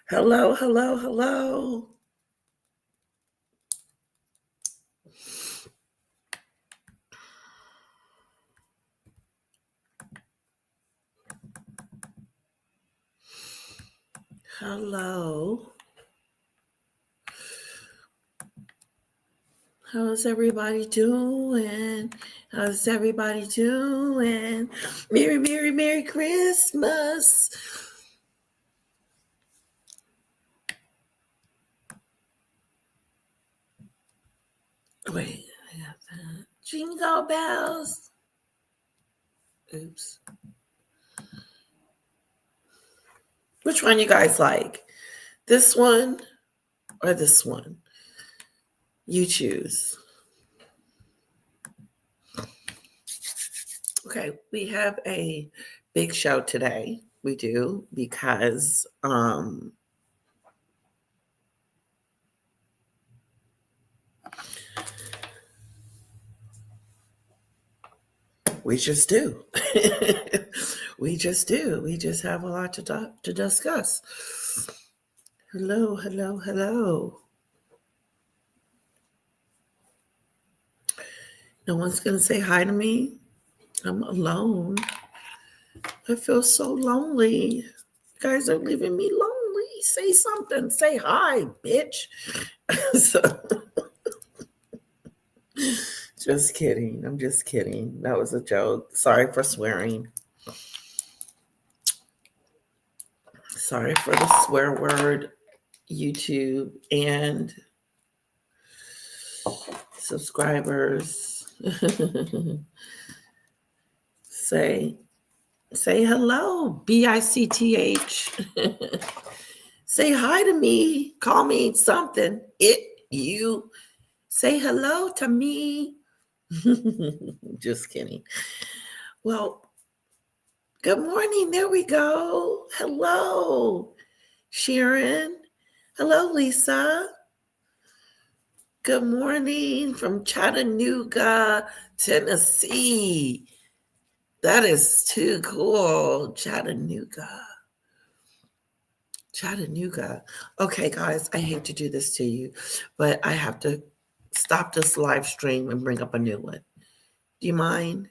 Hello, hello, hello. Hello. How's everybody doing? How's everybody doing? Merry, Merry, Merry Christmas. Wait, I got that. Jingle bells. Oops. Which one you guys like? This one or this one? You choose. Okay, we have a big show today. We do because we just do. We just do. We just have a lot to discuss. Hello, hello, hello. No one's going to say hi to me. I'm alone. I feel so lonely. You guys are leaving me lonely. Say something. Say hi, bitch. So, just kidding. I'm just kidding. That was a joke. Sorry for swearing. Sorry for the swear word, YouTube and subscribers. Say hello, BICTH. Say hi to me. Call me something. You. Say hello to me. Just kidding. Well, good morning. There we go. Hello, Sharon. Hello, Lisa. Good morning from Chattanooga, Tennessee. That is too cool. Chattanooga. Okay, guys, I hate to do this to you, but I have to stop this live stream and bring up a new one. Do you mind?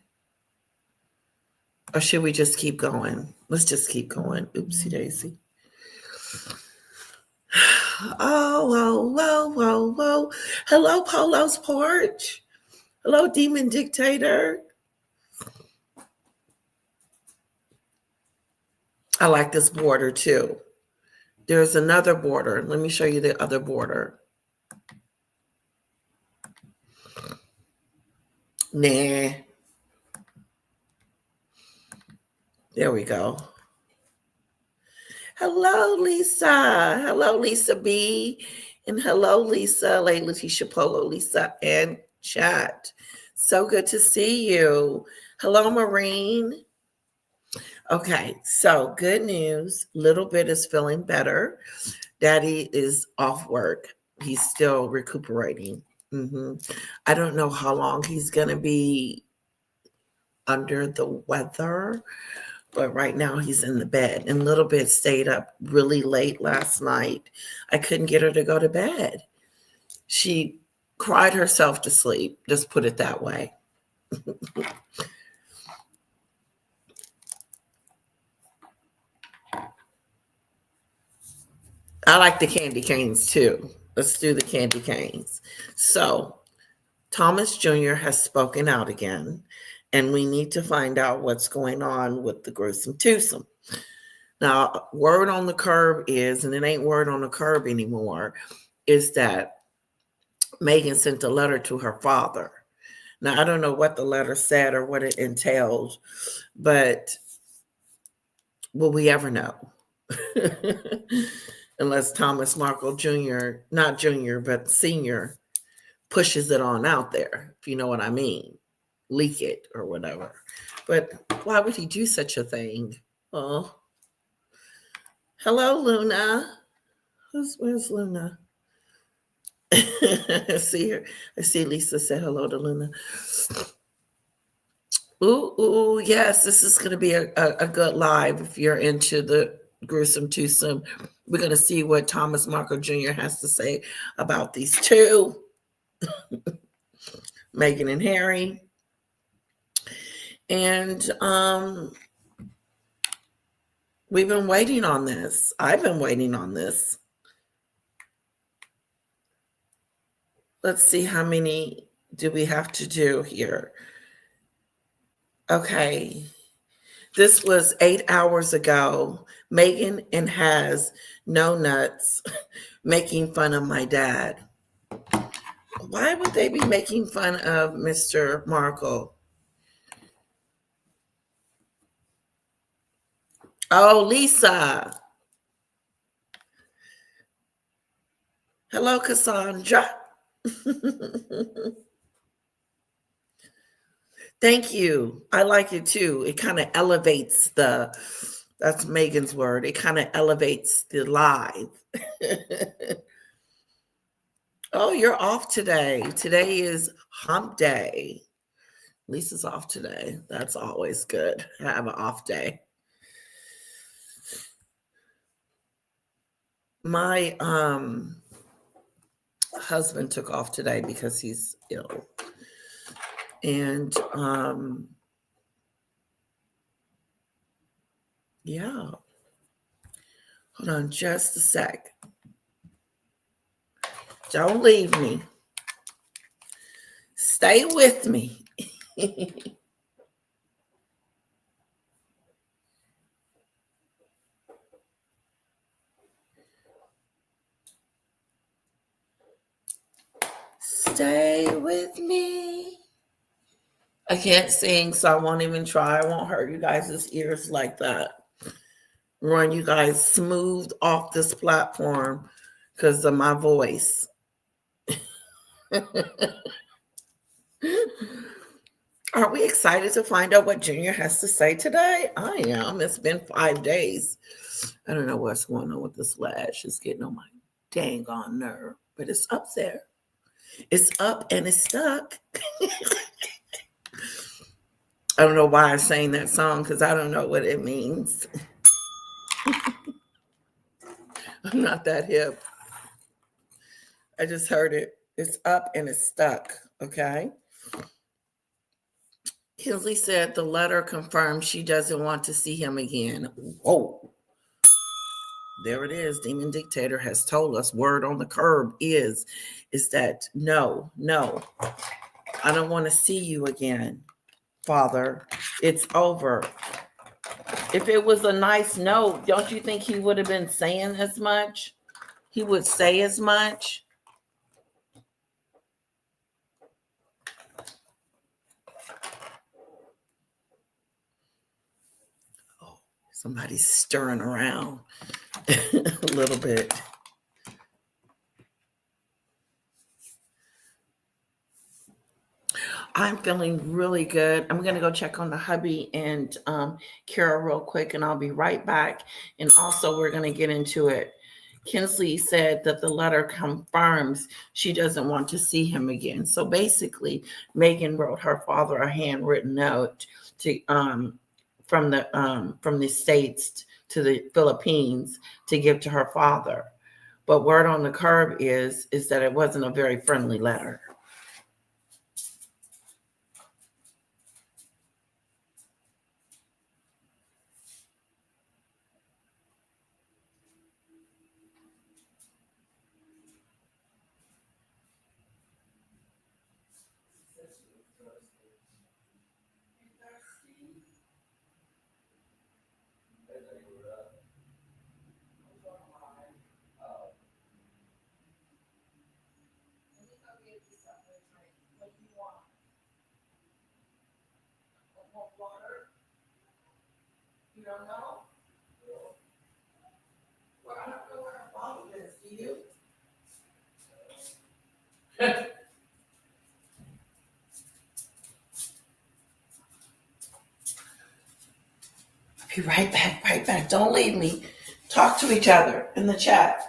Or should we just keep going? Let's just keep going. Oopsie daisy. Oh, whoa. Hello, Polo's Porch. Hello, Demon Dictator. I like this border too. There's another border. Let me show you the other border. Nah. There we go. Hello, Lisa. Hello, Lisa B. And hello, Lisa, Letitia Polo, Lisa, and chat. So good to see you. Hello, Maureen. Okay, so good news. Little Bit is feeling better. Daddy is off work. He's still recuperating. I don't know how long he's going to be under the weather, but right now he's in the bed. And Little Bit stayed up really late last night. I couldn't get her to go to bed. She cried herself to sleep. Just put it that way. I like the candy canes too. Let's do the candy canes. So, Thomas Jr. has spoken out again, and we need to find out what's going on with the gruesome twosome. Now, word on the curb is, and it ain't word on the curb anymore, is that Megan sent a letter to her father. Now, I don't know what the letter said or what it entailed, but will we ever know? Unless Thomas Markle Jr., not Jr., but Sr., pushes it on out there, if you know what I mean. Leak it or whatever. But why would he do such a thing? Oh. Hello, Luna. Where's Luna? I see her. I see Lisa said hello to Luna. Ooh, ooh, yes, this is going to be a good live if you're into the gruesome twosome. We're going to see what Thomas Markle Jr. has to say about these two, Meghan and Harry. And we've been waiting on this. I've been waiting on this. Let's see how many do we have to do here. Okay. This was 8 hours ago. Meghan and Has no nuts making fun of my dad. Why would they be making fun of Mr. Markle? Oh, Lisa. Hello, Cassandra. Thank you. I like it too. It kind of elevates that's Megan's word. It kind of elevates the live. Oh, you're off today. Today is hump day. Lisa's off today. That's always good. Have an off day. My husband took off today because he's ill. And yeah. Hold on just a sec. Don't leave me. Stay with me. Stay with me. I can't sing, so I won't even try. I won't hurt you guys' ears like that. Run you guys smooth off this platform because of my voice. Are we excited to find out what Junior has to say today? I am. It's been 5 days. I don't know what's going on with this lash. It's getting on my dang on nerve, but it's up there. It's up and it's stuck. I don't know why I'm saying that song because I don't know what it means. I'm not that hip. I just heard it. It's up and it's stuck. Okay. Kinsley said the letter confirms she doesn't want to see him again. Whoa. There it is. Demon Dictator has told us word on the curb is that no, I don't want to see you again, Father. It's over. If it was a nice note, don't you think he would have been saying as much? He would say as much. Oh, somebody's stirring around a little bit. I'm feeling really good. I'm going to go check on the hubby and Kara real quick, and I'll be right back. And also, we're going to get into it. Kinsley said that the letter confirms she doesn't want to see him again. So basically, Meghan wrote her father a handwritten note to from the States to the Philippines to give to her father. But word on the curb is that it wasn't a very friendly letter. You don't know? Well, I don't know where her father is. Do you? Be right back, right back. Don't leave me. Talk to each other in the chat.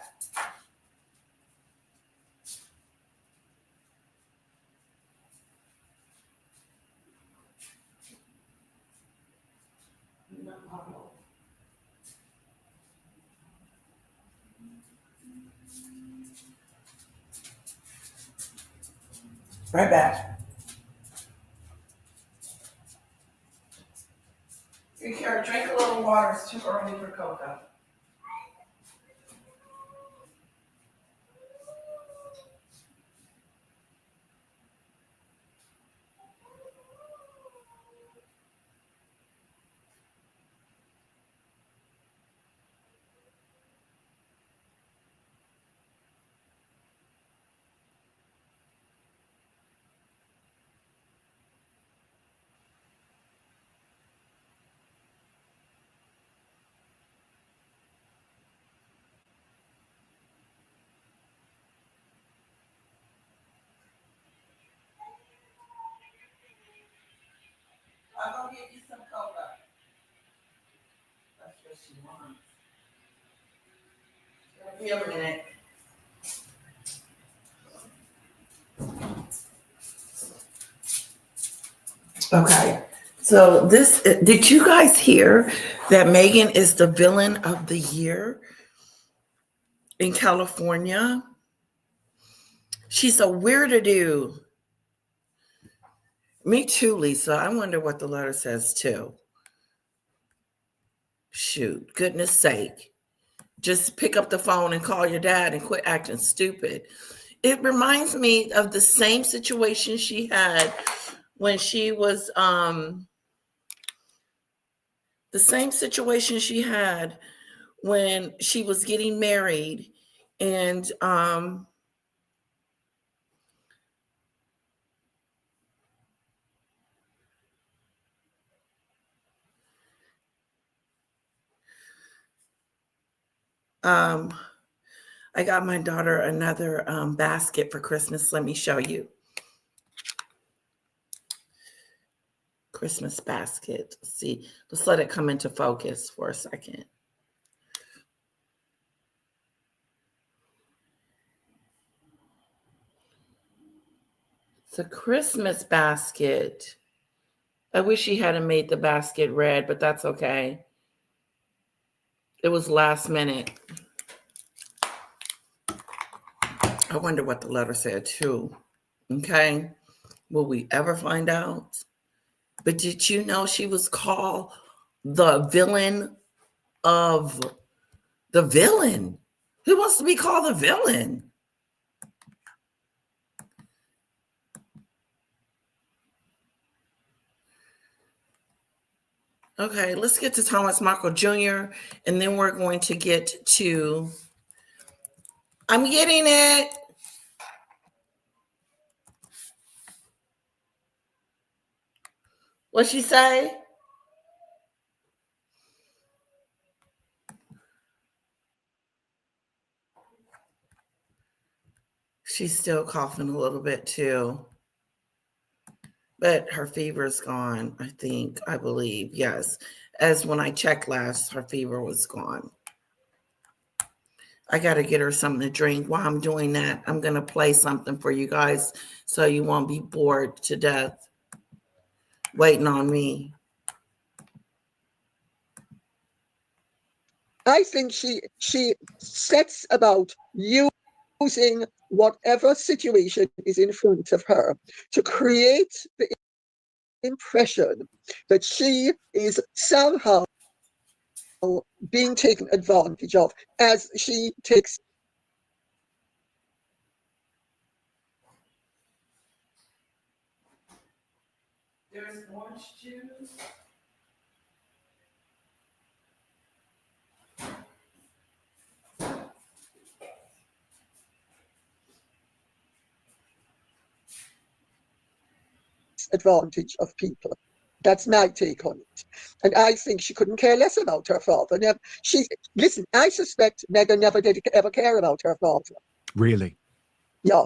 Right back. Here, drink a little water. It's too early for cocoa. I'll go get you some cocoa. That's what she wants. Give me a minute. Okay. So this did you guys hear that Megan is the villain of the year in California? She's a weirdo. Me too, Lisa. I wonder what the letter says too. Shoot, goodness sake. Just pick up the phone and call your dad and quit acting stupid. It reminds me of the same situation she had when she was the same situation she had when she was getting married and I got my daughter another basket for Christmas. Let me show you. Christmas basket. Let's see. Let's let it come into focus for a second. It's a Christmas basket. I wish she hadn't made the basket red, but that's okay. It was last minute. I wonder what the letter said too. Okay. Will we ever find out? But did you know she was called the villain of the villain? Who wants to be called the villain? Okay, let's get to Thomas Markle Jr. and then we're going to get to I'm getting it. What'd she say? She's still coughing a little bit too. But her fever is gone, I believe. Yes. As when I checked last, her fever was gone. I got to get her something to drink. While I'm doing that, I'm going to play something for you guys so you won't be bored to death waiting on me. I think she sets about using whatever situation is in front of her to create the impression that she is somehow being taken advantage of as she takes. There's orange juice. Advantage of people. That's my take on it. And I think she couldn't care less about her father. Listen, I suspect Megan never did ever care about her father. Really? Yeah.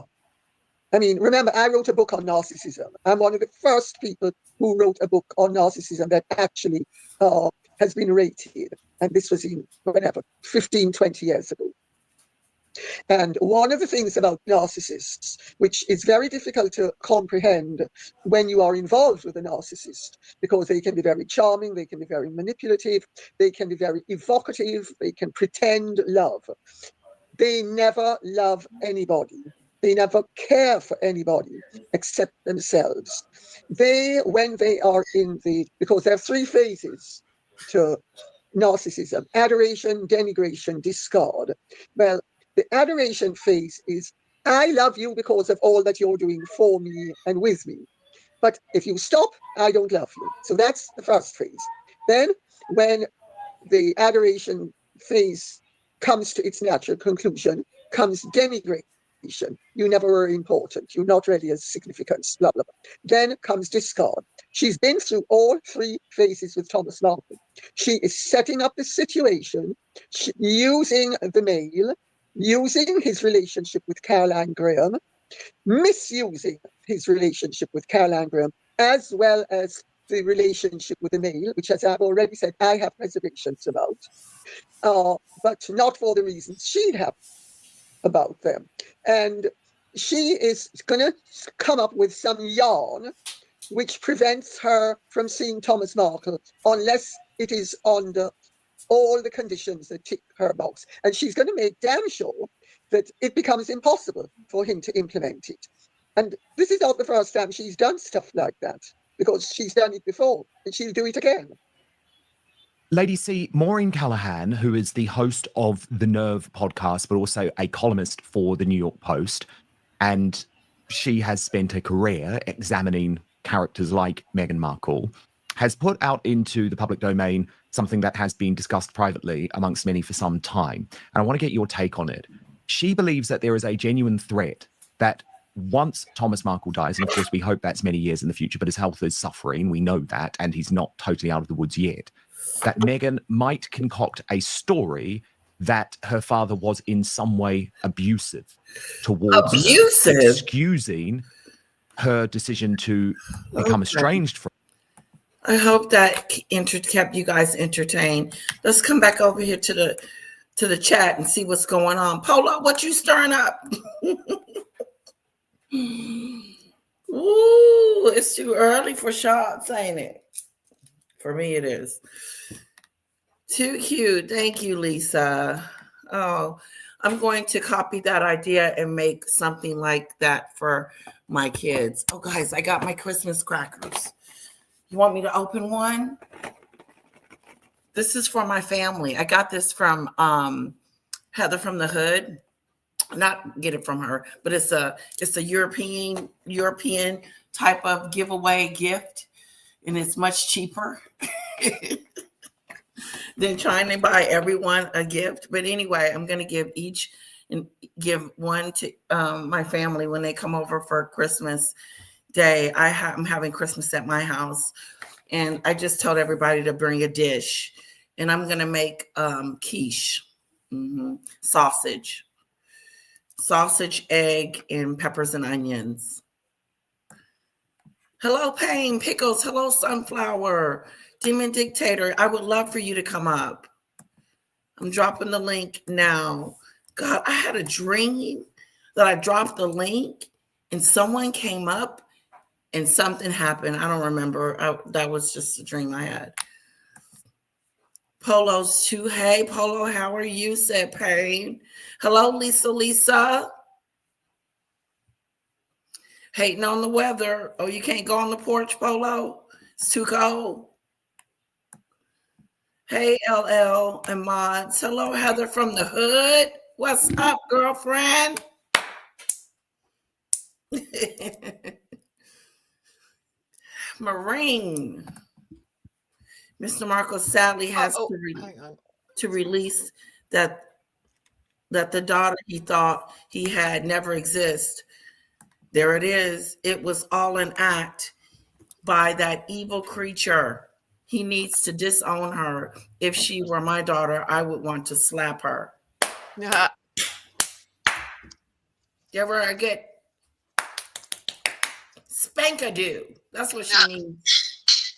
I mean, remember, I wrote a book on narcissism. I'm one of the first people who wrote a book on narcissism that actually has been rated. And this was in, whatever, 15, 20 years ago. And one of the things about narcissists, which is very difficult to comprehend when you are involved with a narcissist, because they can be very charming, they can be very manipulative, they can be very evocative, they can pretend love. They never love anybody. They never care for anybody except themselves. When they are because there are three phases to narcissism: adoration, denigration, discard. Well, the adoration phase is, I love you because of all that you're doing for me and with me. But if you stop, I don't love you. So that's the first phase. Then, when the adoration phase comes to its natural conclusion, comes denigration. You never were important. You're not really as significant, blah, blah, blah. Then comes discard. She's been through all three phases with Thomas Markle. She is setting up the situation, using the male, using his relationship with Caroline Graham, misusing his relationship with Caroline Graham, as well as the relationship with the male, which, as I've already said, I have reservations about, but not for the reasons she'd have about them. And she is going to come up with some yarn which prevents her from seeing Thomas Markle unless it is under all the conditions that tick her box. And she's going to make damn sure that it becomes impossible for him to implement it. And this is not the first time she's done stuff like that, because she's done it before and she'll do it again. Lady C, Maureen Callahan, who is the host of the Nerve podcast, but also a columnist for the New York Post, and she has spent a career examining characters like Meghan Markle, has put out into the public domain something that has been discussed privately amongst many for some time. And I want to get your take on it. She believes that there is a genuine threat that once Thomas Markle dies, and of course we hope that's many years in the future, but his health is suffering, we know that, and he's not totally out of the woods yet, that Meghan might concoct a story that her father was in some way abusive towards her, excusing her decision to become estranged from. I hope that kept you guys entertained. Let's come back over here to the chat and see what's going on. Polo, what you stirring up? Ooh, it's too early for shots, ain't it? For me, it is. Too cute. Thank you, Lisa. Oh, I'm going to copy that idea and make something like that for my kids. Oh, guys, I got my Christmas crackers. You want me to open one? This is for my family. I got this from Heather from the Hood. Not get it from her, but it's a European type of giveaway gift, and it's much cheaper than trying to buy everyone a gift. But anyway, I'm going to give one to my family when they come over for Christmas Day. I'm having Christmas at my house, and I just told everybody to bring a dish, and I'm going to make quiche, sausage, egg, and peppers and onions. Hello, Pain Pickles. Hello, Sunflower. Demon Dictator. I would love for you to come up. I'm dropping the link now. God, I had a dream that I dropped the link and someone came up and something happened. I don't remember. That was just a dream I had. Polo's too. Hey, Polo, how are you? Said Pain. Hello, Lisa. Hating on the weather. Oh, you can't go on the porch, Polo? It's too cold. Hey, LL and Mods. Hello, Heather from the Hood. What's up, girlfriend? Marine. Mr. Markle sadly has to release that the daughter he thought he had never exists. There it is. It was all an act by that evil creature. He needs to disown her. If she were my daughter, I would want to slap her. Yeah. Give her a good spank-a-doo. That's what she needs.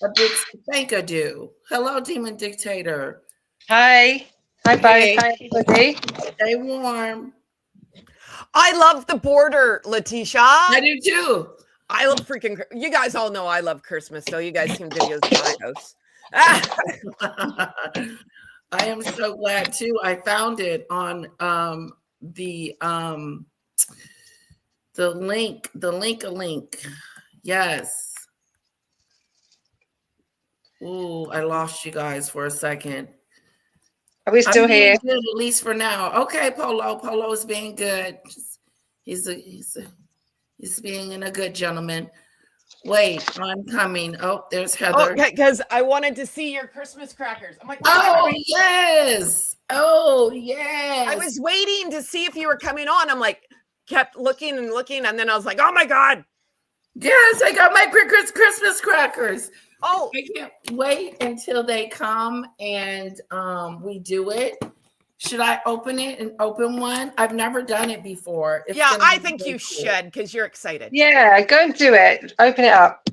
A big spank-a-doo. Hello, Demon Dictator. Hi. Hi, bye. Hi, everybody. Stay warm. I love the border, Letitia. I do too. I love freaking. You guys all know I love Christmas, so you guys seen videos of my house. I am so glad too. I found it on The link. Yes. Ooh, I lost you guys for a second. Are we still I'm being here? good, at least for now. Okay, Polo. Polo is being good. He's being a good gentleman. Wait, I'm coming. Oh, there's Heather. Okay, because I wanted to see your Christmas crackers. I'm like, Oh, yes. Oh, I yes. was waiting to see if you were coming on. I'm like, kept looking and looking, and then I was like, oh my God. Yes, I got my Christmas crackers. Oh, I can't wait until they come and we do it. Should I open it and open one? I've never done it before. It's yeah, gonna I be think so you cool. should because you're excited. Yeah, go and do it. Open it up.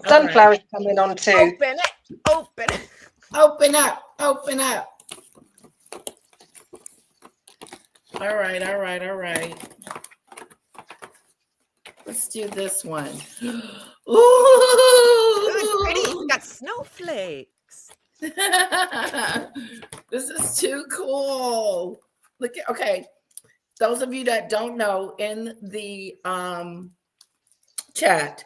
Sunflower's coming on too. Open it. Open it. Open up. Open up. All right, all right, all right. Let's do this one. Ooh! Oh, it's pretty. It's got snowflakes. This is too cool. Look at, okay. Those of you that don't know, in the chat,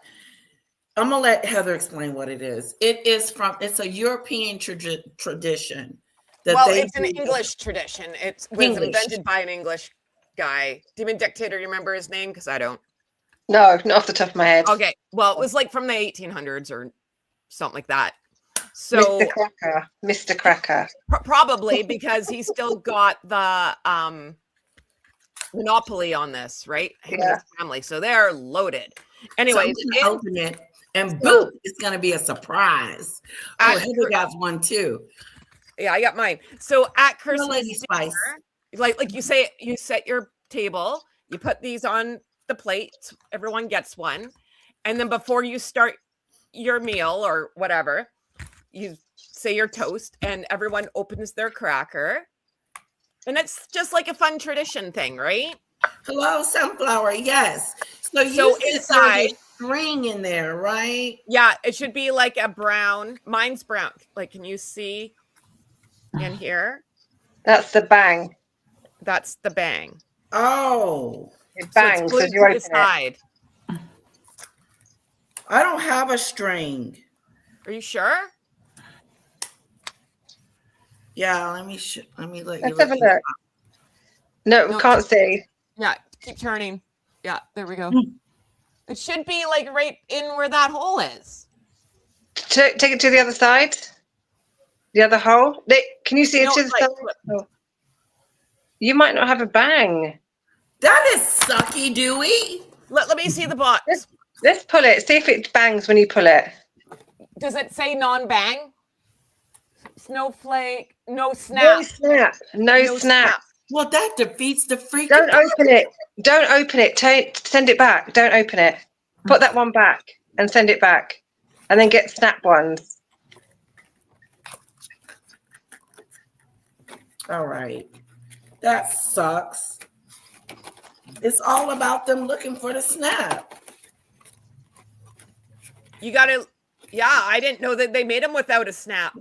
I'm gonna let Heather explain what it is. It's a European tradition. Well, it's an English tradition. It was English. invented by an English guy. Demon Dictator, you remember his name? Because I don't. No, not off the top of my head. Okay. Well, it was like from the 1800s or something like that. So Mr. Cracker. Mr. Cracker. probably because he's still got the monopoly on this, right? Him and his family. So they're loaded. Anyway, open it and boom, it's gonna be a surprise. Oh, Heather got one too. Yeah, I got mine. So at Christmas, Lady Spice. like you say, you set your table, you put these on the plate, everyone gets one, and then before you start your meal or whatever, you say your toast, and everyone opens their cracker, and it's just like a fun tradition thing, right? Hello, Sunflower. Yes. So inside, string in there, right? Yeah, it should be like a brown. Mine's brown. Like, can you see in here? That's the bang. That's the bang. Oh, it bangs so as you open it. I don't have a string. Are you sure? Yeah, let me let you Let's have a look. No, we can't see. Yeah, keep turning. Yeah, there we go. It should be like right in where that hole is. Take it to the other side. The other hole. Can you see it to the side? Oh. You might not have a bang. That is sucky, Dewey. Let me see the box. Let's pull it. See if it bangs when you pull it. Does it say non-bang? Snowflake, no snap. No snap. No snap. Well, that defeats the freaking. Don't open it. Don't open it. Send it back. Don't open it. Put that one back and send it back. And then get snap ones. All right. That sucks. It's all about them looking for the snap. You got to, yeah, I didn't know that they made them without a snap.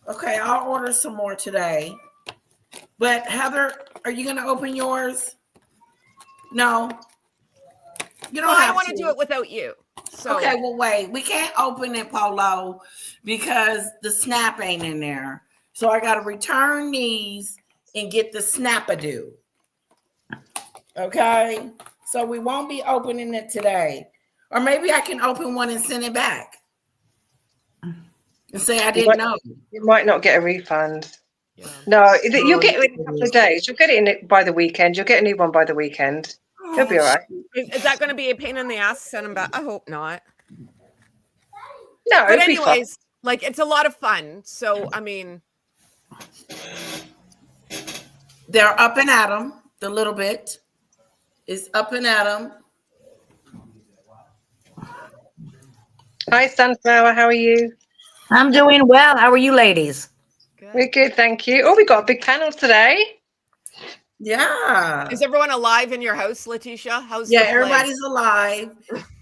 Okay, I'll order some more today. But Heather, are you going to open yours? No. You don't have I want to do it without you. So okay, well, wait. We can't open it, Polo, because the snap ain't in there. So I got to return these and get the snap-a-do. Okay? So we won't be opening it today. Or maybe I can open one and send it back. And say I didn't know. You might not get a refund. Yeah. No, you'll get it in a couple of days. You'll get it by the weekend. You'll get a new one by the weekend. You'll be all right. Is that going to be a pain in the ass to send them back? I hope not. No, but anyways, like it's a lot of fun. So, I mean. They're up and at 'em. The little bit is up and at 'em. Hi, Sunflower. How are you? I'm doing well. How are you ladies? Good. We're good, thank you. Oh, we got a big panel today. Yeah. Is everyone alive in your house, Letitia? How's everybody's alive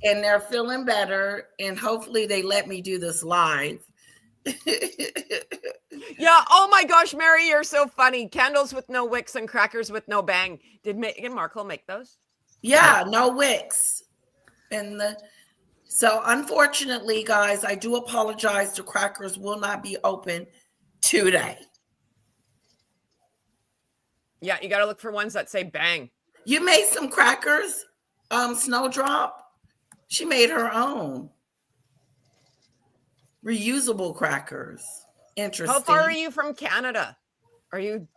and they're feeling better. And hopefully they let me do this live. Yeah. Oh my gosh, Mary, you're so funny. Candles with no wicks and crackers with no bang. Did Markle make those? Yeah, no Wix. So unfortunately, guys, I do apologize. The crackers will not be open today. Yeah, you got to look for ones that say bang. You made some crackers, Snowdrop. She made her own reusable crackers. Interesting. How far are you from Canada? Are you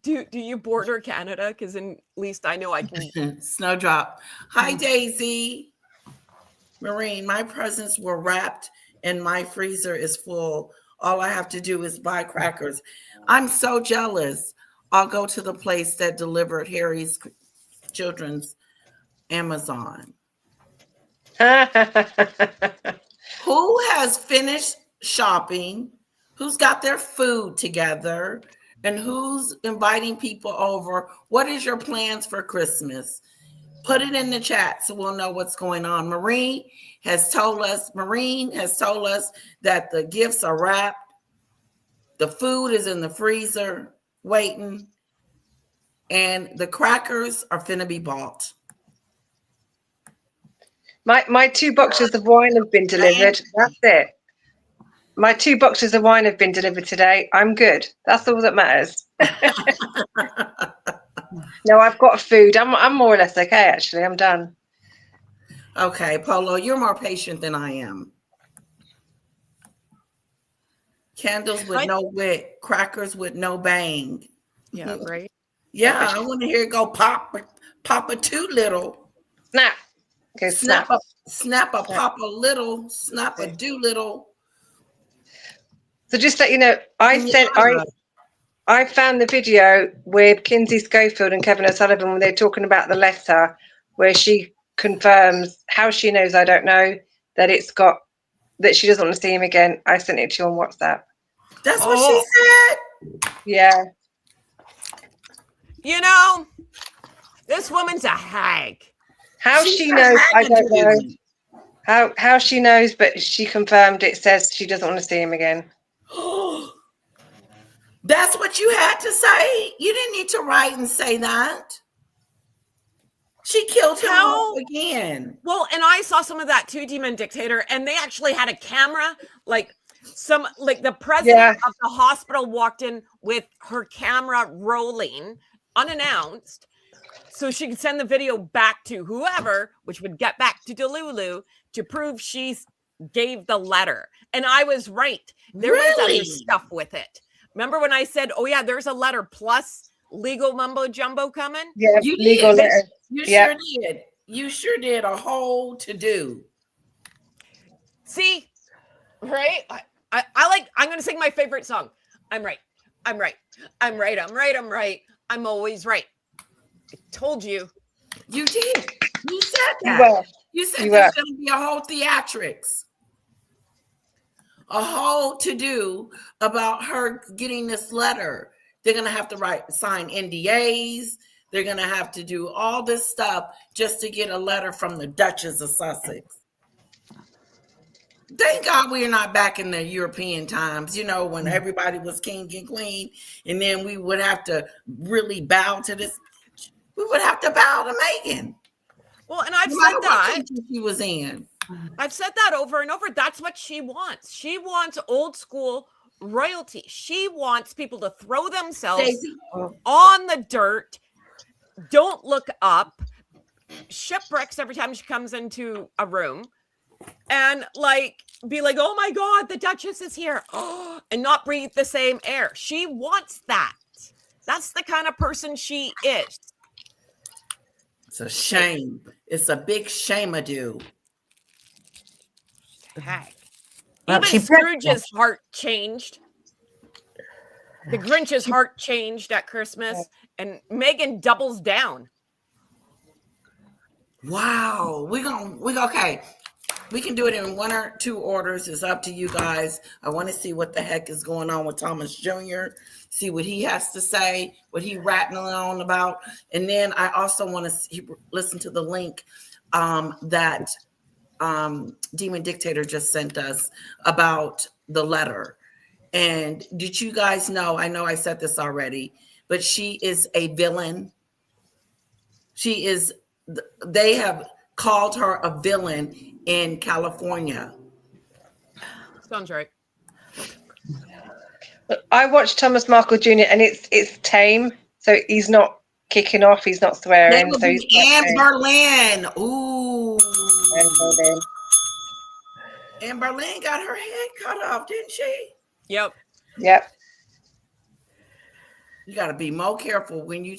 do you border Canada? Because at least I know I can. Snowdrop. Hi, Daisy. Maureen, my presents were wrapped and my freezer is full. All I have to do is buy crackers. I'm so jealous. I'll go to the place that delivered Harry's children's Amazon. Who has finished shopping? Who's got their food together? And who's inviting people over? What is your plans for Christmas? Put it in the chat so we'll know what's going on. Maureen has told us that the gifts are wrapped. The food is in the freezer waiting. And the crackers are finna be bought. My 2 boxes of wine have been delivered. That's it. My 2 boxes of wine have been delivered today. I'm good. That's all that matters. No, I've got food. I'm more or less okay, actually. I'm done. Okay, Polo, you're more patient than I am. Candles with no wick, crackers with no bang. Yeah, right. Yeah, I want to hear it go pop a too little. Snap. Okay, snap. Snap a pop a little, snap a do little. So just let you know, I found the video with Kinsey Schofield and Kevin O'Sullivan when they're talking about the letter where she confirms, how she knows I don't know, that that she doesn't want to see him again. I sent it to you on WhatsApp. That's what she said? Yeah. You know, this woman's a hag. How she knows, I don't know. How she knows, but she confirmed it says she doesn't want to see him again. That's what you had to say? You didn't need to write and say that. She killed him off again. Well, and I saw some of that too, Demon Dictator, and they actually had a camera, like the president of the hospital walked in with her camera rolling unannounced, so she could send the video back to whoever, which would get back to Delulu to prove she gave the letter. And I was right. There was other stuff with it. Remember when I said, "Oh yeah, there's a letter plus legal mumbo jumbo coming"? Yeah, you legal did. letter. You sure did. You sure did a whole to do. See, right? I'm going to sing my favorite song. I'm right. I'm right. I'm right. I'm right. I'm right. I'm always right. I told you. You did. You said that. You said there's going to be a whole theatrics. A whole to do about her getting this letter. They're going to have to sign NDAs. They're going to have to do all this stuff just to get a letter from the Duchess of Sussex. Thank God we are not back in the European times, when everybody was king and queen, and then we would have to really bow to this. We would have to bow to Meghan. Well, and I've said that she was in. I've said that over and over. That's what she wants. She wants old school royalty. She wants people to throw themselves on the dirt. Don't look up. Shipwrecks every time she comes into a room. And be like, oh my God, the Duchess is here. Oh, and not breathe the same air. She wants that. That's the kind of person she is. It's a shame. It's a big shame-a-do. Heck. Even Scrooge's heart changed. The Grinch's heart changed at Christmas. And Meghan doubles down. Wow. Okay. We can do it in 1 or 2 orders. It's up to you guys. I want to see what the heck is going on with Thomas Jr., see what he has to say, what he rattling on about. And then I also want to listen to the link that Demon Dictator just sent us about the letter. And did you guys know, I know I said this already, but she is a villain. She is. They have called her a villain in California. Sounds right. I watched Thomas Markle Jr. and it's tame, so he's not kicking off, he's not That swearing, would so he's be Anne Boleyn. Ooh. tame. Anne Boleyn got her head cut off, didn't she? Yep. Yep. You got to be more careful when you.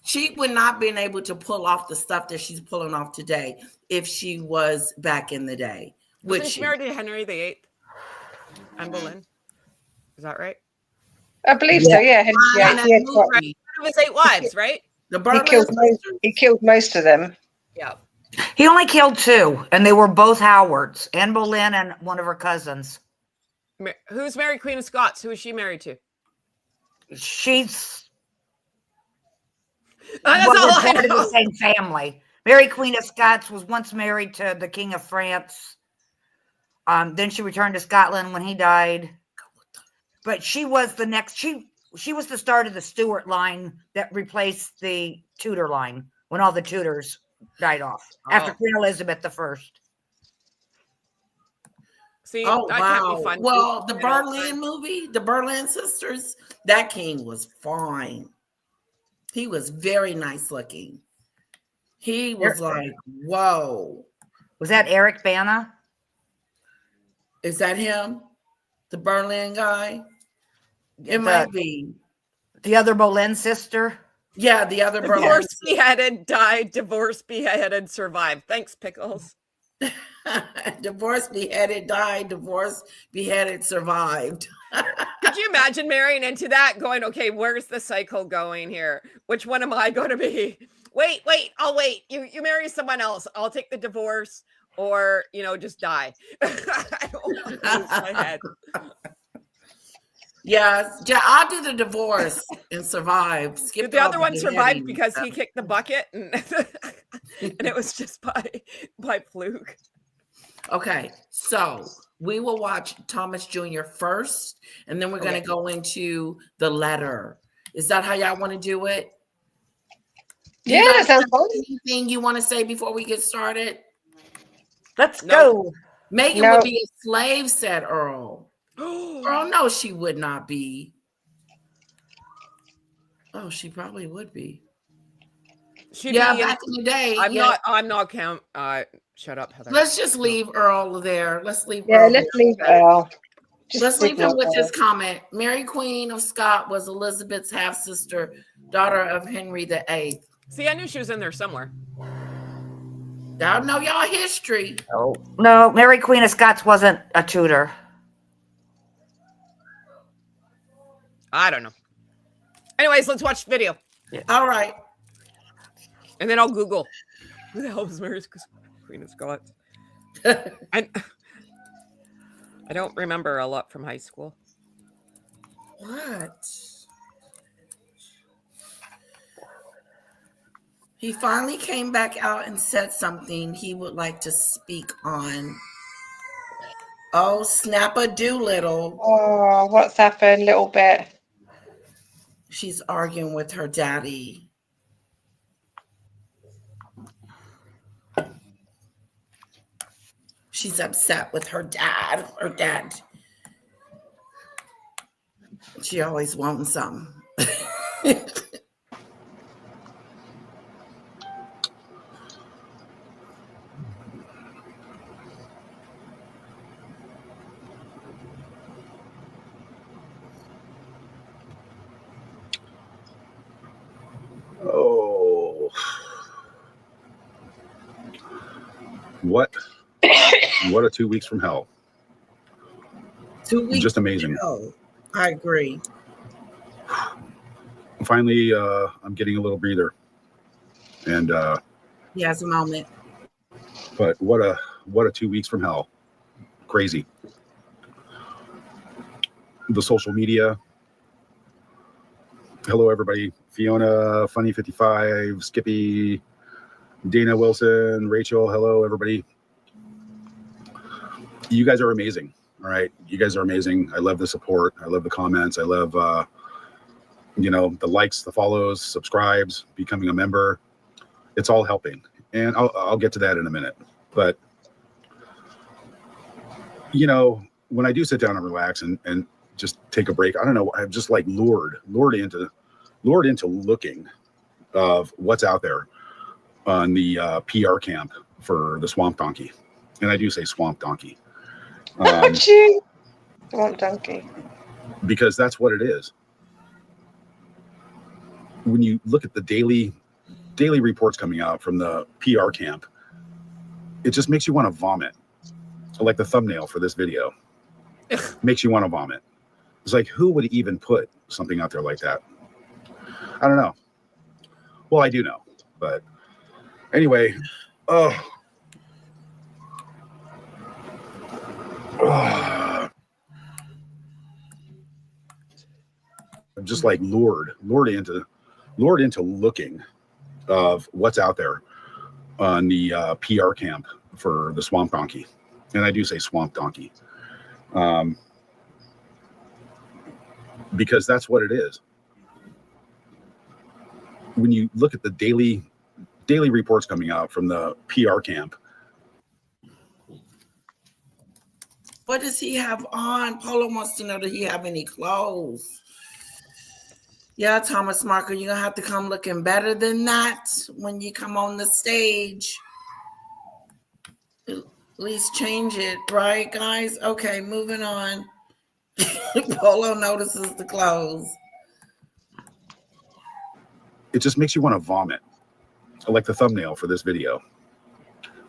She would not been able to pull off the stuff that she's pulling off today if she was back in the day. Wasn't she married to Henry VIII? Anne Boleyn. Is that right? I believe so, yeah. In that movie, One of his 8 wives, right? the He Boleyn killed most of them. Yeah. He only killed 2, and they were both Howards, Anne Boleyn and one of her cousins. Who's Mary Queen of Scots? Who is she married to? She's That's wasn't all I part of know. the same family. Mary Queen of Scots was once married to the King of France. Then she returned to Scotland when he died. But she was the next. She was the start of the Stuart line that replaced the Tudor line when all the Tudors died off after Queen Elizabeth I. See, Oh, that wow. can't be fun. Well, the Boleyn movie, the Boleyn sisters, that king was fine. He was very nice looking. He was like, whoa. Was that Eric Bana? Is that him? The Boleyn guy? It might be. The other Boleyn sister? Yeah, the other Boleyn. Divorced, beheaded, died, divorced, beheaded, survived. Thanks, Pickles. Divorced, beheaded, died, divorced, beheaded, survived. Could you imagine marrying into that, going, okay, where's the cycle going here? Which one am I going to be? Wait, I'll wait. You marry someone else. I'll take the divorce or, just die. I don't want to lose my head. Yeah, I'll do the divorce and survive. Skip The other all one the survived beheading because stuff. he kicked the bucket and, and it was just by fluke. Okay, so we will watch Thomas Jr. first, and then we're going to go into the letter. Is that how y'all want to do it? Do you Yeah, guys sounds have fun. anything you want to say before we get started? Let's No. go. Megan No. would be a slave, said Earl. Earl, no, she would not be. Oh, she probably would be. She'd Yeah, be in- back in the day. I'm not count. Shut up, Heather. Let's just leave Earl there. Let's leave Yeah, Earl let's there. leave Earl. Let's leave him with Earl. this comment. Mary Queen of Scots was Elizabeth's half-sister, daughter of Henry VIII. See, I knew she was in there somewhere. Y'all know y'all history. No, Mary Queen of Scots wasn't a Tudor. I don't know. Anyways, let's watch the video. All right. And then I'll Google who the hell was Mary Queen of Scots. I don't remember a lot from high school. What? He finally came back out and said something he would like to speak on. Oh, Snapper Doolittle. Oh, what's happened? Little bit. She's arguing with her daddy. She's upset with her dad. Her dad. She always wants something. Oh, what a 2 weeks from hell. 2 weeks. Just amazing. Oh, I agree. Finally, I'm getting a little breather. And He has a moment. but what a 2 weeks from hell. Crazy. The social media. Hello, everybody. Fiona, Funny 55, Skippy, Dana Wilson, Rachel. Hello, everybody. You guys are amazing. All right. You guys are amazing. I love the support. I love the comments. I love, the likes, the follows, subscribes, becoming a member. it's all helping. And I'll get to that in a minute. But, you know, when I do sit down and relax and just take a break, I don't know, I'm just like lured into looking of what's out there on the PR camp for the Swamp Donkey. And I do say Swamp Donkey. Swamp Donkey. Because that's what it is. When you look at the daily reports coming out from the PR camp, it just makes you want to vomit. Like the thumbnail for this video makes you want to vomit. It's like, who would even put something out there like that? I don't know. Well, I do know, but anyway, I'm just like lured into looking of what's out there on the PR camp for the Swamp Donkey. And I do say Swamp Donkey. Because that's what it is. When you look at the daily reports coming out from the PR camp. What does he have on? Polo wants to know, does he have any clothes? Yeah, Thomas Markle, you're gonna have to come looking better than that when you come on the stage. At least change it, right, guys? Okay, moving on. Polo notices the clothes. It just makes you want to vomit. Like the thumbnail for this video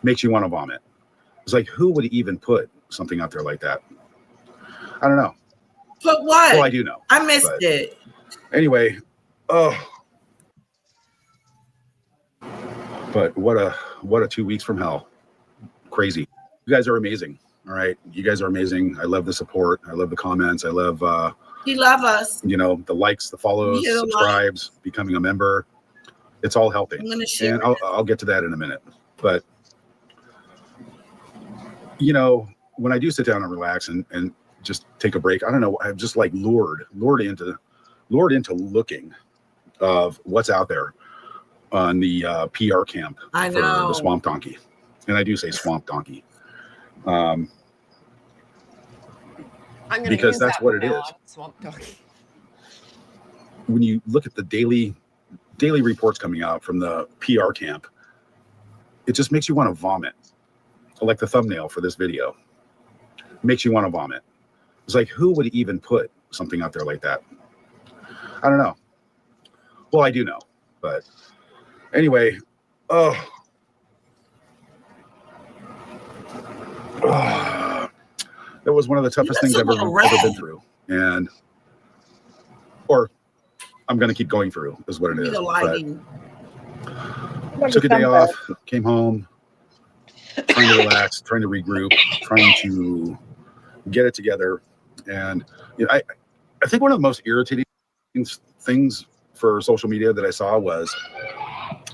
makes you want to vomit. It's like, who would even put something out there like that? I don't know. But what? Well, I do know. I missed it. Anyway, but what a 2 weeks from hell. Crazy. You guys are amazing. All right. You guys are amazing. I love the support. I love the comments. I love You love us. you know, the likes, the follows, Yeah, subscribes, becoming a member. It's all helping. I'm gonna share And I'll get to that in a minute. But you know, when I do sit down and relax and just take a break, I don't know, I'm just like lured into looking of what's out there on the PR camp I for know. the Swamp Donkey. And I do say Swamp Donkey. I'm gonna Because use that's that what from it now is. on, Swamp Donkey. When you look at the daily reports coming out from the PR camp, it just makes you want to vomit. Like the thumbnail for this video makes you want to vomit. It's like, who would even put something out there like that? I don't know. Well, I do know, but anyway, that was one of the toughest things I've ever been through, and or I'm going to keep going through is what it is. But took a day off, came home, trying to relax, trying to regroup, trying to get it together. And you know, I think one of the most irritating things for social media that I saw was,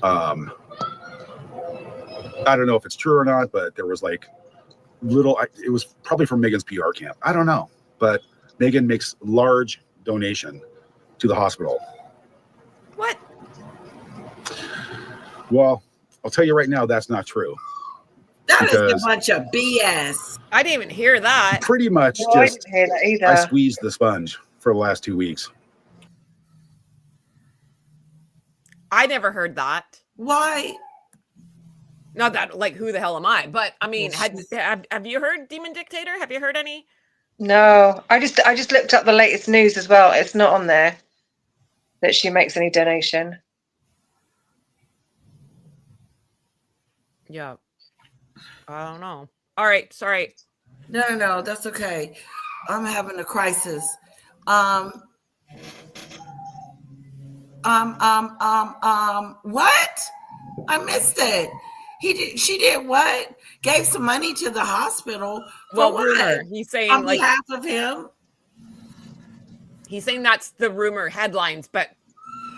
I don't know if it's true or not, but there was like it was probably from Megan's PR camp. I don't know, but Megan makes large donation to the hospital. What? Well, I'll tell you right now, that's not true. That is a bunch of BS. I didn't even hear that. Pretty much I just, didn't hear that either. I squeezed the sponge for the last 2 weeks. I never heard that. Why? Not that, like, who the hell am I? But I mean, have you heard Demon Dictator? Have you heard any? No, I just looked up the latest news as well. It's not on there that she makes any donation. Yeah. I don't know. All right. Sorry. No, that's okay. I'm having a crisis. What? I missed it. She did what? Gave some money to the hospital. Well, what? rumor. He's saying On like behalf of him. he's saying that's the rumor headlines, but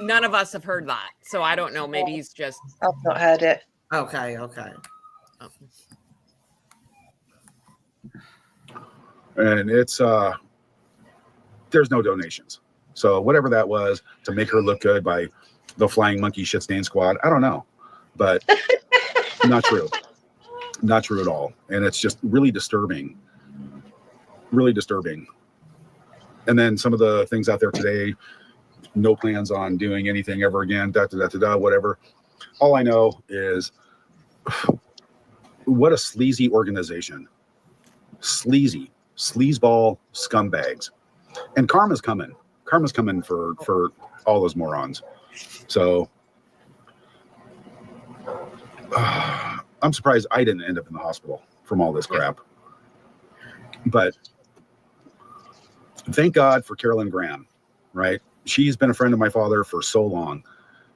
none of us have heard that. So I don't know. Maybe he's just I've not heard it. Okay. oh. And it's there's no donations. So whatever that was to make her look good by the Flying Monkey Shit Stain Squad, I don't know. but not true. Not true at all. And it's just really disturbing. Really disturbing. And then some of the things out there today, no plans on doing anything ever again, whatever. All I know is what a sleazy organization. Sleazy, sleazeball scumbags. And karma's coming. Karma's coming for all those morons. So I'm surprised I didn't end up in the hospital from all this crap. But thank God for Carolyn Graham, right? She's been a friend of my father for so long.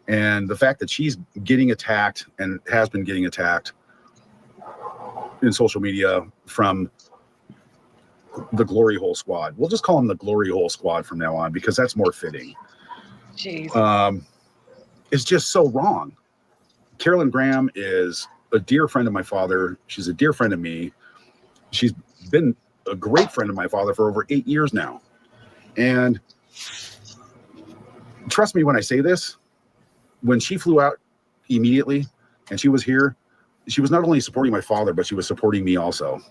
And the fact that she's getting attacked and has been getting attacked in social media from the Glory Hole Squad. We'll just call them the Glory Hole Squad from now on because that's more fitting. Jeez. It's just so wrong. Carolyn Graham is a dear friend of my father. She's a dear friend of me. She's been a great friend of my father for over 8 years now. And trust me when I say this, when she flew out immediately and she was here, she was not only supporting my father, but she was supporting me also.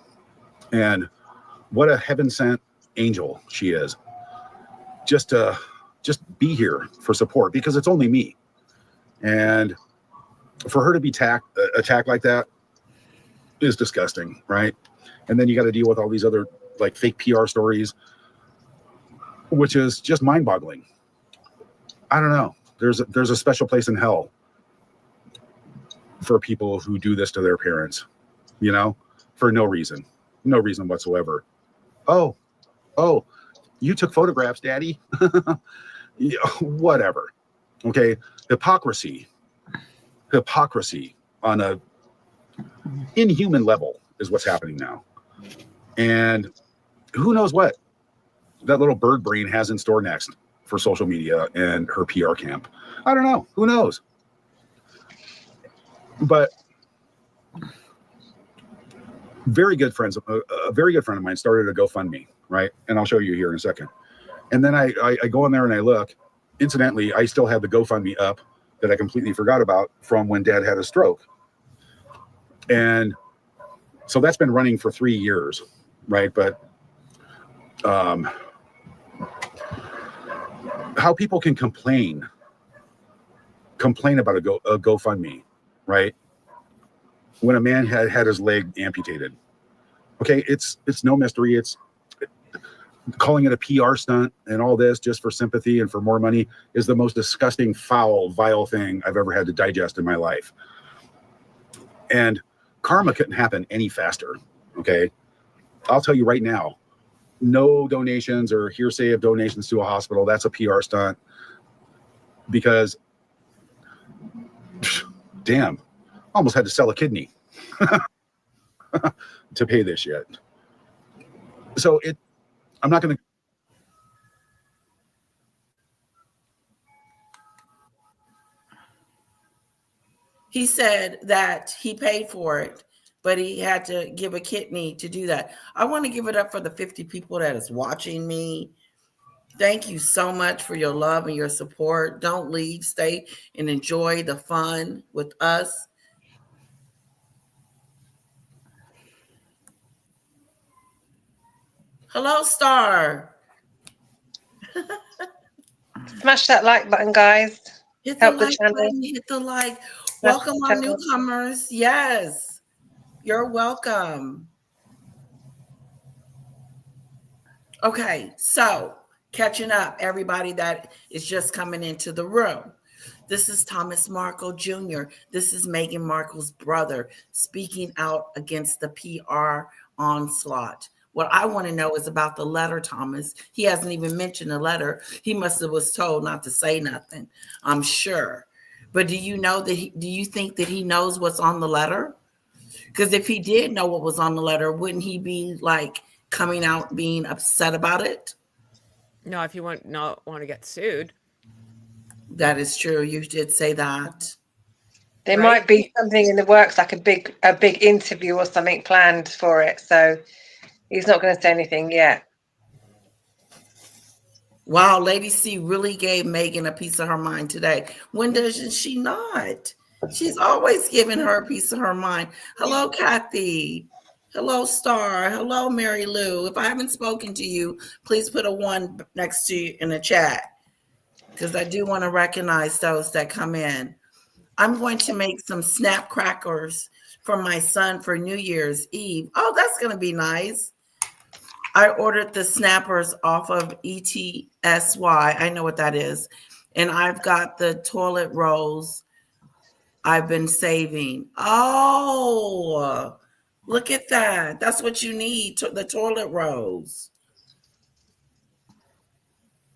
And what a heaven sent angel she is. Just be here for support because it's only me. And for her to be attacked like that is disgusting, right? And then you got to deal with all these other like fake PR stories, which is just mind boggling. I don't know. There's a special place in hell for people who do this to their parents, you know, for no reason whatsoever. Oh, you took photographs, Daddy. Yeah, whatever. Okay. Hypocrisy on a inhuman level is what's happening now. And who knows what that little bird brain has in store next for social media and her PR camp. I don't know. Who knows? But very good friends, a very good friend of mine started a GoFundMe, right? And I'll show you here in a second. And then I go in there and I look. Incidentally, I still have the GoFundMe up that I completely forgot about from when Dad had a stroke. And so that's been running for 3 years, right? But how people can complain about a GoFundMe, right? When a man had his leg amputated. Okay, it's no mystery. It's calling it a PR stunt and all this just for sympathy and for more money is the most disgusting, foul, vile thing I've ever had to digest in my life. And karma couldn't happen any faster. Okay, I'll tell you right now, no donations or hearsay of donations to a hospital. That's a PR stunt because damn, almost had to sell a kidney to pay this shit. So I'm not going to. He said that he paid for it, but he had to give a kidney to do that. I want to give it up for the 50 people that is watching me. Thank you so much for your love and your support. Don't leave. Stay and enjoy the fun with us. Hello, Star. Smash that like button, guys. Hit the Help the like channel. button. Hit the like. Smash Welcome the our channel. newcomers. Yes, you're welcome. Okay, so catching up, everybody that is just coming into the room. This is Thomas Markle Jr. This is Meghan Markle's brother speaking out against the PR onslaught. What I want to know is about the letter, Thomas. He hasn't even mentioned the letter. He must have was told not to say nothing, I'm sure. But do you know that? Do you think that he knows what's on the letter? Because if he did know what was on the letter, wouldn't he be like coming out being upset about it? No, if you not want to get sued. That is true. You did say that. There Right. might be something in the works, like a big interview or something planned for it. So he's not going to say anything yet. Wow, Lady C really gave Meghan a piece of her mind today. When doesn't she not? She's always giving her a piece of her mind. Hello, Kathy. Hello, Star. Hello, Mary Lou. If I haven't spoken to you, please put a 1 next to you in the chat, because I do want to recognize those that come in. I'm going to make some snap crackers for my son for New Year's Eve. Oh, that's going to be nice. I ordered the snappers off of ETSY. I know what that is. And I've got the toilet rolls I've been saving. Oh, look at that. That's what you need, the toilet rolls.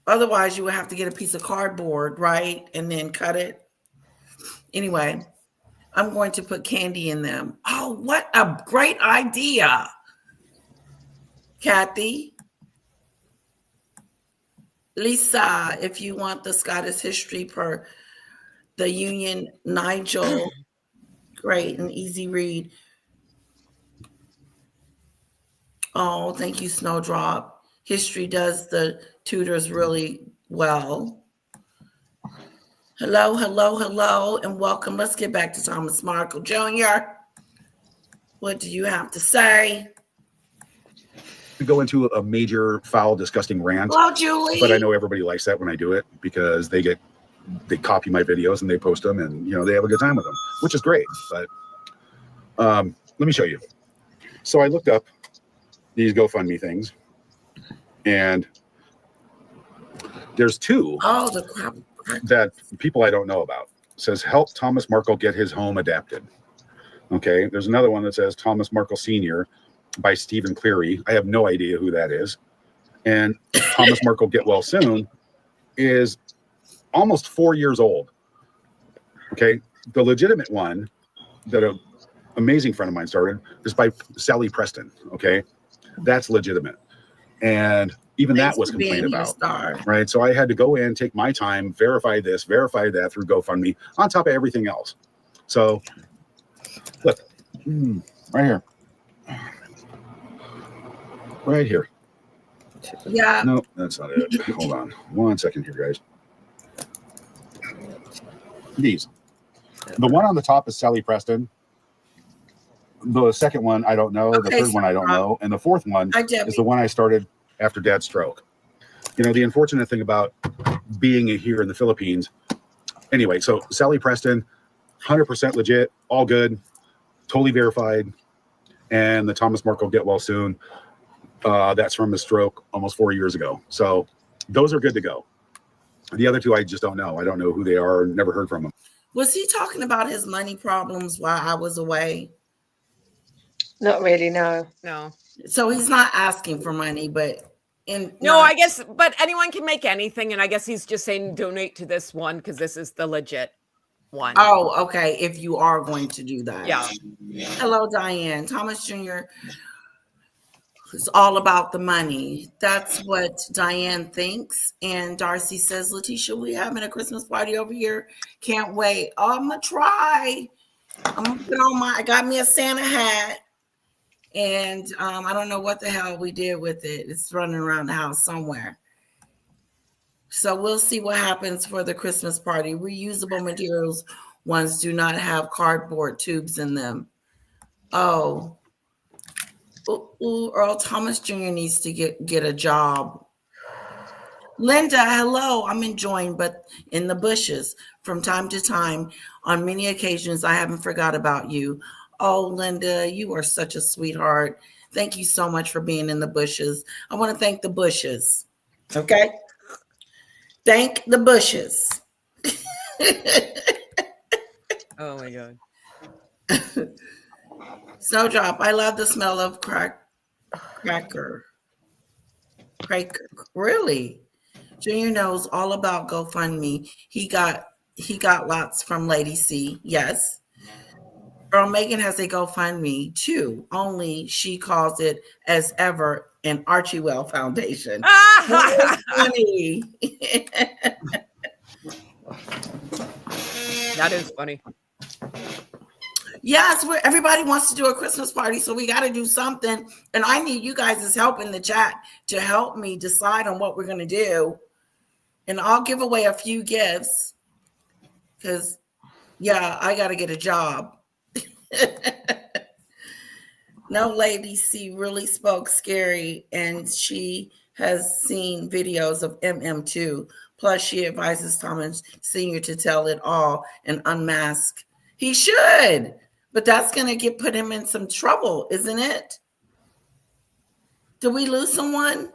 Otherwise, you would have to get a piece of cardboard, right? And then cut it. Anyway, I'm going to put candy in them. Oh, what a great idea, Kathy. Lisa, if you want the Scottish history per the Union, Nigel, great and easy read. Oh, thank you, Snowdrop. History does the tutors really well. Hello, hello, hello, and welcome. Let's get back to Thomas Markle Jr. What do you have to say? To go into a major, foul, disgusting rant. Hello, Julie. But I know everybody likes that when I do it, because they copy my videos and they post them, and they have a good time with them, which is great. But let me show you. So I looked up these GoFundMe things, and there's 2 the crap. that people I don't know about. It says, help Thomas Markle get his home adapted. Okay, there's another one that says Thomas Markle Sr. by Stephen Cleary. I have no idea who that is. And Thomas Markle Get Well Soon is almost 4 years old. Okay, the legitimate one that an amazing friend of mine started is by Sally Preston. Okay, that's legitimate. And even that was complained about, right? So I had to go in, take my time, verify this, verify that through GoFundMe, on top of everything else. So, look, right here. Right here. Yeah. No, that's not it. Hold on 1 second here, guys. These. The one on the top is Sally Preston. The second one, I don't know. The third one, I don't know. And the fourth one is the one I started after Dad's stroke. The unfortunate thing about being here in the Philippines. Anyway, so Sally Preston, 100% legit, all good, totally verified. And the Thomas Markle Get Well Soon, that's from his stroke almost 4 years ago. So those are good to go. The other 2, I just don't know. I don't know who they are. Never heard from them. Was he talking about his money problems while I was away? Not really, no. No. So he's not asking for money, but I guess, but anyone can make anything, and I guess he's just saying donate to this one because this is the legit one. Oh, okay. If you are going to do that. Yeah. Hello, Diane. Thomas Jr. is all about the money. That's what Diane thinks. And Darcy says, Letitia, we having a Christmas party over here. Can't wait. Oh, I'm gonna try. I'm gonna put on I got me a Santa hat. And I don't know what the hell we did with it. It's running around the house somewhere. So we'll see what happens for the Christmas party. Reusable materials ones do not have cardboard tubes in them. Oh. Ooh, Earl Thomas Jr. needs to get a job. Linda, hello. I'm enjoying, but in the bushes from time to time. On many occasions, I haven't forgot about you. Oh, Linda, you are such a sweetheart. Thank you so much for being in the bushes. I want to thank the bushes. Okay? Thank the bushes. Oh, my God. Snowdrop, I love the smell of cracker. Really? Junior knows all about GoFundMe. He got lots from Lady C. Yes. Earl Megan has a GoFundMe too, only she calls it as ever an Archewell Foundation. That's funny. That is funny. Yes, everybody wants to do a Christmas party, so we got to do something. And I need you guys' help in the chat to help me decide on what we're going to do. And I'll give away a few gifts because Yeah, I got to get a job. No, Lady C really spoke scary, and she has seen videos of MM too. Plus, she advises Thomas Sr. to tell it all and unmask. He should, but that's going to put him in some trouble, isn't it? Did we lose someone?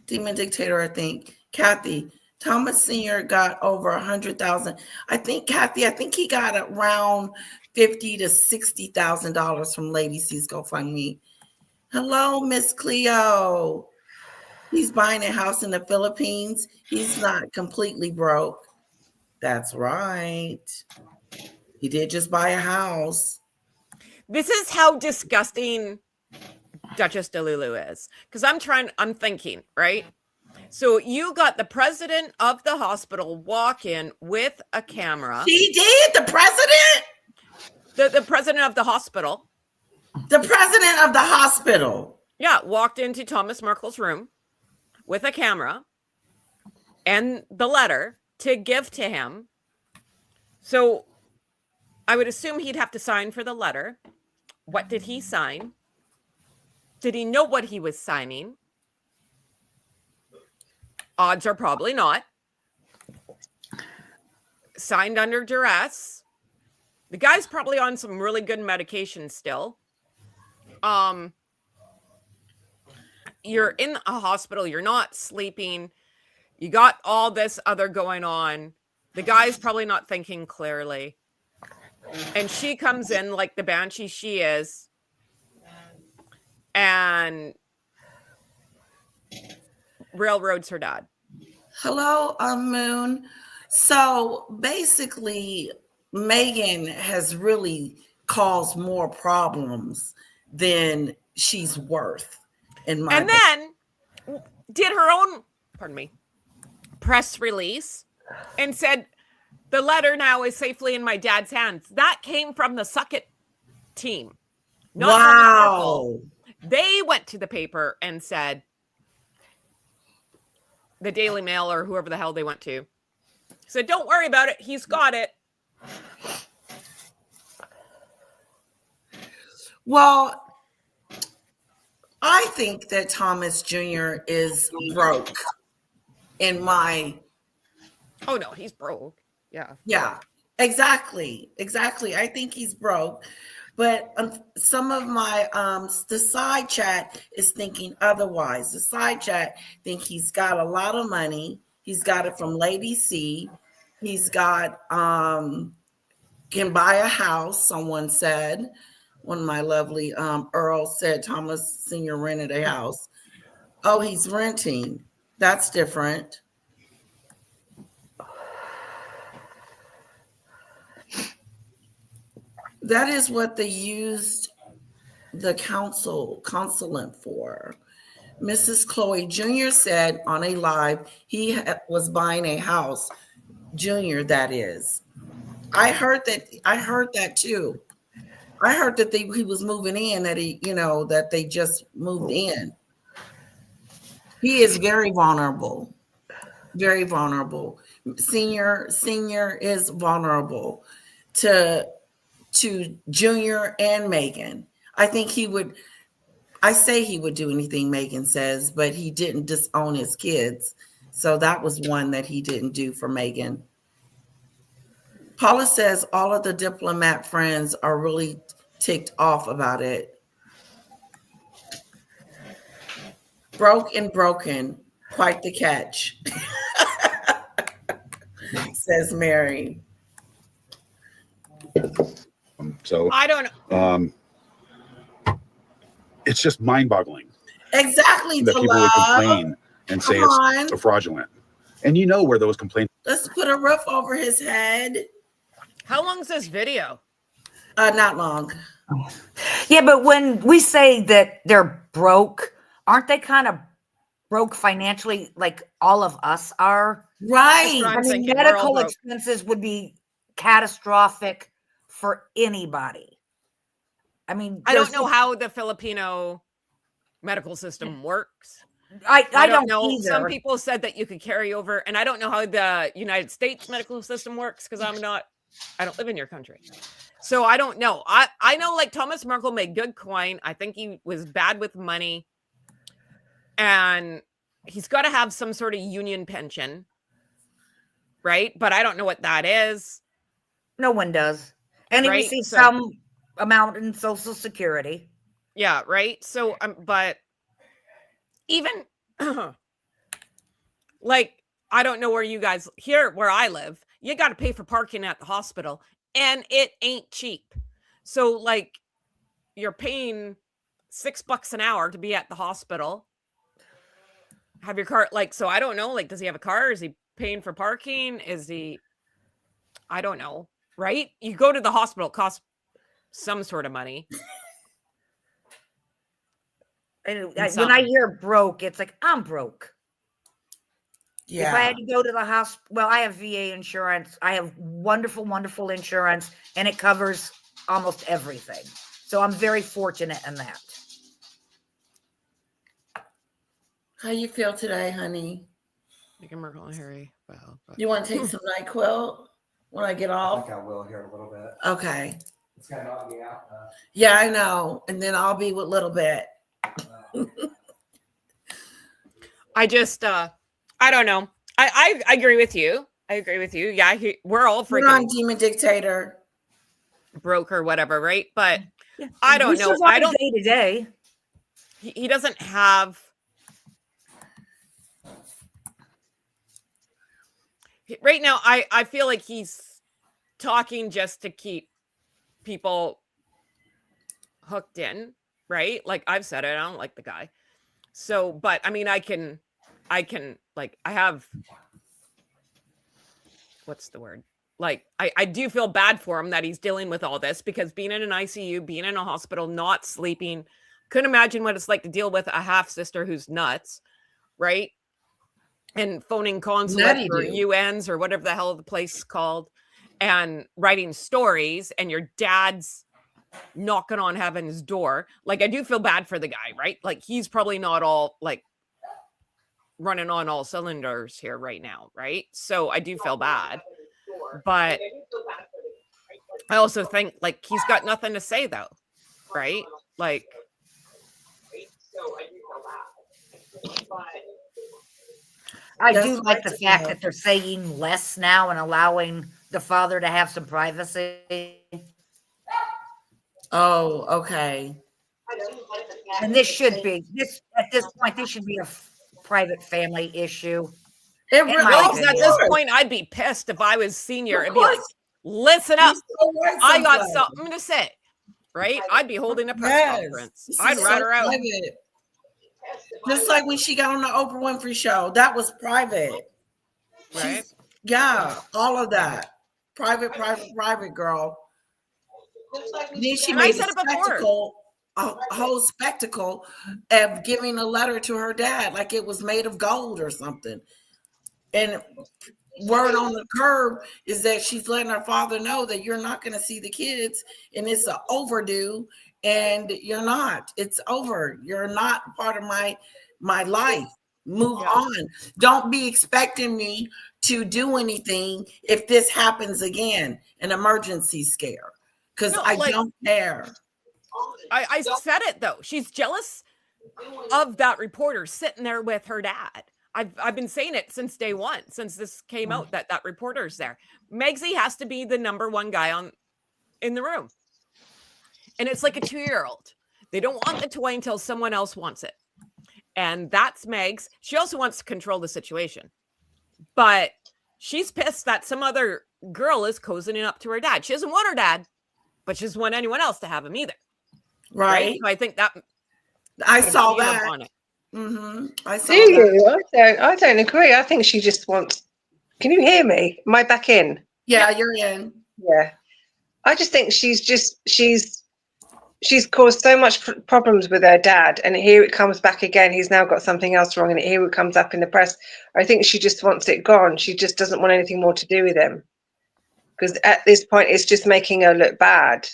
Demon Dictator, I think. Kathy, Thomas Sr. got over 100,000. I think, Kathy, I think he got around $50,000 to $60,000 from Lady C's GoFundMe. Hello, Miss Cleo. He's buying a house in the Philippines. He's not completely broke. That's right. He did just buy a house. This is how disgusting Duchess DeLulu is. Because I'm thinking, right? So you got the president of the hospital walk in with a camera. She did? The president? The president of the hospital. The president of the hospital. Yeah, walked into Thomas Markle's room with a camera and the letter to give to him. So I would assume he'd have to sign for the letter. What did he sign? Did he know what he was signing? Odds are probably not. Signed under duress. The guy's probably on some really good medication still. You're in a hospital, you're not sleeping, you got all this other going on. The guy's probably not thinking clearly. And she comes in like the banshee she is and railroads her dad. Hello, Moon. So basically, Megan has really caused more problems than she's worth. And then did her own, press release and said, the letter now is safely in my dad's hands. That came from the Suck It team. Not wow. They went to the paper and said, the Daily Mail or whoever the hell they went to, said, don't worry about it. He's got it. Well, I think that Thomas Jr. is broke in my... Oh, no, he's broke. Yeah. Yeah, exactly. I think he's broke. But some of my, the side chat is thinking otherwise. The side chat think he's got a lot of money. He's got it from Lady C. He's got, can buy a house, someone said. One of my lovely Earl said Thomas Sr. rented a house. Oh, he's renting. That's different. That is what they used the consulate for. Mrs. Chloe Jr. said on a live he was buying a house. Junior, that is. I heard that too. I heard that he was moving in, that that they just moved in. He is very vulnerable. Very vulnerable. Senior is vulnerable to Junior and Megan. I think he would do anything Megan says, but he didn't disown his kids. So that was one that he didn't do for Megan. Paula says all of the diplomat friends are really ticked off about it. Broke and broken, quite the catch, says Mary. So I don't know. It's just mind-boggling. Exactly. That people would complain and say it's fraudulent. And you know where those complaints. Let's put a roof over his head. How long is this video? Not long. Yeah, but when we say that they're broke, aren't they kind of broke financially like all of us are? Right. I mean, medical expenses would be catastrophic for anybody. I mean, I don't know how the Filipino medical system works. I don't know. Either. Some people said that you could carry over, and I don't know how the United States medical system works because I'm not I don't live in your country. So I don't know. I know like Thomas Markle made good coin. I think he was bad with money. And he's got to have some sort of union pension. Right? But I don't know what that is. No one does. And he Right? receives So- some amount in Social Security. Yeah, right. So, but even like, I don't know where you guys here where I live, you got to pay for parking at the hospital, and it ain't cheap. So, like, you're paying $6 an hour to be at the hospital. Have your car, like, so I don't know. Like, does he have a car? Is he paying for parking? Is he? I don't know. Right? You go to the hospital, it costs some sort of money. And And when I hear broke, it's like, I'm broke. If I Yeah. had to go to the hospital, well, I have VA insurance. I have wonderful, wonderful insurance, and it covers almost everything. So I'm very fortunate in that. How you feel today, honey? Make a Markle and Harry. Wow. You want to take some NyQuil when I get I off? think I will here in a little bit. Okay. It's gonna knock me out. Yeah, I know. And then I'll be with Little Bit. I just, I don't know. I agree with you. I agree with you. Yeah, we're all We're on freaking Demon Dictator. broke or whatever, right? But Yeah. I don't know. I don't. Day to day. He doesn't have. Right now, I feel like he's talking just to keep people hooked in, right? Like I've said it, I don't like the guy. So, but I mean, I can like I have what's the word? Like I do feel bad for him that he's dealing with all this, because being in an ICU, being in a hospital, not sleeping, couldn't imagine what it's like to deal with a half sister who's nuts, right? And phoning consulate Nutty or do. UNs or whatever the hell the place is called, and writing stories, and your dad's knocking on heaven's door. Like I do feel bad for the guy, right? Like he's probably not all like running on all cylinders here right now, right? So I do feel bad. But I also think like he's got nothing to say though, right? Like I That's do right like the to fact know. that they're saying less now and allowing the father to have some privacy. Oh, okay. And this should be this at this point. This should be a private family issue. It In really my well, of 'cause at opinion. this course. point, I'd be pissed if I was senior Of and be like, course. listen up, He's so right I got sometimes. something to say, right? I'd be holding a press Yes. conference. This I'd is rat so her out. private. Just like when she got on the Oprah Winfrey show, that was private. Right. She's yeah, all of that. Private girl. Then she And I made said it before. a whole spectacle of giving a letter to her dad, like it was made of gold or something. And word on the curb is that she's letting her father know that you're not going to see the kids, and it's a overdue, and you're not. It's over. You're not part of my life. Move Yeah. on. Don't be expecting me to do anything if this happens again, an emergency scare, because No, I like- don't care. I said it though. She's jealous of that reporter sitting there with her dad. I've been saying it since day one, since this came out, that reporter's there. Megsy has to be the number one guy in the room. And it's like a 2-year-old. They don't want the toy until someone else wants it. And that's Megs. She also wants to control the situation. But she's pissed that some other girl is cozying up to her dad. She doesn't want her dad, but she doesn't want anyone else to have him either. Right? So I think that I put a saw stamp that. on it. I saw Do that. you? I don't agree. I think she just wants. Can you hear me? Am I back in? Yeah, you're in. Yeah. I just think she's caused so much problems with her dad, and here it comes back again. He's now got something else wrong, and here it comes up in the press. I think she just wants it gone. She just doesn't want anything more to do with him, because at this point it's just making her look bad,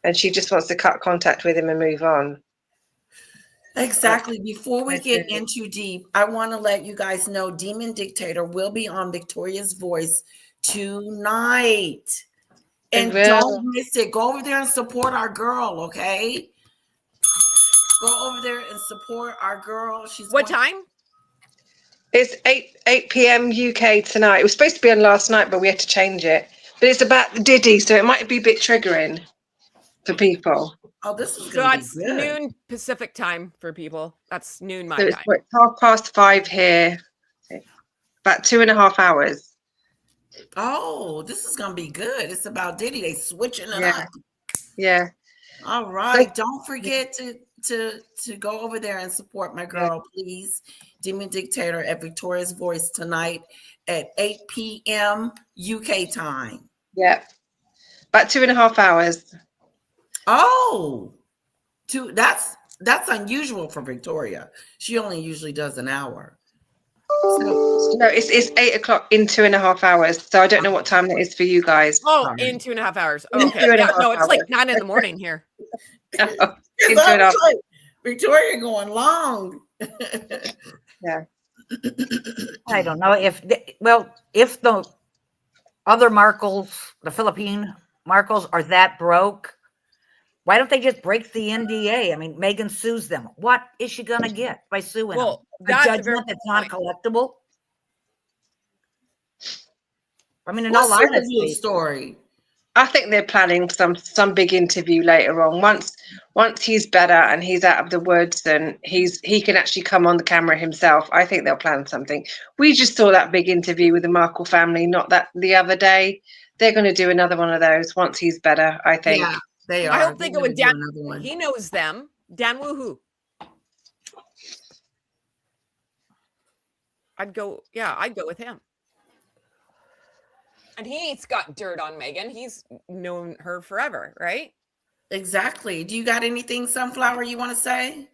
and she just wants to cut contact with him and move on. Exactly. Before we That's get it. in too deep, I want to let you guys know Demon Dictator will be on Victoria's Voice tonight. And will. don't miss it. Go over there and support our girl, okay? Go over there and support our girl. What time? It's 8 p.m. UK tonight. It was supposed to be on last night, but we had to change it. But it's about the Diddy, so it might be a bit triggering for people. Oh, this is So gonna that's be good. noon Pacific time for people. That's noon my So it's time. 5:30 here. About 2.5 hours. Oh, this is gonna be good. It's about Diddy. They switching it Yeah. up. Yeah. All right. Don't forget to go over there and support my girl, please. Demon Dictator at Victoria's Voice tonight at 8 p.m. UK time. Yeah. About 2.5 hours. Oh, that's unusual for Victoria. She only usually does an hour. So, No, it's 8 o'clock in 2.5 hours. So I don't know what time that is for you guys. Oh, sorry. in 2.5 hours. In Okay. 2.5 Yeah, no, it's like hours. 9 in the morning here. In It's 2.5. like Victoria going long. Yeah. I don't know if the other Markles, the Philippine Markles, are that broke. Why don't they just break the NDA? I mean, Meghan sues them. What is she gonna get by suing Well, them? A that's a very judgment that's good point. non-collectible? I mean, in What's all the honesty, real story? I think they're planning some big interview later on. Once he's better and he's out of the woods and he can actually come on the camera himself, I think they'll plan something. We just saw that big interview with the Markle family, not that the other day. They're going to do another one of those once he's better, I think. Yeah, they are. I hope they They're go gonna with do Dan. another one. He knows them. Dan Woohoo. I'd go with him. And he's got dirt on Meghan. He's known her forever, right? Exactly. Do you got anything, Sunflower, you want to say?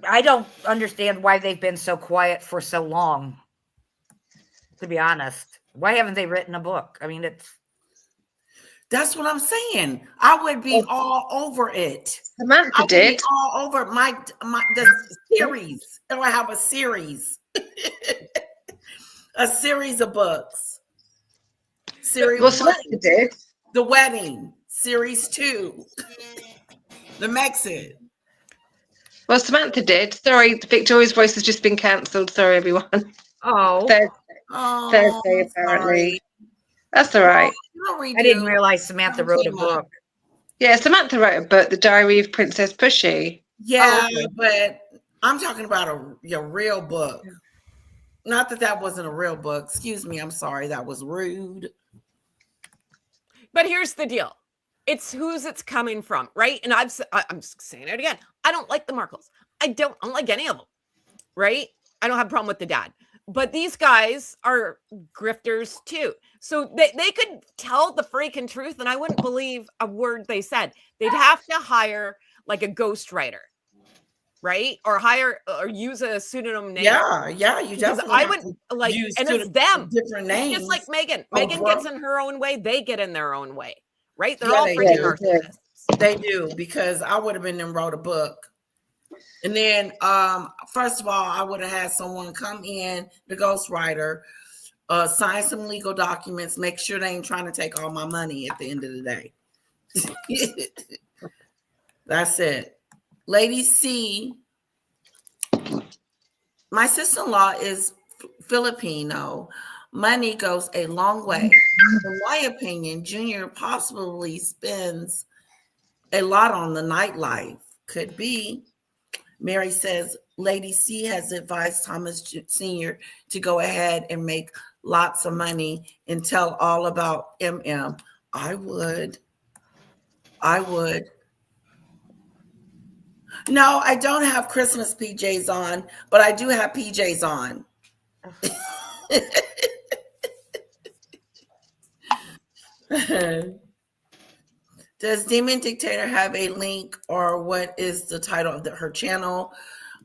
I don't understand why they've been so quiet for so long. To be honest, why haven't they written a book? I mean, That's what I'm saying. I would be all over it. Samantha I would did. be all over the series. Oh, I have a series. A series of books. Series Well, 1, Samantha did. The Wedding. Series 2, The Exit. Well, Samantha did. Sorry, Victoria's Voice has just been cancelled. Sorry, everyone. Thursday, Oh, apparently. sorry. That's all right. I didn't realize Samantha wrote a book. Yeah, Samantha wrote a book, The Diary of Princess Pushy. Yeah, but I'm talking about a real book. Not that wasn't a real book. Excuse me. I'm sorry. That was rude. But here's the deal. It's whose it's coming from, right? And I'm saying it again. I don't like the Markles. I don't like any of them, right? I don't have a problem with the dad. But these guys are grifters too. So they could tell the freaking truth and I wouldn't believe a word they said. They'd have to hire like a ghostwriter, right? Or hire or use a pseudonym name. Yeah, you because definitely. I would like, and it's them. Different names. It's just like Meghan. Oh, Meghan bro. gets in her own way. They get in their own way, right? They're Yeah, all they freaking do. narcissists. They do, because I would have been and wrote a book. And then, first of all, I would have had someone come in, the ghostwriter, sign some legal documents, make sure they ain't trying to take all my money at the end of the day. That's it. Lady C, my sister-in-law is Filipino. Money goes a long way. In my opinion, Junior possibly spends a lot on the nightlife. Could be. Mary says, Lady C has advised Thomas Sr. to go ahead and make lots of money and tell all about MM. I would. No, I don't have Christmas PJs on, but I do have PJs on. Does Demon Dictator have a link, or what is the title of her channel?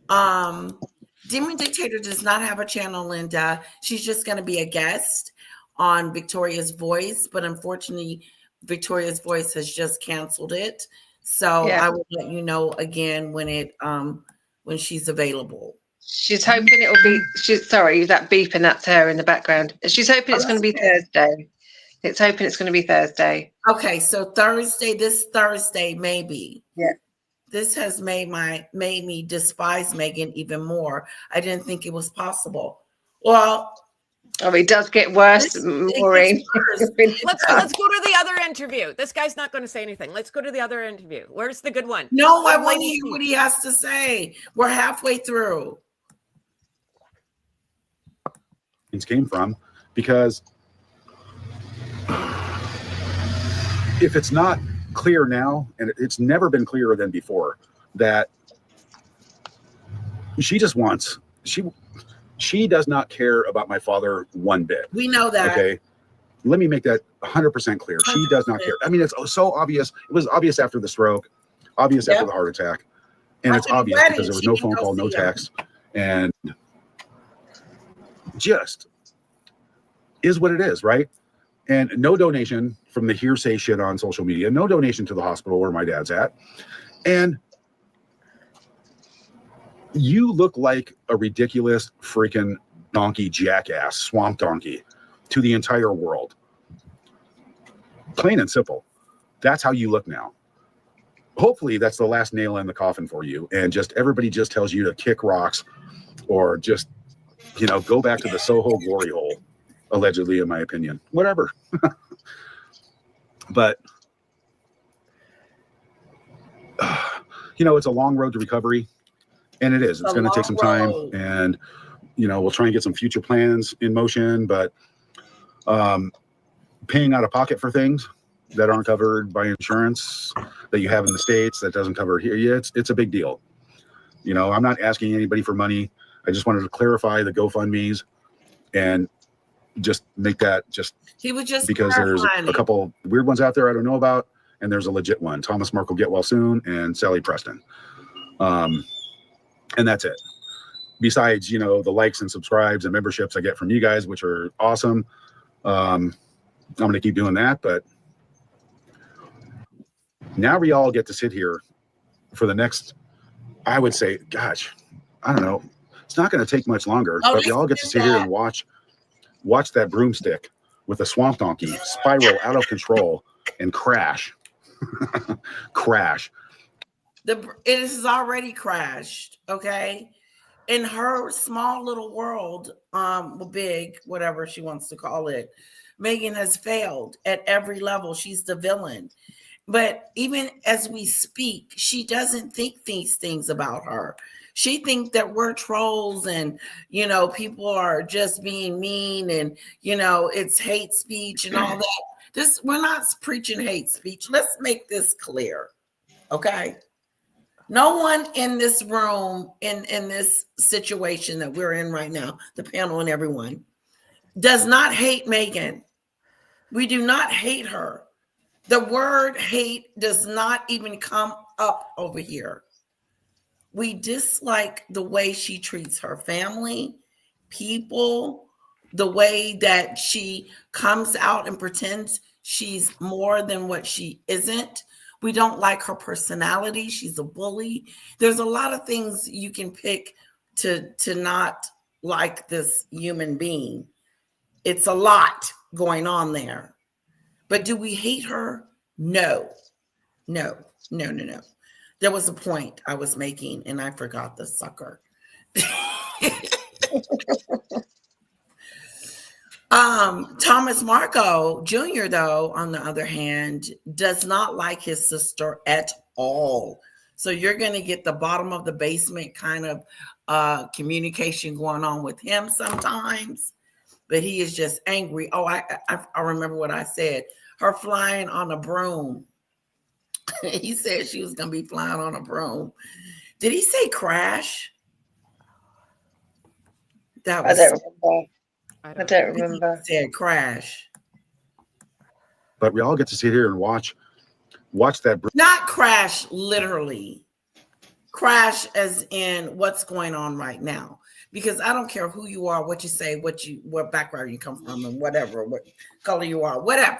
Demon Dictator does not have a channel, Linda. She's just going to be a guest on Victoria's Voice, but unfortunately, Victoria's Voice has just canceled it. So I will let you know again when she's available. She's hoping it will be. Sorry, that beeping. That's her in the background. She's hoping it's going to be Thursday. It's hoping it's going to be Thursday. Okay, so this Thursday, maybe. Yeah. This has made me despise Megan even more. I didn't think it was possible. Well, it does get worse, Maureen. Let's go to the other interview. This guy's not going to say anything. Let's go to the other interview. Where's the good one? No, I want to hear what he has to say. We're halfway through. Came from, because if it's not clear now, and it's never been clearer than before, that she does not care about my father one bit. We know that. Okay, let me make that 100% clear. She does not care. I mean, it's so obvious. It was obvious after the stroke, obvious after the heart attack, and it's obvious because there was no phone call, no text, and just is what it is, right? And no donation from the hearsay shit on social media, no donation to the hospital where my dad's at. And you look like a ridiculous freaking donkey jackass, swamp donkey to the entire world. Plain and simple. That's how you look now. Hopefully that's the last nail in the coffin for you. And just everybody just tells you to kick rocks or just, go back to the Soho glory hole, allegedly, in my opinion. Whatever. But, it's a long road to recovery. And it is. It's going to take some time. And, we'll try and get some future plans in motion. But paying out of pocket for things that aren't covered by insurance that you have in the States that doesn't cover here, it's a big deal. I'm not asking anybody for money. I just wanted to clarify the GoFundMes and just make that he was just because there's a couple weird ones out there I don't know about, and there's a legit one. Thomas Markle, get well soon, and Sally Preston. And that's it. Besides, the likes and subscribes and memberships I get from you guys, which are awesome. I'm going to keep doing that, but now we all get to sit here for the next, I would say, gosh, I don't know. It's not going to take much longer, but we all get to sit here and watch that broomstick with a swamp donkey spiral out of control and crash. Crash. It has already crashed, okay? In her small little world, big, whatever she wants to call it, Megan has failed at every level. She's the villain. But even as we speak, she doesn't think these things about her. She thinks that we're trolls and, people are just being mean and, it's hate speech and all that. We're not preaching hate speech. Let's make this clear, okay? No one in this room, in this situation that we're in right now, the panel and everyone, does not hate Megan. We do not hate her. The word hate does not even come up over here. We dislike the way she treats her family, people, the way that she comes out and pretends she's more than what she isn't. We don't like her personality. She's a bully. There's a lot of things you can pick to not like this human being. It's a lot going on there. But do we hate her? No. There was a point I was making and I forgot the sucker. Thomas Markle Jr., though, on the other hand, does not like his sister at all. So you're going to get the bottom of the basement kind of communication going on with him sometimes. But he is just angry. Oh, I remember what I said. Her flying on a broom. He said she was going to be flying on a broom. Did he say crash? That was. I don't remember. He said crash. But we all get to sit here and watch that. Not crash literally. Crash as in what's going on right now. Because I don't care who you are, what you say, what background you come from, and whatever, what color you are, whatever.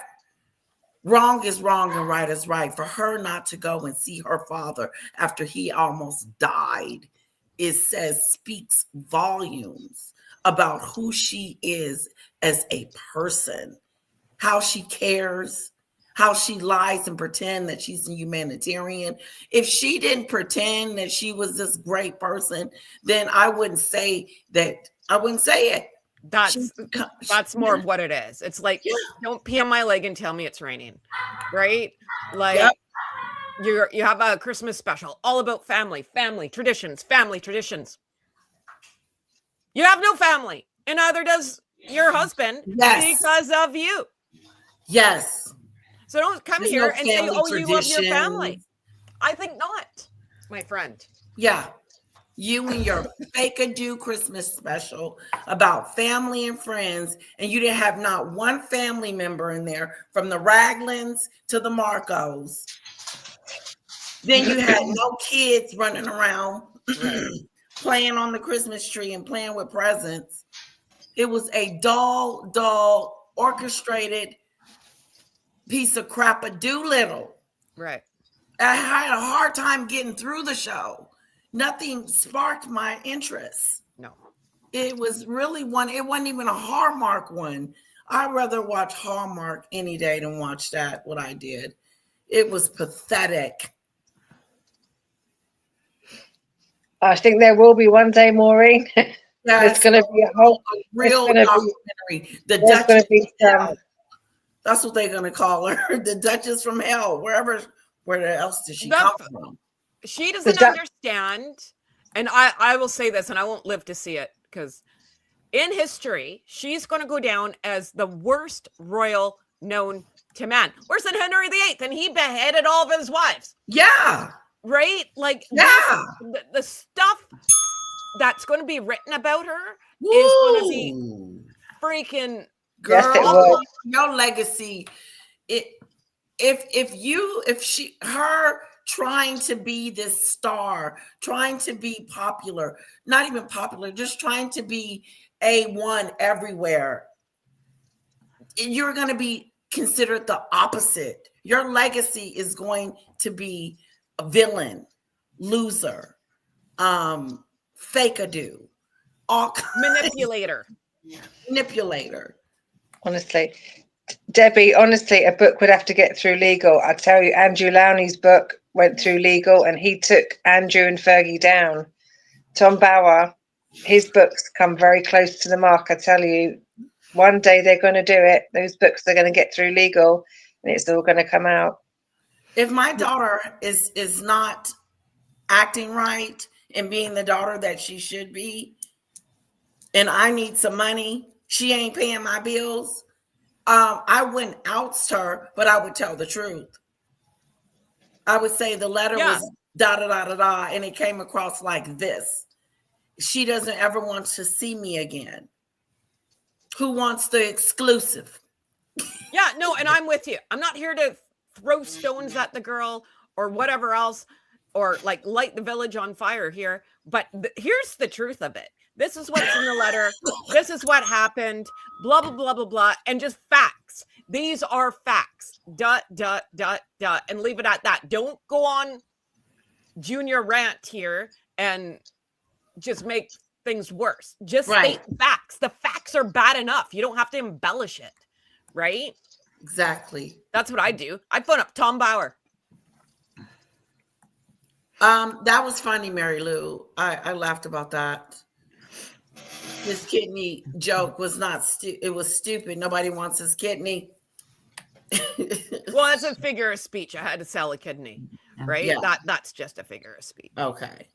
Wrong is wrong and right is right. For her not to go and see her father after he almost died speaks volumes about who she is as a person, how she cares, how she lies and pretend that she's a humanitarian. If she didn't pretend that she was this great person, then I wouldn't say that. I wouldn't say it. That's more of what it is. It's like, don't pee on my leg and tell me it's raining, right? Like, you have a Christmas special all about family traditions. You have no family, and neither does your husband because of you. Yes. So don't come There's here no and say, family "Oh, you love your traditions. family." I think not, my friend. Yeah. You and your fake-a-do Christmas special about family and friends, and you didn't have not one family member in there, from the Raglins to the Markles. Then you had no kids running around playing on the Christmas tree and playing with presents. It was a dull, orchestrated piece of crap-a-doolittle. Right. I had a hard time getting through the show. Nothing sparked my interest. No. It was really one. It wasn't even a Hallmark one. I'd rather watch Hallmark any day than watch that, what I did. It was pathetic. I think there will be one day, Maureen. There's going to be a whole real documentary. The Duchess from Hell. That's what they're going to call her. The Duchess from Hell. Where else did she come from? She doesn't understand. And I will say this, and I won't live to see it, because in history, she's going to go down as the worst royal known to man. Worse than Henry VIII, and he beheaded all of his wives. Yeah. Right? Like, the stuff that's going to be written about her is going to be freaking girl. Your legacy. Her trying to be this star, trying to be popular, not even popular, just trying to be A1 everywhere, you're going to be considered the opposite. Your legacy is going to be a villain, loser, fake-a-do, manipulator. Honestly, Debbie, a book would have to get through legal. I tell you, Andrew Lowney's book went through legal, and he took Andrew and Fergie down. Tom Bauer, his books come very close to the mark. I tell you, one day they're going to do it. Those books are going to get through legal, and it's all going to come out. If my daughter is not acting right and being the daughter that she should be, and I need some money, she ain't paying my bills, I wouldn't oust her, but I would tell the truth. I would say the letter was da-da-da-da-da, and it came across like this. She doesn't ever want to see me again. Who wants the exclusive? Yeah, no, and I'm with you. I'm not here to throw stones at the girl or whatever else, or like light the village on fire here. But here's the truth of it. This is what's in the letter. This is what happened. Blah, blah, blah, blah, blah. And just facts. These are facts. Dot, dot, dot, dot. And leave it at that. Don't go on junior rant here and just make things worse. Just state facts. The facts are bad enough. You don't have to embellish it. Right? Exactly. That's what I do. I phone up Tom Bauer. That was funny, Mary Lou. I laughed about that. His kidney joke was not it was stupid. Nobody wants his kidney. Well, it's a figure of speech. I had to sell a kidney, right? Yeah. That's just a figure of speech. Okay.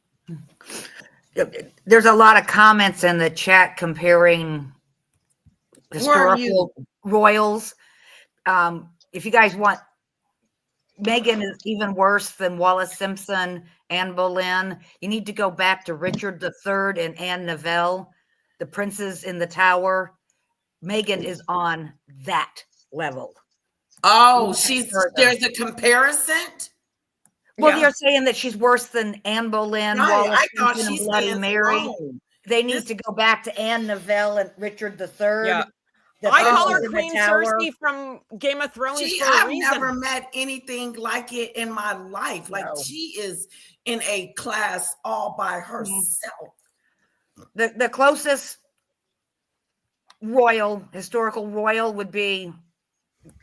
There's a lot of comments in the chat comparing historical royals. If you guys want, Meghan is even worse than Wallis Simpson, Anne Boleyn. You need to go back to Richard III and Anne Neville, the princes in the Tower. Meghan is on that level. Oh, there's a comparison? Well, they're saying that she's worse than Anne Boleyn, Wallis Simpson, and Bloody Mary. They need to go back to Anne Neville and Richard III. I call throne her in the Queen tower. Cersei from Game of Thrones for a I've reason. never met anything like it in my life. Like No. she is in a class all by herself. The closest historical royal would be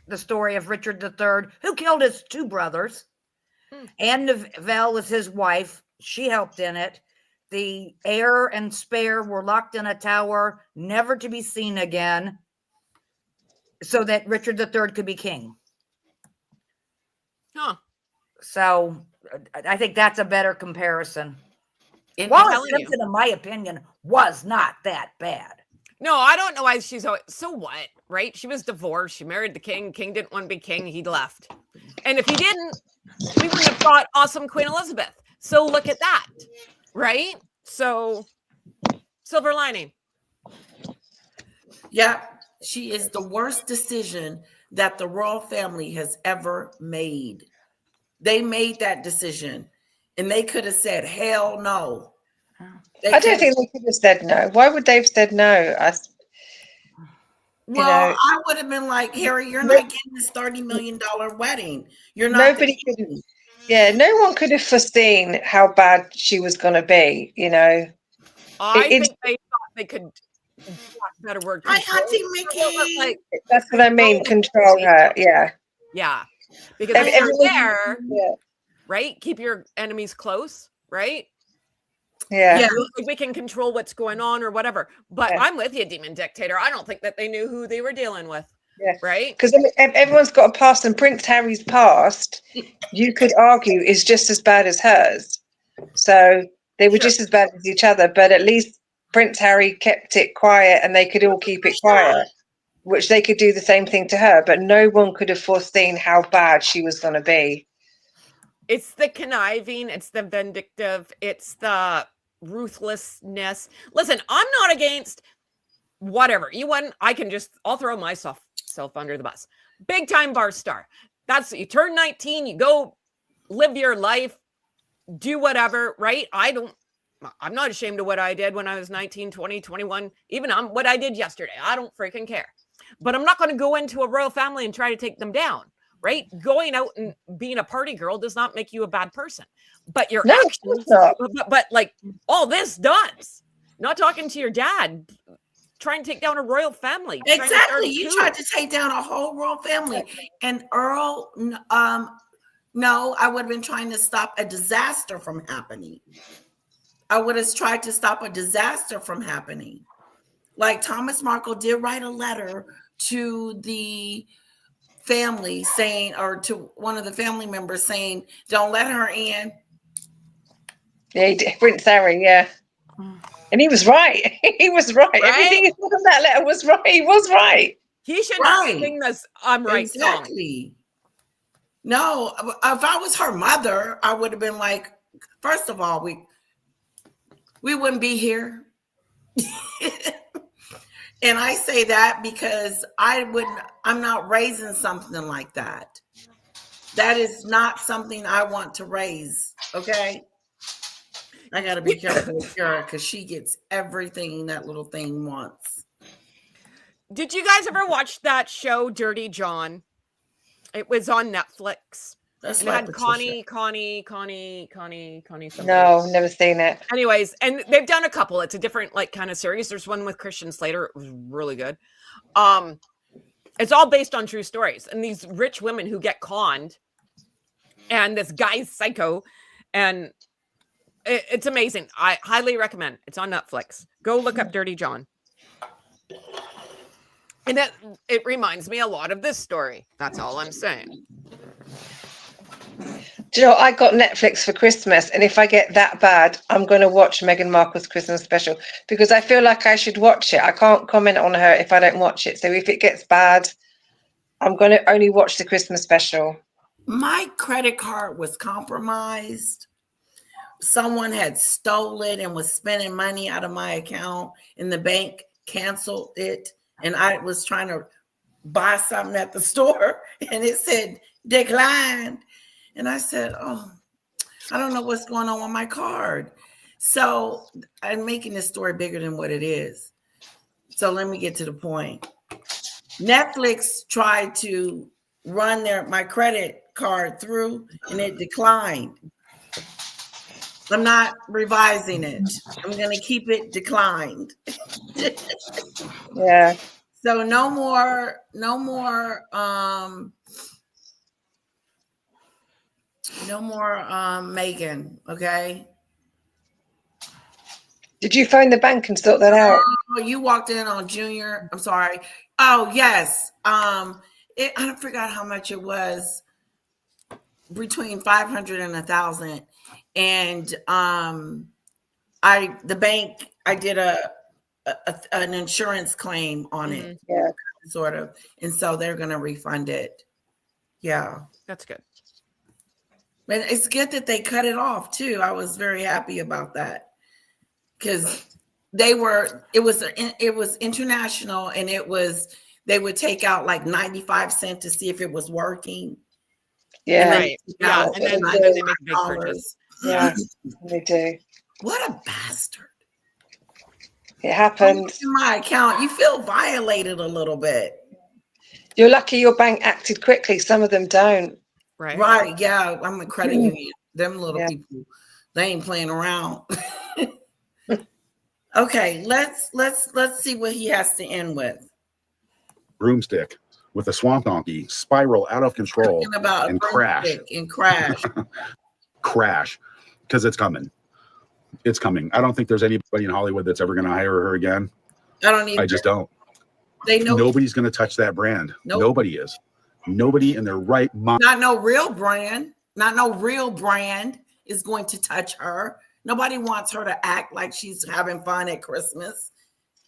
the story of Richard III, who killed his two brothers. Anne Neville was his wife. She helped in it. The heir and spare were locked in a tower, never to be seen again, so that Richard III could be king. Huh. So I think that's a better comparison. And Wallace telling you. Simpson, in my opinion, was not that bad. No, I don't know why she's always, so what, right? She was divorced. She married the king. King didn't want to be king. He left. And if he didn't, we wouldn't have got awesome Queen Elizabeth. So look at that, right? So silver lining. yeah, she is the worst decision that the royal family has ever made. They made that decision and they could have said, hell no. I don't think they could have said no. Why would they have said no? Well, I would have been like, Harry, you're not getting this $30 million wedding. You're not. Nobody could have. Yeah, no one could have foreseen how bad she was going to be. You know, I think they thought they could. Better word. Hi, control Auntie her, Mickey. like, that's what I mean. Control her. Yeah. yeah, because if you're there, Yeah. right? Keep your enemies close, right? Yeah. We can control what's going on or whatever. But I'm with you, Demon Dictator. I don't think that they knew who they were dealing with. Yeah. Right? Because everyone's got a past, and Prince Harry's past, you could argue, is just as bad as hers. So they were just as bad as each other, but at least Prince Harry kept it quiet and they could all keep it quiet, which they could do the same thing to her. But no one could have foreseen how bad she was going to be. It's the conniving, it's the vindictive, it's the ruthlessness. Listen, I'm not against whatever. You won, I'll throw myself under the bus. Big time bar star. That's, you turn 19, you go live your life, do whatever, right? I'm not ashamed of what I did when I was 19, 20, 21, even what I did yesterday. I don't freaking care. But I'm not going to go into a royal family and try to take them down, right? Going out and being a party girl does not make you a bad person. But your actions, but like all this does. Not talking to your dad, trying to take down a royal family. Exactly. You tried to take down a whole royal family. And Earl, no, I would have been trying to stop a disaster from happening. I would have tried to stop a disaster from happening. Like Thomas Markle did write a letter to the family saying, or to one of the family members saying, don't let her in. Yeah, he did. Prince Harry, yeah. And he was right. He was right. Everything he said in that letter was right. He was right. He should sing this I'm right exactly. Song. No, if I was her mother, I would have been like, first of all, we wouldn't be here. And I say that because I'm not raising something like that. That is not something I want to raise. Okay. I got to be careful with Kara because she gets everything that little thing wants. Did you guys ever watch that show, Dirty John? It was on Netflix. That's and like it had Connie. No, never seen it. Anyways, and they've done a couple. It's a different like kind of series. There's one with Christian Slater. It was really good. It's all based on true stories. And these rich women who get conned, and this guy's psycho, and it's amazing. I highly recommend. It's on Netflix. Go look up Dirty John. And it reminds me a lot of this story. That's all I'm saying. Do you know, I got Netflix for Christmas, and if I get that bad, I'm going to watch Meghan Markle's Christmas special because I feel like I should watch it. I can't comment on her if I don't watch it. So if it gets bad, I'm going to only watch the Christmas special. My credit card was compromised. Someone had stolen and was spending money out of my account, and the bank canceled it. And I was trying to buy something at the store, and it said declined. And I said, oh, I don't know what's going on with my card. So I'm making this story bigger than what it is. So let me get to the point. Netflix tried to run my credit card through and it declined. I'm not revising it. I'm going to keep it declined. Yeah. So no more Megan, okay? Did you phone the bank and sort that out? Oh, you walked in on Junior. I'm sorry. Oh, yes. I forgot how much it was, between 500 and 1,000. And the bank, I did an insurance claim on it, Yeah. sort of. And so they're going to refund it. Yeah. That's good. But it's good that they cut it off too. I was very happy about that, because it was international, and they would take out like 95 cents to see if it was working. Yeah. Right. Yeah. And then they make a big purchase. Yeah, they do. What a bastard. It happened. In my account, you feel violated a little bit. You're lucky your bank acted quickly. Some of them don't. Right. Yeah. I'm a credit union. Them little people, they ain't playing around. Okay, let's see what he has to end with. Broomstick with a swamp donkey spiral out of control and crash. Crash, because it's coming. It's coming. I don't think there's anybody in Hollywood that's ever going to hire her again. I just don't. They know nobody's going to touch that brand. Nope. Nobody is. Nobody in their right mind. Not no real brand is going to touch her. Nobody wants her to act like she's having fun at Christmas.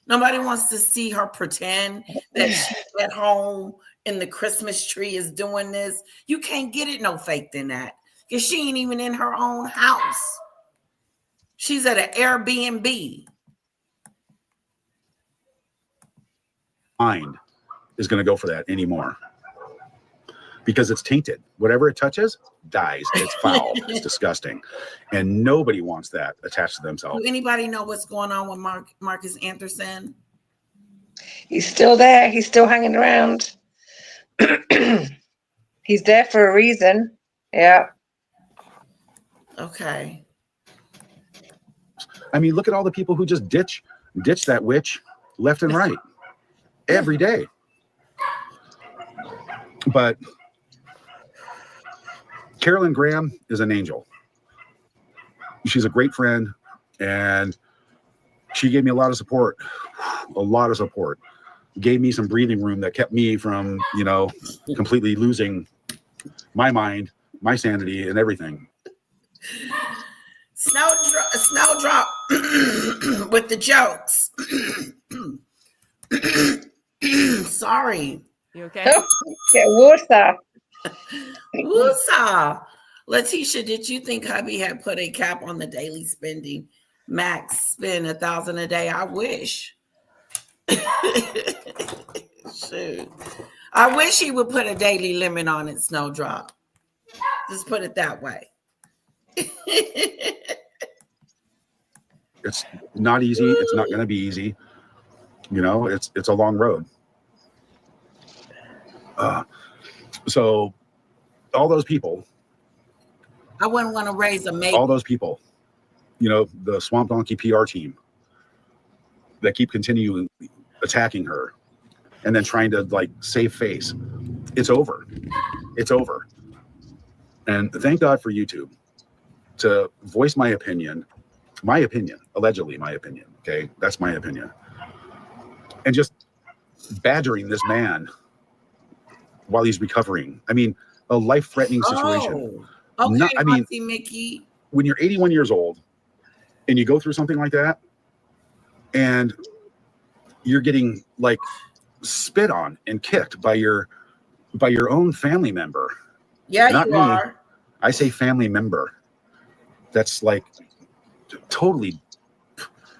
Nobody wants to see her pretend that she's at home and the Christmas tree is doing this. You can't get it no fake than that, because she ain't even in her own house. She's at an Airbnb. Mind is going to go for that anymore, because it's tainted. Whatever it touches dies. It's foul. It's disgusting, and nobody wants that attached to themselves. Do anybody know what's going on with Marcus Anderson? He's still there. He's still hanging around. He's there for a reason. Yeah. Okay. I mean, look at all the people who just ditch that witch left and right every day. But Carolyn Graham is an angel. She's a great friend, and she gave me a lot of support. Gave me some breathing room that kept me from, completely losing my mind, my sanity, and everything. Snowdrop with the jokes. Sorry. You okay? Get water. Woosah. Letitia, did you think hubby had put a cap on the daily spending? Max spend 1,000 a day. I wish. Shoot. I wish he would put a daily limit on it, Snowdrop. Just put it that way. It's not easy. It's not going to be easy. It's a long road. So all those people, I wouldn't want to raise a mate. all those people, the Swamp Donkey PR team that keep continuing attacking her and then trying to save face. It's over. It's over. And thank God for YouTube to voice my opinion, allegedly my opinion. Okay. That's my opinion. And just badgering this man while he's recovering. I mean, a life-threatening situation. Oh, okay, I mean, Mickey. When you're 81 years old and you go through something like that, and you're getting spit on and kicked by your own family member. Yeah, Not you me. are. I say family member. That's totally.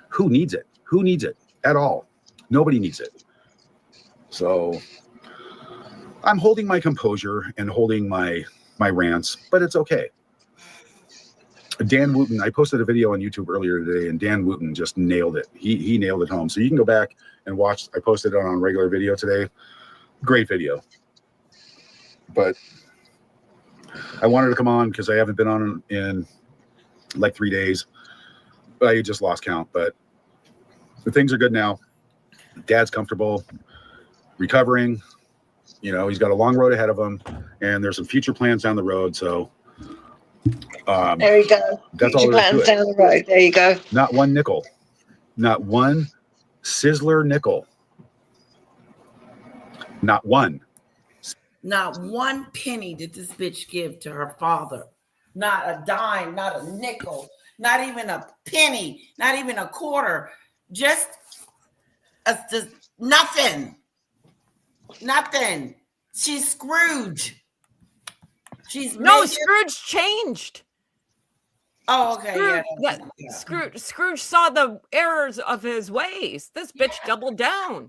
Who needs it? Who needs it at all? Nobody needs it. So I'm holding my composure and holding my rants, but it's okay. Dan Wooten, I posted a video on YouTube earlier today, and Dan Wooten just nailed it. He nailed it home. So you can go back and watch. I posted it on regular video today. Great video. But I wanted to come on because I haven't been on in like 3 days. I just lost count, but the things are good now. Dad's comfortable, recovering. You know, he's got a long road ahead of him, and there's some future plans down the road. So there you go. that's Future all there is to plans it. down the road. There you go. Not one nickel, not one sizzler nickel, not one. Not one penny did this bitch give to her father. Not a dime, not a nickel, not even a penny, not even a quarter. Just nothing. Nothing. She's Scrooge. She's No, Megan. Scrooge changed. Oh, okay. Scrooge saw the errors of his ways. This bitch doubled down.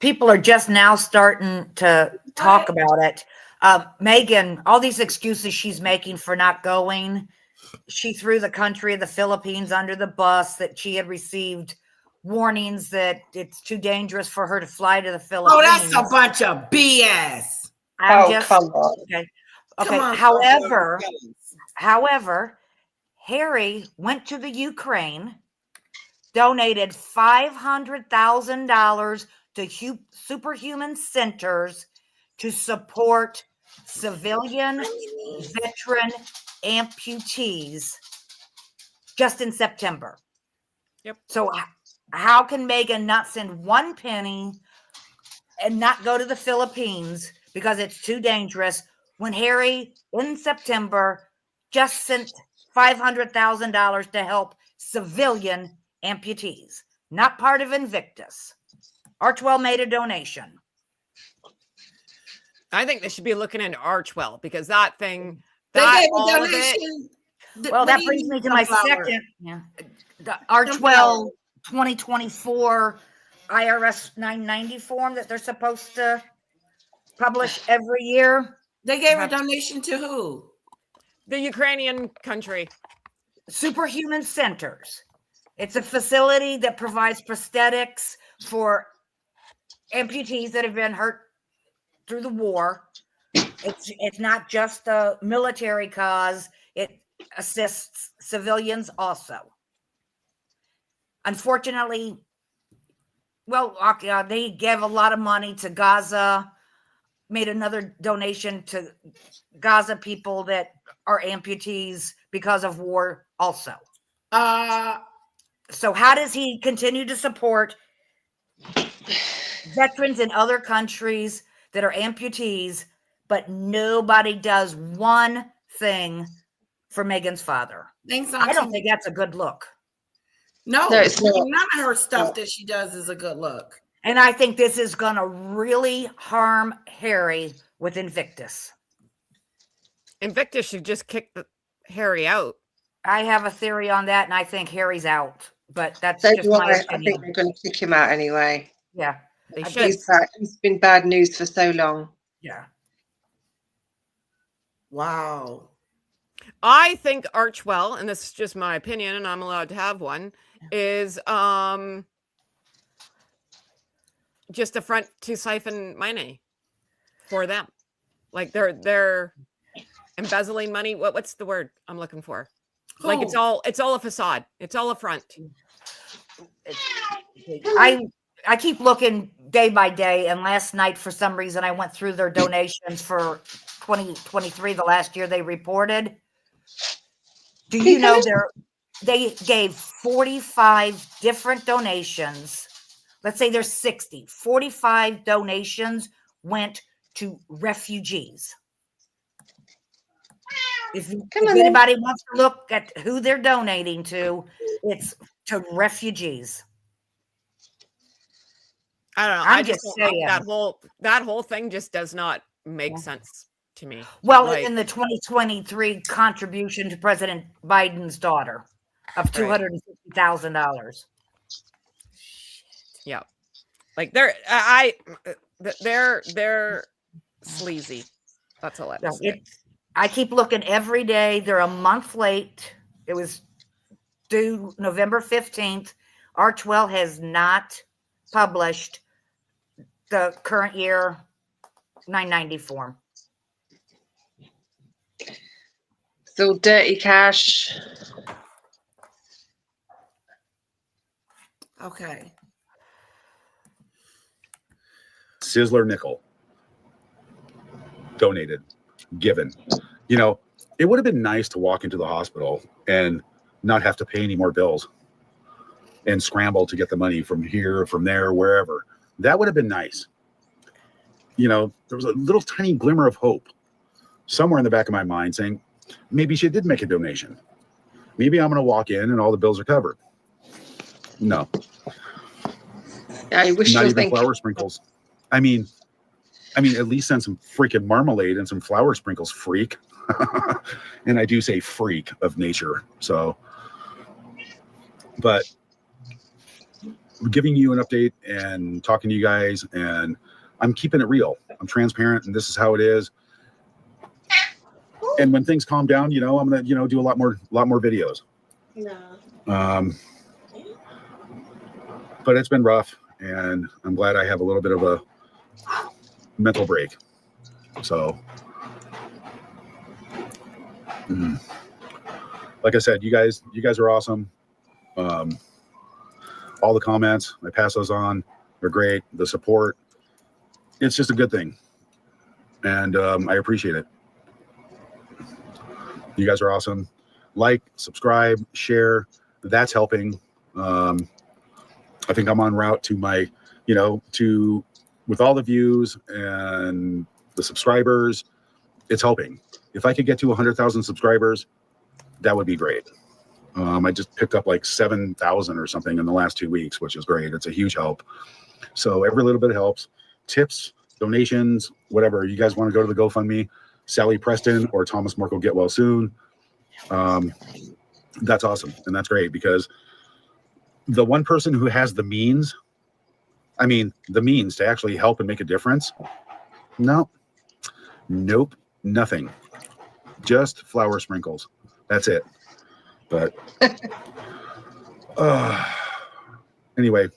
People are just now starting to talk about it. Megan, all these excuses she's making for not going. She threw the country of the Philippines under the bus, that she had received warnings that it's too dangerous for her to fly to the Philippines. Oh, that's a bunch of BS. Come on. Okay. Come on, However, Harry went to the Ukraine, donated $500,000 to superhuman centers to support civilian veteran amputees just in September. Yep. So how can Megan not send one penny and not go to the Philippines because it's too dangerous, when Harry in September just sent $500,000 to help civilian amputees, not part of Invictus? Archwell made a donation. I think they should be looking into Archwell, because that thing, They that gave a all of it, donation. Well, that brings me to my second. Yeah. The Archwell 2024 IRS 990 form that they're supposed to publish every year. They gave a donation to who? the Ukrainian country. Superhuman Centers. It's a facility that provides prosthetics for amputees that have been hurt through the war. It's not just a military cause. It assists civilians also. Unfortunately, well, they gave a lot of money to Gaza, made another donation to Gaza people that are amputees because of war also. So how does he continue to support veterans in other countries that are amputees, but nobody does one thing for Megan's father? I don't think that's a good look. No, it's not. none of her stuff that she does is a good look. And I think this is going to really harm Harry with Invictus. Invictus should just kick Harry out. I have a theory on that, and I think Harry's out. But that's So just do my I. opinion. I think they're going to kick him out anyway. Yeah, They should. He's been bad news for so long. yeah. Wow. I think Archwell, and this is just my opinion, and I'm allowed to have one, is just a front to siphon money for them. Like they're embezzling money. What's the word I'm looking for? Like it's all a facade. It's all a front. I keep looking day by day, and last night for some reason I went through their donations for 2023, the last year they reported. Do you know they gave 45 different donations? Let's say there's 60. 45 donations went to refugees. If anybody wants to look at who they're donating to, it's to refugees. I don't know. I'm I just just don't- saying. that whole thing just does not make sense to me. Well, Like, in the 2023 contribution to President Biden's daughter of $250,000. yeah, like they're sleazy. That's all I have to say. I keep looking every day. They're a month late. It was due November 15th. Archwell has not published the current year 990 form. So dirty cash. Okay. Sizzler nickel. Donated. Given. You know, it would have been nice to walk into the hospital and not have to pay any more bills and scramble to get the money from here, from there, wherever. That would have been nice. You know, there was a little tiny glimmer of hope somewhere in the back of my mind saying, maybe she did make a donation. Maybe I'm going to walk in and all the bills are covered. No. I wish Not you'll even think. flour sprinkles. I mean, at least send some freaking marmalade and some flour sprinkles, freak. And I do say freak of nature. So, but giving you an update and talking to you guys, and I'm keeping it real. I'm transparent, and this is how it is. And when things calm down, you know, I'm gonna, you know, do a lot more videos. No. But it's been rough, and I'm glad I have a little bit of a mental break. So, like I said, you guys are awesome. All the comments, I pass those on. They're great. The support, it's just a good thing, and I appreciate it. You guys are awesome. Like, subscribe, share. That's helping. I think I'm en route to my, you know, with all the views and the subscribers, it's helping. If I could get to 100,000 subscribers, that would be great. I just picked up like 7,000 or something in the last 2 weeks, which is great. It's a huge help. So every little bit helps. Tips, donations, whatever. You guys want to go to the GoFundMe, Sally Preston or Thomas Markle Get Well Soon. That's awesome. And that's great, because the one person who has the means to actually help and make a difference, nope, nothing. Just flour sprinkles. That's it. But anyway,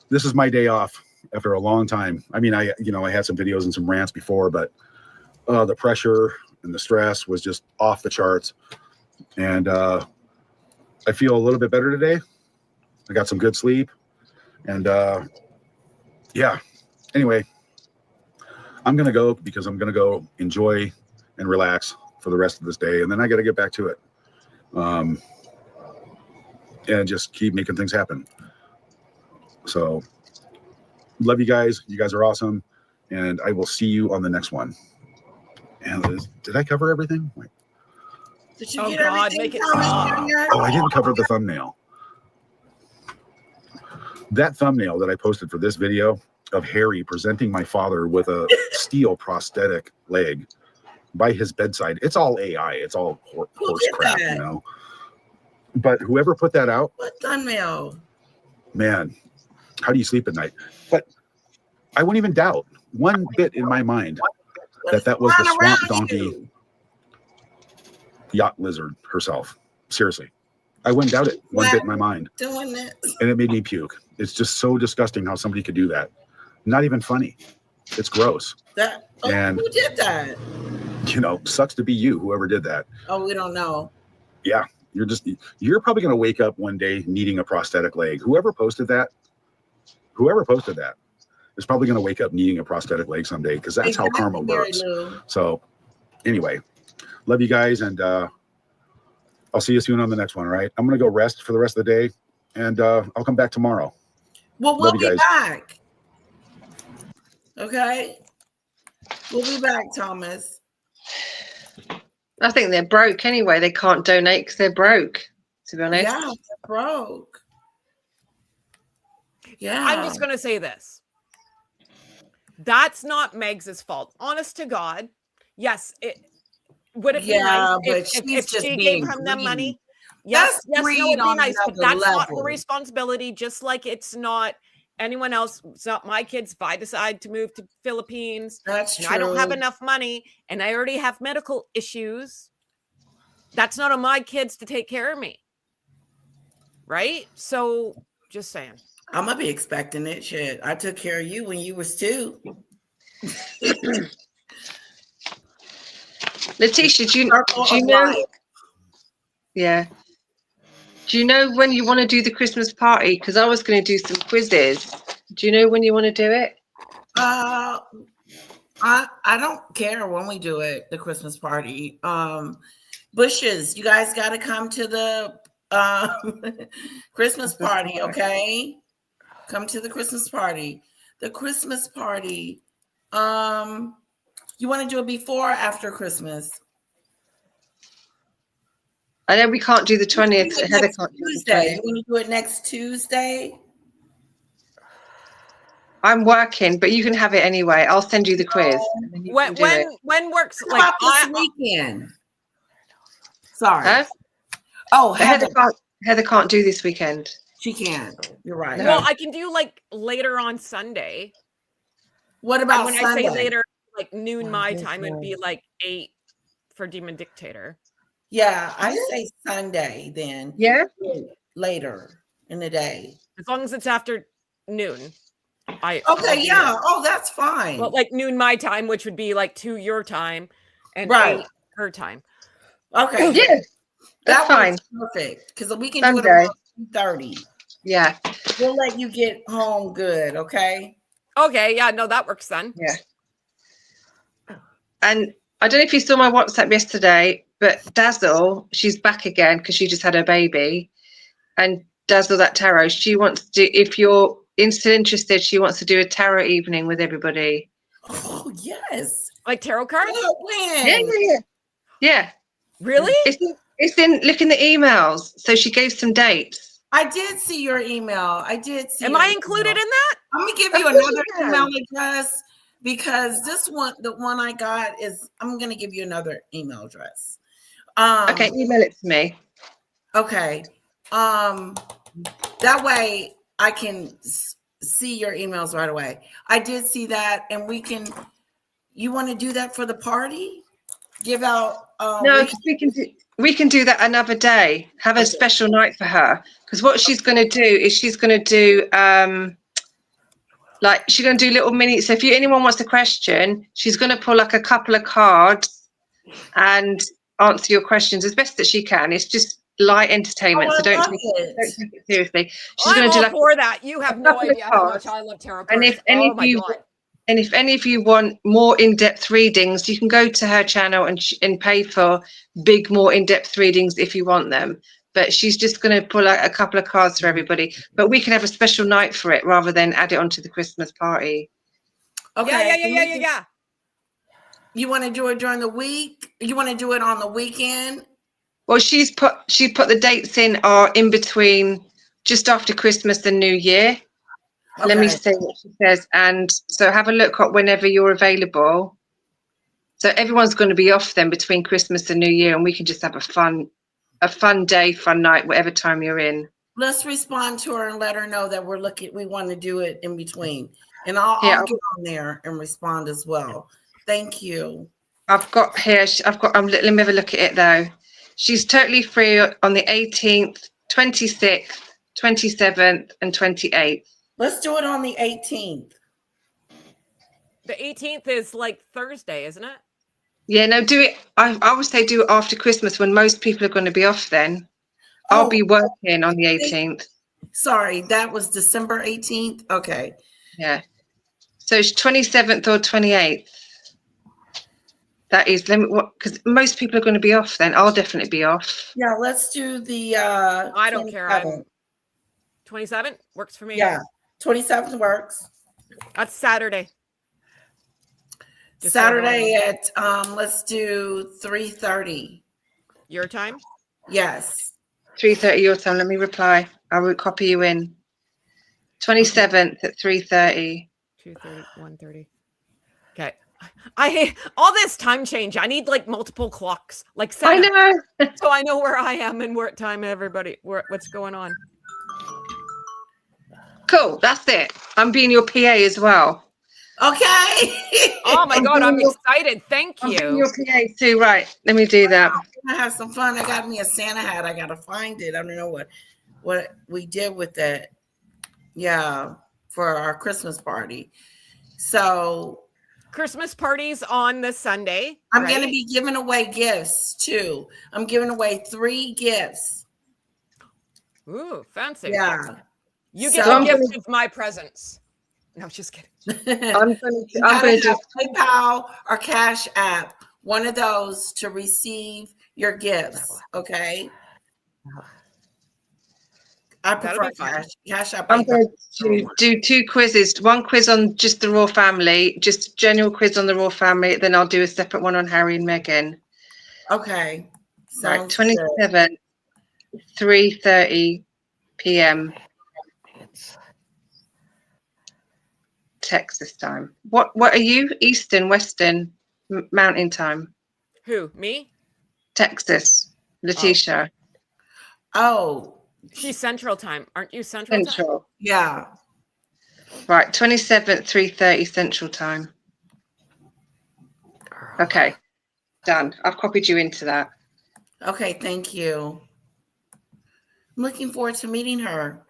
this is my day off after a long time. I mean, I had some videos and some rants before, but the pressure and the stress was just off the charts. And I feel a little bit better today. I got some good sleep. And yeah, anyway, I'm going to go, because I'm going to go enjoy and relax for the rest of this day. And then I got to get back to it. And just keep making things happen. So love you guys. You guys are awesome. And I will see you on the next one. And did I cover everything? Wait. Did you Oh, get God, everything, make it Thomas stop. Jr.? Oh, I didn't cover the thumbnail. That thumbnail that I posted for this video of Harry presenting my father with a steel prosthetic leg by his bedside. It's all AI. It's all horse did crap, that? you know. But whoever put that out, What thumbnail? man, how do you sleep at night? But I wouldn't even doubt one bit in my mind that was the Run swamp around donkey you. yacht lizard herself. Seriously. I wouldn't doubt it one bit in my mind. Doing this. And it made me puke. It's just so disgusting how somebody could do that. Not even funny. It's gross. And who did that? You know, sucks to be you, whoever did that. Oh, we don't know. Yeah. You're probably going to wake up one day needing a prosthetic leg. Whoever posted that is probably going to wake up needing a prosthetic leg someday, because that's how karma works. So anyway, love you guys, and I'll see you soon on the next one, all right? I'm going to go rest for the rest of the day, and I'll come back tomorrow. Well, we'll be back. Okay? We'll be back, Thomas. I think they're broke anyway. They can't donate because they're broke, to be honest. Yeah, they're broke. Yeah. I'm just going to say this. That's not Meg's fault. Honest to God. Yes, would it be nice if she gave him the money? Yes, no, it'd be nice, but that's not her responsibility, just like it's not anyone else. It's not my kids. If I decide to move to Philippines, that's true. I don't have enough money and I already have medical issues, that's not on my kids to take care of me. right? So just saying. I'm gonna be expecting it. Shit, I took care of you when you was 2. Letitia, do Circle you of know? life. Yeah. Do you know when you want to do the Christmas party? Because I was going to do some quizzes. Do you know when you want to do it? I don't care when we do it, the Christmas party. Bushes, you guys got to come to the Christmas party, okay? Come to the Christmas party. The Christmas party. You want to do it before or after Christmas? I know we can't do the You 20th. do it Heather next can't do the Tuesday. 20th. You want to do it next Tuesday? I'm working, but you can have it anyway. I'll send you the quiz. And then you can do it. When works How about this weekend? Sorry. Huh? Oh, But Heather can't do this weekend. She can. You're right. No. Well, I can do like later on Sunday. What And about when Sunday? I say later, like noon Oh, my there's time, it'd be no- like 8 for Demon Dictator. Yeah, I say Sunday then. Yeah. Later in the day. As long as it's after noon. I'll Okay, do yeah. it. Oh, that's fine. Well, like noon my time, which would be like 2 your time and Right. 8 her time. Okay. Yeah. That's That fine. one's perfect. Because we can Sunday. do it around 2:30. Yeah. We'll let you get home good, okay? Okay, yeah, no, that works then. Yeah. And I don't know if you saw my WhatsApp yesterday, but Dazzle, she's back again because she just had her baby. And Dazzle, that tarot, she wants to do, if you're still interested, she wants to do a tarot evening with everybody. Oh, yes. Like tarot cards? When? Yeah. Really? It's in, look in the emails. So she gave some dates. I did see your email. I did see Am your I included email. in that? I'm gonna give Of you course another you can. email address because this one, the one I got is. I'm gonna give you another email address. Okay, email it to me. Okay. That way I can see your emails right away. I did see that, and we can. You want to do that for the party? Give out. No, we can do that another day. Have a special night for her. Because what she's going to do is she's going to do like she's going to do little mini. So if anyone wants a question, she's going to pull like a couple of cards and answer your questions as best that she can. It's just light entertainment, so don't take it seriously. She's I'm going to do all like for that. You have no couple of idea how much cards. I love tarot And cards. if any Oh of my you god. and if any of you want more in-depth readings, you can go to her channel and pay for big, more in-depth readings if you want them. But she's just going to pull out a couple of cards for everybody. But we can have a special night for it rather than add it onto the Christmas party. Okay. Yeah. You want to do it during the week? You want to do it on the weekend? Well, she put the dates in between just after Christmas and New Year. Okay. Let me see what she says. And so have a look at whenever you're available. So everyone's going to be off then between Christmas and New Year, and we can just have a fun day, fun night, whatever time you're in. Let's respond to her and let her know that we want to do it in between. And I'll get on there and respond as well. Thank you. Let me have a look at it though. She's totally free on the 18th, 26th, 27th, and 28th. Let's do it on the 18th. The 18th is like Thursday, isn't it? Yeah, no, do it. I would say do it after Christmas when most people are going to be off then. I'll be working on the 18th. Sorry, that was December 18th. Okay. Yeah. So it's 27th or 28th. That is, because most people are going to be off then. I'll definitely be off. Yeah, let's do the I don't care. 27 works for me. Yeah, 27th works. That's Saturday. Saturday at let's do 3:30. Your time? Yes. 3:30 your time. Let me reply. I will copy you in. 27th at 3:30. 2:30, 1:30. Okay. I hate all this time change. I need like multiple clocks, like I know. so I know where I am and what time what's going on. Cool. That's it. I'm being your PA as well. Okay. Oh my god, I'm excited. Thank I'm you. being your PA too. Right. Let me do that. I have some fun. I got me a Santa hat. I gotta find it. I don't know what we did with it. Yeah, for our Christmas party. So Christmas parties on this Sunday. I'm right? going to be giving away gifts too. I'm giving away 3 gifts. Ooh, fancy. Yeah. You get So- the gift of my presents. No, just kidding. I'm You gonna gotta have just PayPal or Cash App, one of those to receive your gifts. Okay. I That'll prefer be fun. Cash App. I'm PayPal. going to do 2 quizzes. One quiz on just the royal family, just a general quiz on the royal family. Then I'll do a separate one on Harry and Meghan. Okay. Right, Sounds 27, 3:30 p.m. Texas time. What are you? Eastern, Western, Mountain time? Who? Me? Texas. Letitia. Oh, She's Central Time. Aren't you Central Time? Central. yeah. Right, 27th, 3:30 Central time. Okay, done. I've copied you into that. Okay, thank you. I'm looking forward to meeting her.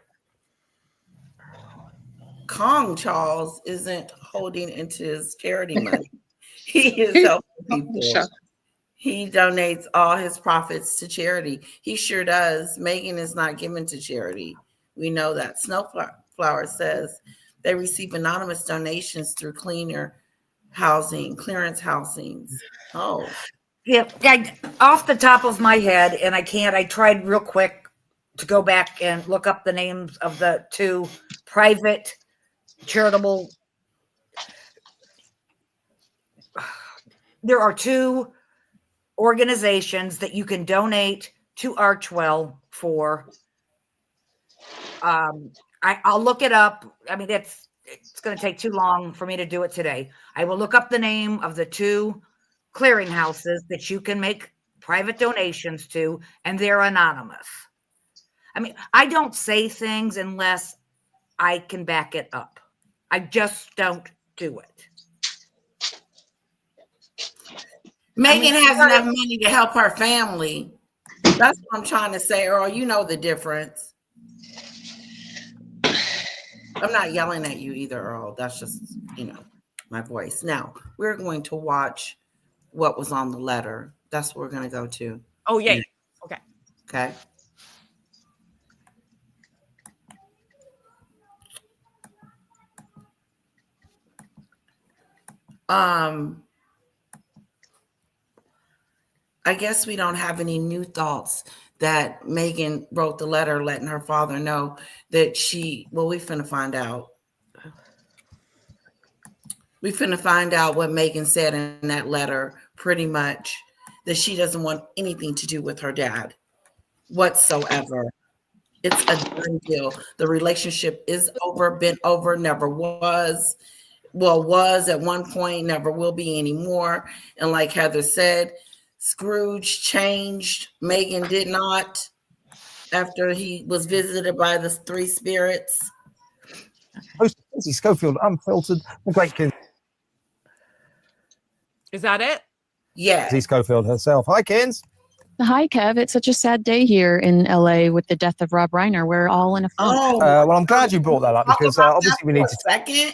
Kong Charles isn't holding into his charity money. He is helping people. Sure. He donates all his profits to charity. He sure does. Meghan is not given to charity. We know that. Snowflower says they receive anonymous donations through clearance housings. Oh, Yeah, off the top of my head, and I tried real quick to go back and look up the names of the 2 private charitable. There are 2 organizations that you can donate to Archwell for. I'll look it up. I mean, it's going to take too long for me to do it today. I will look up the name of the 2 clearinghouses that you can make private donations to, and they're anonymous. I mean, I don't say things unless I can back it up. I just don't do it. Meghan has enough money to help her family. That's what I'm trying to say, Earl. You know the difference. I'm not yelling at you either, Earl. That's just, my voice. Now, we're going to watch what was on the letter. That's what we're going to go to. Oh, yay. Okay. Okay. I guess we don't have any new thoughts that Meghan wrote the letter letting her father know that we finna find out. We finna find out what Meghan said in that letter, pretty much, that she doesn't want anything to do with her dad whatsoever. It's a done deal. The relationship is over, been over, never was. Well, was at one point, never will be anymore. And like Heather said, Scrooge changed. Meghan did not after he was visited by the 3 spirits. Host Kinsey Schofield, Unfiltered, the great Kinsey Is that it? Yeah. Schofield herself. Hi, Kins. Hi, Kev. It's such a sad day here in LA with the death of Rob Reiner. We're all in a funk. Oh, Well, I'm glad you brought that up talk because about obviously that we for need a to. second.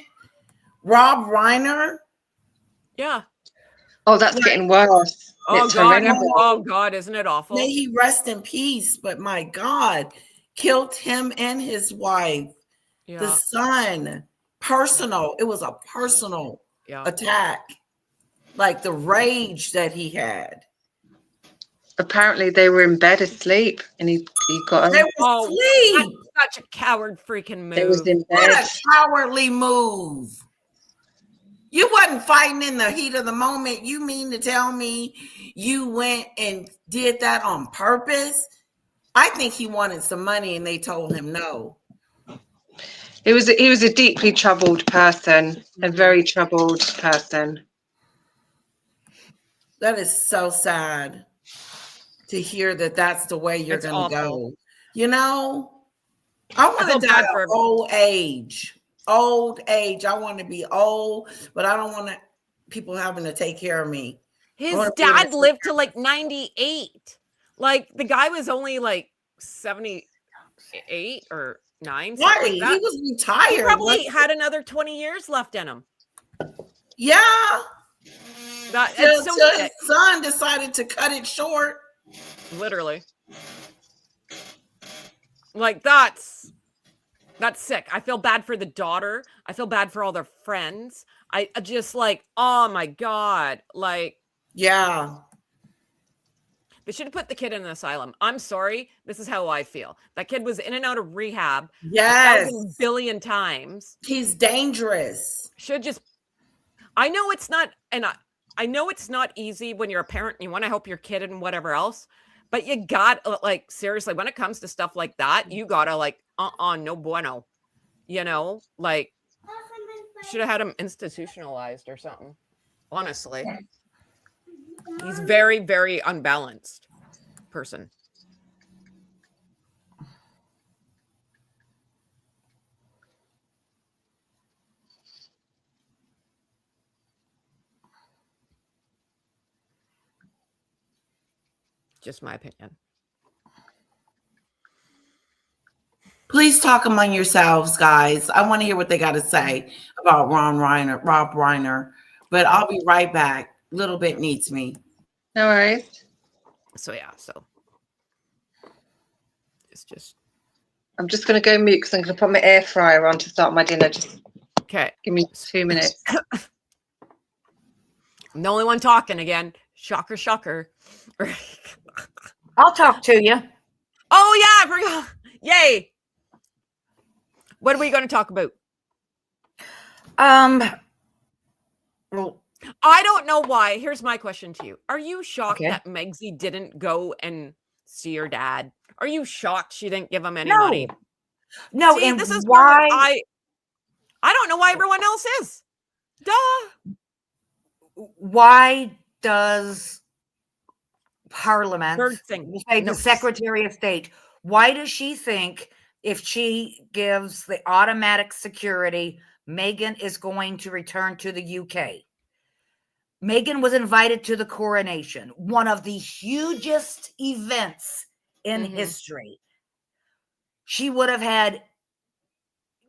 Rob Reiner. Yeah. Oh, that's getting worse. Oh, It's God. horrendous. Oh, God. Isn't it awful? May he rest in peace. But my God, killed him and his wife, the Yeah. son. Personal. It was a personal Yeah. attack. Like the rage that he had. Apparently they were in bed asleep and he got They her. were Oh, asleep. That's such a coward freaking They was move. in What bed. a cowardly move. You wasn't fighting in the heat of the moment. You mean to tell me you went and did that on purpose? I think he wanted some money and they told him no. He was a deeply troubled person, a very troubled person. That is so sad to hear that that's the way you're It's going to awful. go. I want feel to die bad for of old age. Old age. I want to be old, but I don't want people having to take care of me. His wanna be able dad to- lived to like 98. Like the guy was only like 70. 8 or 9. Right. Like that. He was retired. He probably wasn't had another 20 years left in him. he? Yeah. That's Till so his sick. son decided to cut it short. Literally. Like that's sick. I feel bad for the daughter. I feel bad for all their friends. I just like, oh my God. Like, Yeah. they should have put the kid in an asylum. I'm sorry. This is how I feel. That kid was in and out of rehab Yes. 1,000 billion times. He's dangerous. Should just, I know it's not, and I know it's not easy when you're a parent and you want to help your kid and whatever else, but you got like, seriously, when it comes to stuff like that, you gotta like, no bueno, you know, like should have had him institutionalized or something. Honestly, he's very, very unbalanced person. Just my opinion. Please talk among yourselves, guys. I want to hear what they got to say about Rob Reiner. But I'll be right back. Little bit needs me. No worries. So yeah, so it's just I'm just going to go mute because I'm going to put my air fryer on to start my dinner. Just okay. give me 2 minutes. I'm the only one talking again. Shocker, shocker. I'll talk to you. Oh yeah, I forgot. Yay. What are we going to talk about? Well, I don't know why. Here's my question to you. Are you shocked Okay. that Megsy didn't go and see her dad? Are you shocked she didn't give him any No. money? no, See, and this is why? where I don't know why everyone else is. Duh. Why does Parliament, Bird thing. say No. the Secretary of State, why does she think if she gives the automatic security, Meghan is going to return to the UK? Meghan was invited to the coronation, one of the hugest events in history. She would have had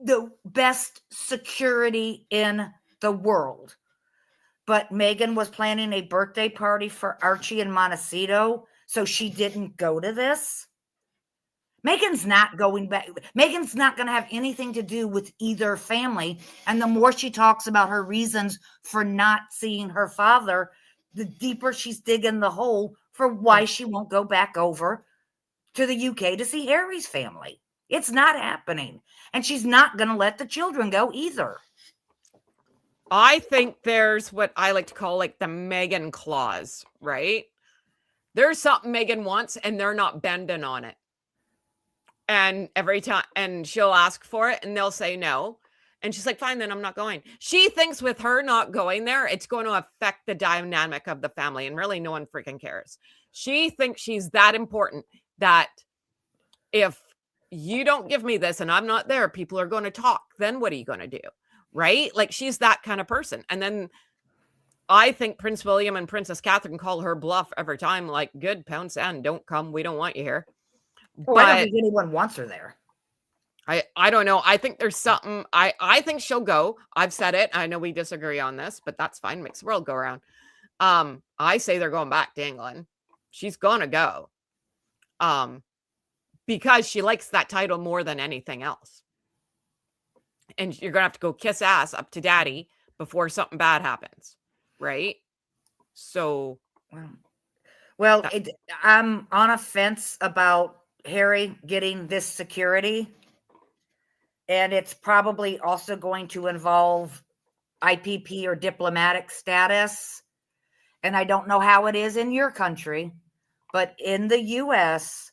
the best security in the world. But Meghan was planning a birthday party for Archie in Montecito, so she didn't go to this. Meghan's not going back. Meghan's not going to have anything to do with either family. And the more she talks about her reasons for not seeing her father, the deeper she's digging the hole for why she won't go back over to the UK to see Harry's family. It's not happening. And she's not going to let the children go either. I think there's what I like to call like the Meghan clause, right? There's something Meghan wants and they're not bending on it. And every time, and she'll ask for it and they'll say no. And she's like, fine, then I'm not going. She thinks with her not going there, it's going to affect the dynamic of the family. And really, no one freaking cares. She thinks she's that important that if you don't give me this and I'm not there, people are going to talk. Then what are you going to do? Right? Like she's that kind of person. And then I think Prince William and Princess Catherine call her bluff every time, like, good, pound sand, don't come. We don't want you here. Oh, I don't think anyone wants her there. I don't know. I think there's something. I think she'll go. I've said it. I know we disagree on this, but that's fine. Makes the world go around. I say they're going back to England. She's gonna go. Because she likes that title more than anything else. And you're gonna have to go kiss ass up to daddy before something bad happens. Right? So well, I'm on a fence about Harry getting this security. And it's probably also going to involve IPP or diplomatic status. And I don't know how it is in your country, but in the US,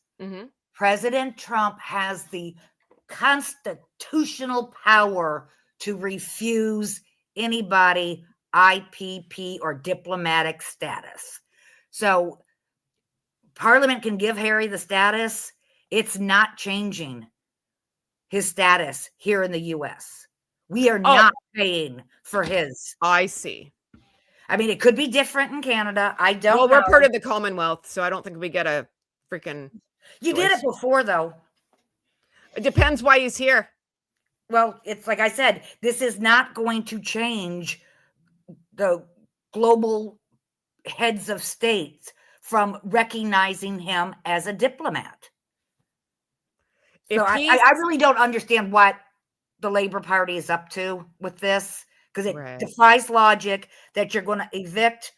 President Trump has the constitutional power to refuse anybody IPP or diplomatic status. So Parliament can give Harry the status. It's not changing his status here in the US. We are not paying for his. I see. I mean, it could be different in Canada. I don't know. Well, we're part of the Commonwealth, so I don't think we get a freaking You did it before, though. It depends why he's here. Well, it's like I said, this is not going to change the global heads of states from recognizing him as a diplomat. So I really don't understand what the Labor Party is up to with this, because it defies logic that you're going to evict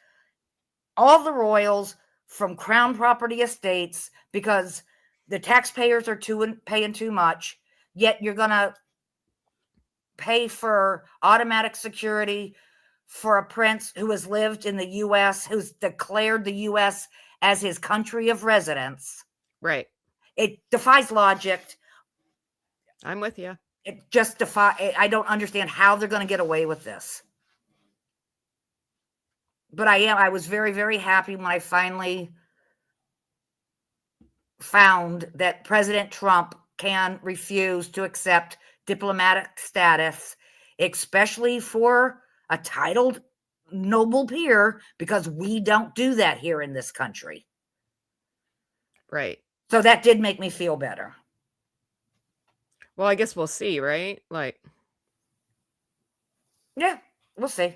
all the royals from crown property estates because the taxpayers are paying too much, yet you're going to pay for automatic security for a prince who has lived in the U.S., who's declared the U.S. as his country of residence. Right. It defies logic. I'm with you. It just I don't understand how they're going to get away with this. But I was very, very happy when I finally found that President Trump can refuse to accept diplomatic status, especially for a titled noble peer, because we don't do that here in this country. Right. So that did make me feel better. Well, I guess we'll see, right? Like, yeah, we'll see.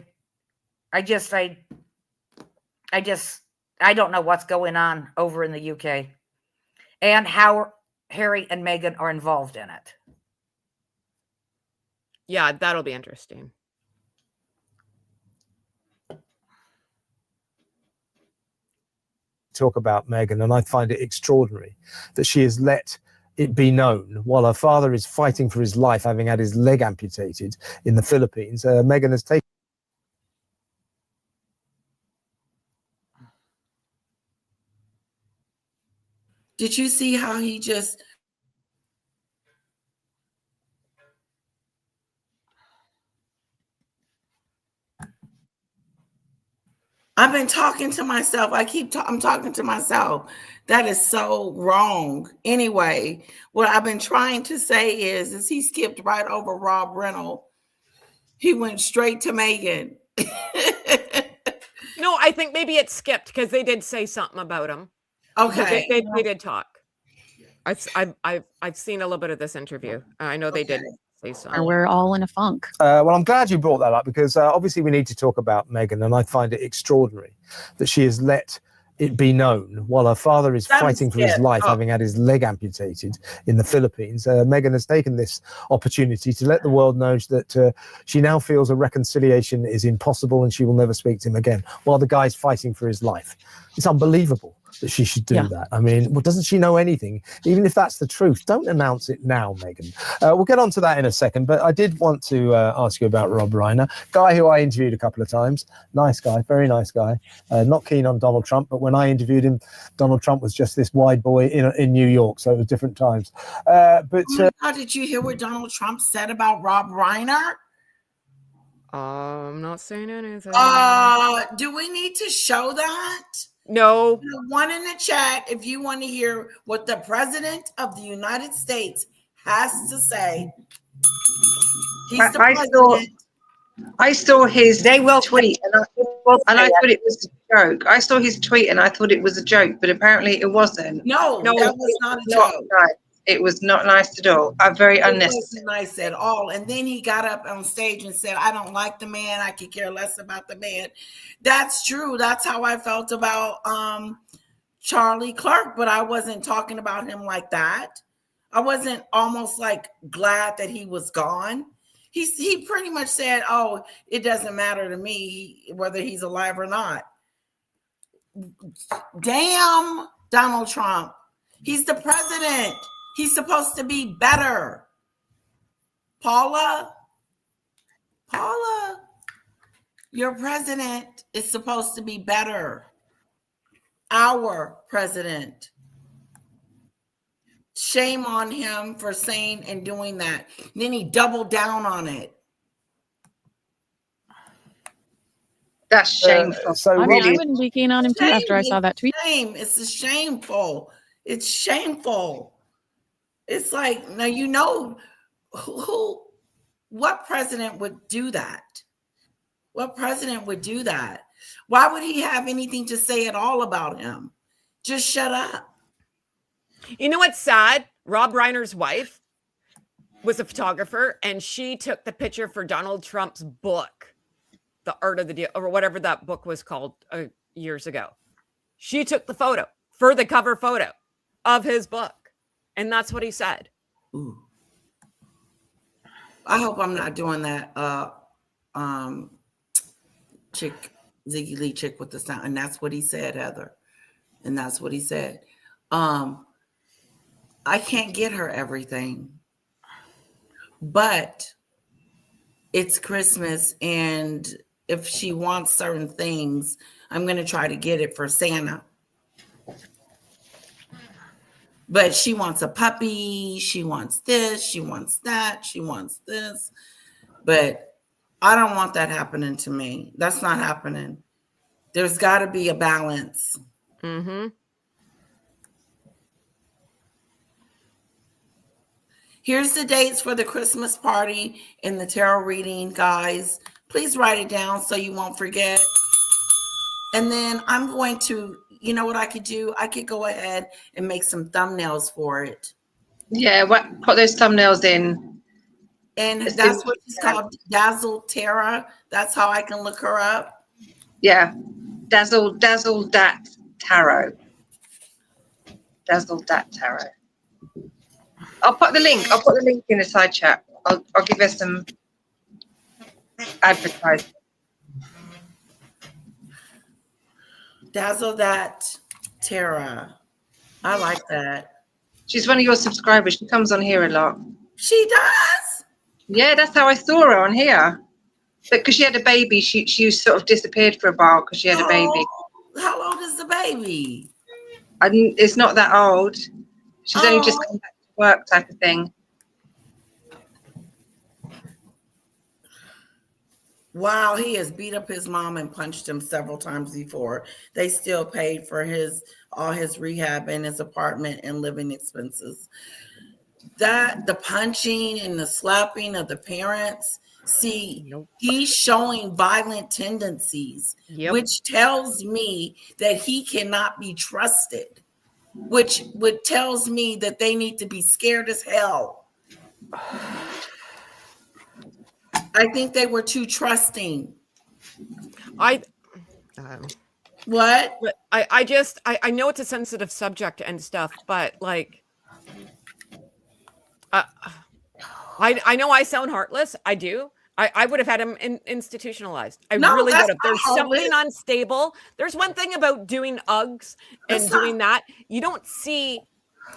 I don't know what's going on over in the UK and how Harry and Meghan are involved in it. Yeah, that'll be interesting. Talk about Meghan, and I find it extraordinary that she has let it be known while her father is fighting for his life, having had his leg amputated in the Philippines. Meghan has taken. Did you see how he just I've been talking to myself. I'm talking to myself. That is so wrong. Anyway, what I've been trying to say is he skipped right over Rob Reynolds. He went straight to Meghan. No, I think maybe it skipped because they did say something about him. Okay. They did talk. I've seen a little bit of this interview. I know they did say something. We're all in a funk. Well, I'm glad you brought that up because obviously we need to talk about Meghan, and I find it extraordinary that she has let it be known while her father is fighting for his life, having had his leg amputated in the Philippines. Meghan has taken this opportunity to let the world know that she now feels a reconciliation is impossible and she will never speak to him again while the guy's fighting for his life. It's unbelievable that she should do that. I mean, well, doesn't she know anything? Even if that's the truth, don't announce it now, Meghan. We'll get on to that in a second, but I did want to ask you about Rob Reiner, guy who I interviewed a couple of times. Nice guy, very nice guy. Not keen on Donald Trump, but when I interviewed him, Donald Trump was just this wide boy in New York, so it was different times. How did you hear what Donald Trump said about Rob Reiner? I'm not saying anything. Do we need to show that? No. One in the chat if you want to hear what the President of the United States has to say. He's the president. I saw his tweet and I thought it was a joke. I saw his tweet and I thought it was a joke, but apparently it wasn't. No, that was not a joke. Nice. It was not nice at all. Very unnecessary. It wasn't nice at all. And then he got up on stage and said, I don't like the man. I could care less about the man. That's true. That's how I felt about Charlie Clark, but I wasn't talking about him like that. I wasn't almost like glad that he was gone. He pretty much said, oh, it doesn't matter to me whether he's alive or not. Damn, Donald Trump. He's the president. He's supposed to be better. Paula, your president is supposed to be better. Our president. Shame on him for saying and doing that. And then he doubled down on it. That's shameful. I wouldn't be keen on him too after I saw that tweet. It's shameful. It's shameful. It's like, now you know what president would do that? What president would do that? Why would he have anything to say at all about him? Just shut up. You know what's sad? Rob Reiner's wife was a photographer, and she took the picture for Donald Trump's book, The Art of the Deal, or whatever that book was called years ago. She took the photo for the cover photo of his book. And that's what he said. Ooh. I hope I'm not doing that chick, Ziggy Lee chick with the sound. And that's what he said, Heather. And that's what he said. I can't get her everything. But it's Christmas, and if she wants certain things, I'm going to try to get it for Santa. But she wants a puppy, she wants this, she wants that, she wants this. But I don't want that happening to me. That's not happening. There's got to be a balance. Mm-hmm. Here's the dates for the Christmas party and the tarot reading, guys. Please write it down so you won't forget. And then I'm going to, you know what I could do? I could go ahead and make some thumbnails for it. Yeah, put those thumbnails in. And that's what she's called, Dazzle Tara. That's how I can look her up. Yeah, Dazzle Dat Tarot. Dazzle Dat Tarot. I'll put the link. I'll put the link in the side chat. I'll give her some advertising. Dazzle That Tara. I like that. She's one of your subscribers. She comes on here a lot. She does? Yeah, that's how I saw her on here. But because she had a baby, she sort of disappeared for a while because she had a baby. How old is the baby? It's not that old. She's only just come back to work, type of thing. Wow, he has beat up his mom and punched him several times before. They still paid for all his rehab and his apartment and living expenses. The punching and the slapping of the parents, he's showing violent tendencies, which tells me that he cannot be trusted, which tells me that they need to be scared as hell. I think they were too trusting. What? I know it's a sensitive subject and stuff, but like, I know I sound heartless. I do. I would have had him institutionalized. I really would have. There's something unstable. There's one thing about doing Uggs and doing that. You don't see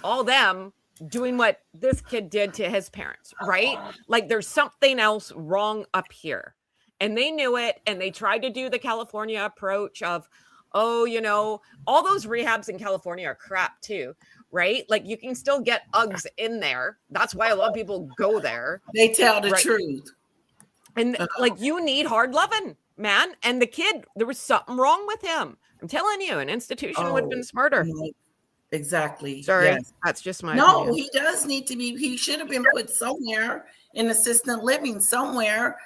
all them doing what this kid did to his parents, right? Like there's something else wrong up here. And they knew it, and they tried to do the California approach of, all those rehabs in California are crap too, right? Like you can still get Uggs in there. That's why a lot of people go there. They tell the truth. And like you need hard loving, man. And the kid, there was something wrong with him. I'm telling you, an institution would have been smarter. Exactly. Sorry, yes. That's just my opinion. He does need to be. He should have been put somewhere in assisted living, somewhere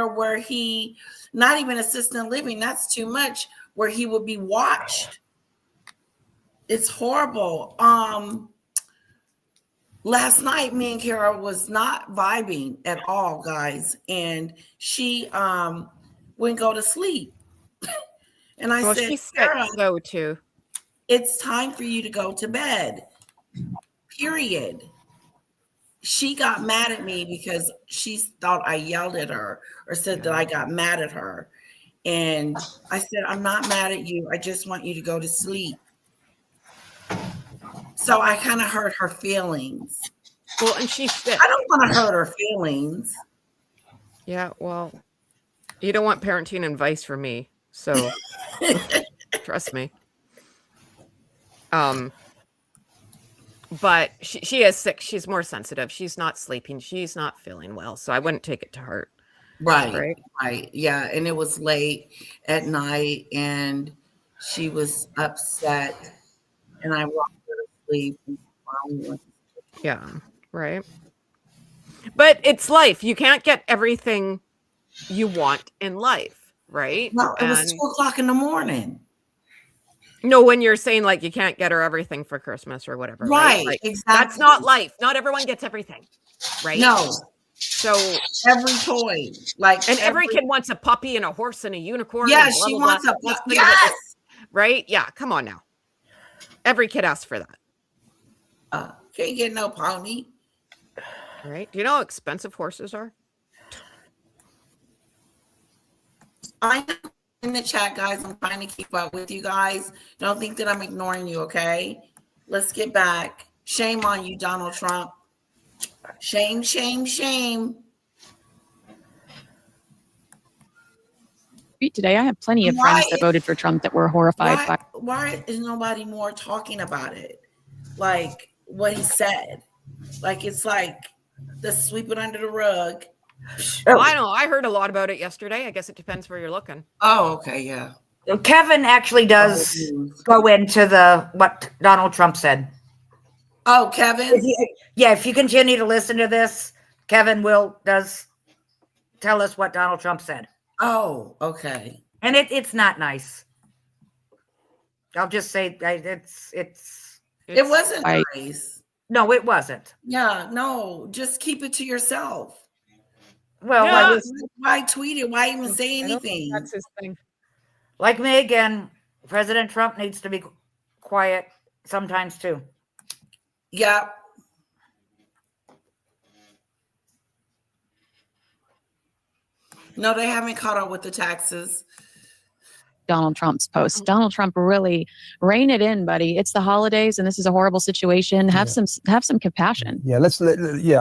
where he, not even assisted living. That's too much. Where he would be watched. It's horrible. Last night, me and Kara was not vibing at all, guys, and she wouldn't go to sleep. And I said, she's Kara, sick though too. It's time for you to go to bed. Period. She got mad at me because she thought I yelled at her or said that I got mad at her. And I said, I'm not mad at you. I just want you to go to sleep. So I kind of hurt her feelings. Well, and she's sick. I don't want to hurt her feelings. Yeah, well, you don't want parenting advice from me. So trust me. But she is sick. She's more sensitive. She's not sleeping. She's not feeling well. So I wouldn't take it to heart. Right. Yeah. And it was late at night and she was upset and I walked her to sleep. Yeah. Right. But it's life. You can't get everything you want in life. Right. No, it was 2:00 in the morning. No, when you're saying like you can't get her everything for Christmas or whatever, Right, Like, exactly. that's not life. Not everyone gets everything, right? No, So every toy, like and every kid wants a puppy and a horse and a unicorn. Yeah, and blah, she blah, wants blah. a Let's think of it yes. right? Yeah, come on now. Every kid asks for that. Can't get no pony. Right? Do you know how expensive horses are? I know in the chat, guys. I'm trying to keep up with you guys. Don't think that I'm ignoring you, okay? Let's get back. Shame on you, Donald Trump. Shame, shame, shame. Today, I have plenty of friends that voted for Trump that were horrified by. Why is nobody more talking about it? Like what he said. Like it's like the sweep it under the rug. Well, I know. I heard a lot about it yesterday. I guess it depends where you're looking. Oh, okay, yeah. Kevin actually does go into what Donald Trump said. Oh, Kevin? If you continue to listen to this, Kevin does tell us what Donald Trump said. Oh, okay. And it's not nice. I'll just say it wasn't nice. No, it wasn't. Yeah, no, just keep it to yourself. Well, Yeah. why tweet it? Why even say anything? That's his thing. Like me again, President Trump needs to be quiet sometimes too. Yeah. No, they haven't caught up with the taxes. Donald Trump's post. Donald Trump, really rein it in, buddy. It's the holidays, and this is a horrible situation. Have some compassion. Yeah,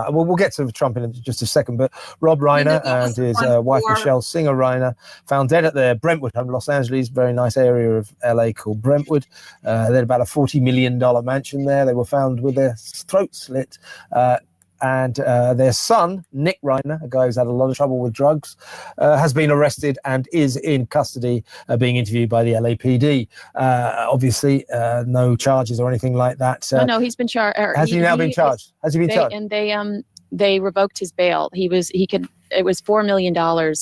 we'll get to Trump in just a second. But Rob Reiner and his wife Michelle Singer Reiner found dead at their Brentwood home, Los Angeles, very nice area of LA called Brentwood. They had about a $40 million mansion there. They were found with their throats slit. And their son, Nick Reiner, a guy who's had a lot of trouble with drugs, has been arrested and is in custody, being interviewed by the LAPD. Obviously, no charges or anything like that. No, he's been charged. Has he now been charged? Has he been charged? And they revoked his bail. It was $4 million,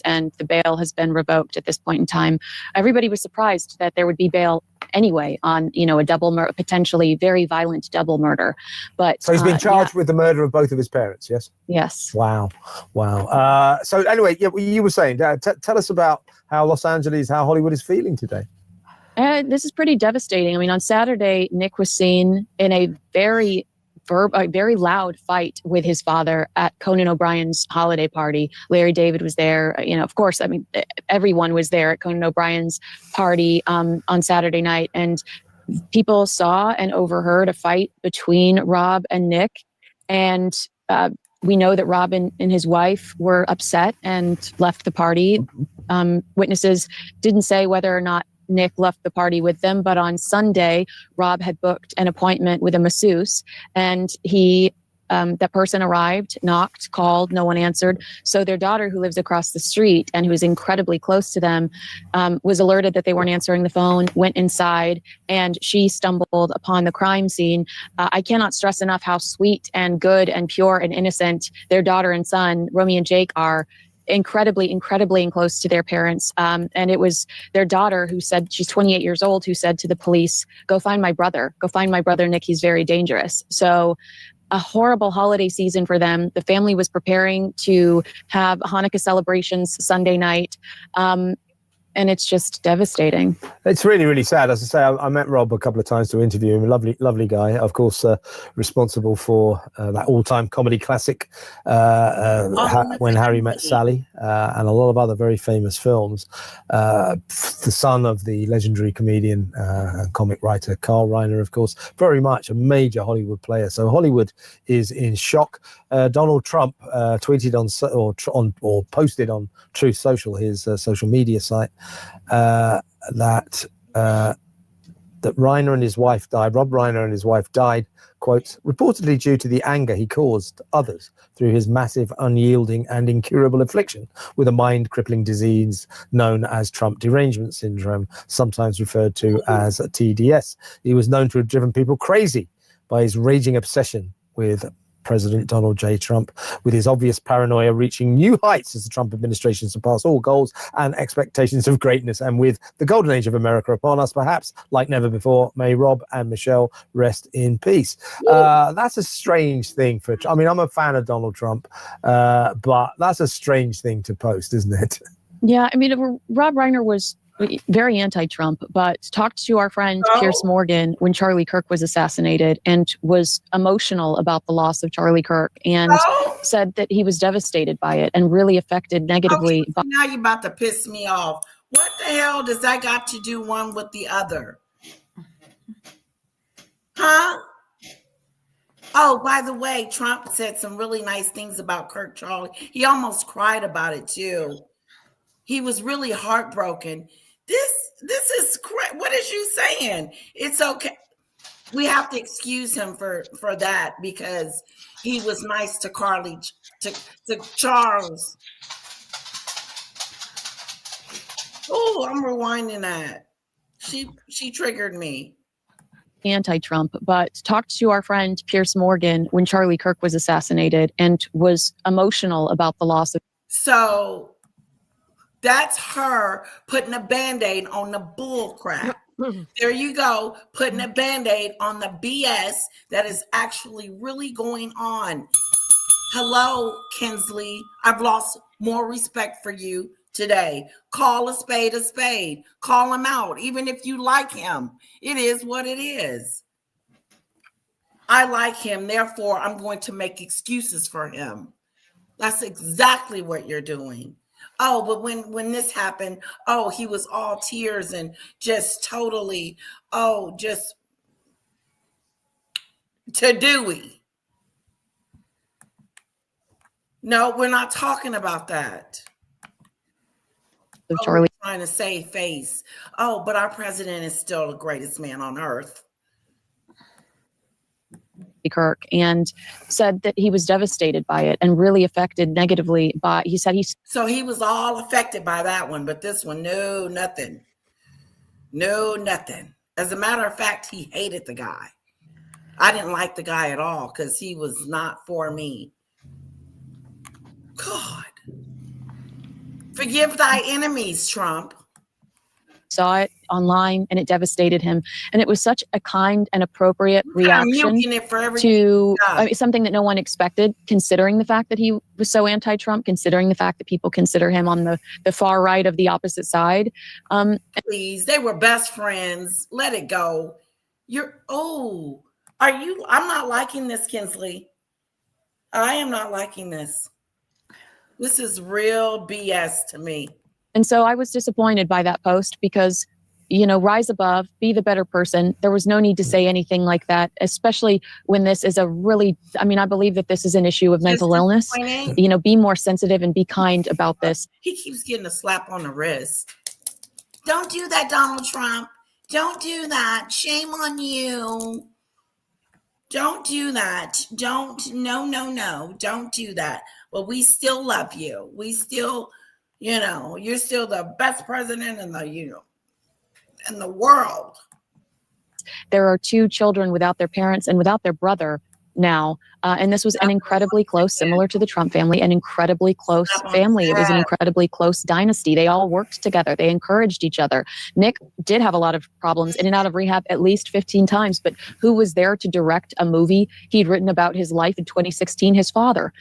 and the bail has been revoked at this point in time. Everybody was surprised that there would be bail anyway on, a double murder, potentially very violent double murder. But so he's been charged with the murder of both of his parents. Yes. Yes. Wow. So anyway, you were saying, tell us about how Hollywood is feeling today. This is pretty devastating. I mean, on Saturday, Nick was seen in a very loud fight with his father at Conan O'Brien's holiday party. Larry David was there. Of course, I mean, everyone was there at Conan O'Brien's party on Saturday night. And people saw and overheard a fight between Rob and Nick. And we know that Rob and his wife were upset and left the party. Witnesses didn't say whether or not Nick left the party with them, but on Sunday, Rob had booked an appointment with a masseuse, and that person arrived, knocked, called, no one answered. So their daughter, who lives across the street and who is incredibly close to them, was alerted that they weren't answering the phone, went inside, and she stumbled upon the crime scene. I cannot stress enough how sweet and good and pure and innocent their daughter and son, Romy and Jake, are. Incredibly close to their parents. And it was their daughter who said, she's 28 years old, who said to the police, go find my brother, Nick, he's very dangerous. So a horrible holiday season for them. The family was preparing to have Hanukkah celebrations Sunday night. And it's just devastating. It's really, really sad. As I say, I met Rob a couple of times to interview him. Lovely, lovely guy. Of course, responsible for that all-time comedy classic, When Harry Met Sally, and a lot of other very famous films. The son of the legendary comedian and comic writer Carl Reiner, of course, very much a major Hollywood player. So Hollywood is in shock. Donald Trump tweeted or posted on Truth Social, his social media site, that Reiner and his wife died. Rob Reiner and his wife died, quote, reportedly due to the anger he caused others through his massive, unyielding and incurable affliction with a mind-crippling disease known as Trump derangement syndrome, sometimes referred to as TDS. He was known to have driven people crazy by his raging obsession with President Donald J. Trump, with his obvious paranoia reaching new heights as the Trump administration surpassed all goals and expectations of greatness. And with the golden age of America upon us, perhaps like never before, may Rob and Michelle rest in peace. That's a strange thing I mean, I'm a fan of Donald Trump, but that's a strange thing to post, isn't it? Yeah, I mean, Rob Reiner was very anti-Trump, but talked to our friend Piers Morgan when Charlie Kirk was assassinated and was emotional about the loss of Charlie Kirk and said that he was devastated by it and really affected negatively. Okay, now you're about to piss me off. What the hell does that got to do one with the other? Huh? Oh, by the way, Trump said some really nice things about Kirk Charlie. He almost cried about it too. He was really heartbroken. This is correct. What is you saying? It's okay. We have to excuse him for that because he was nice to Carly, to Charles. Oh, I'm rewinding that. She triggered me. Anti-Trump, but talked to our friend Piers Morgan when Charlie Kirk was assassinated and was emotional about the loss of. So that's her putting a Band-Aid on the bull crap. There you go, putting a Band-Aid on the BS that is actually really going on. Hello, Kinsley. I've lost more respect for you today. Call a spade. Call him out, even if you like him. It is what it is. I like him, therefore I'm going to make excuses for him. That's exactly what you're doing. Oh, but when this happened, oh, he was all tears and just totally, just to Dewey. No, we're not talking about that. Charlie trying to save face. Oh, but our president is still the greatest man on earth. Kirk, and said that he was devastated by it and really affected negatively by. So he was all affected by that one, but this one, no, nothing. As a matter of fact, he hated the guy. I didn't like the guy at all because he was not for me. God. Forgive thy enemies, Trump. Saw it online and it devastated him. And it was such a kind and appropriate reaction to something that no one expected, considering the fact that he was so anti-Trump, considering the fact that people consider him on the far right of the opposite side. Please, they were best friends. Let it go. I'm not liking this, Kinsley. I am not liking this. This is real BS to me. And so I was disappointed by that post because, rise above, be the better person. There was no need to say anything like that, especially when this is I believe that this is an issue of mental illness. Be more sensitive and be kind about this. He keeps getting a slap on the wrist. Don't do that, Donald Trump. Don't do that. Shame on you. Don't do that. No. Don't do that. But we still love you. We still, you're still the best president in the world. There are 2 children without their parents and without their brother now. And this was an incredibly close, similar to the Trump family, an incredibly close family. It was an incredibly close dynasty. They all worked together. They encouraged each other. Nick did have a lot of problems, in and out of rehab at least 15 times, but who was there to direct a movie he'd written about his life in 2016? His father.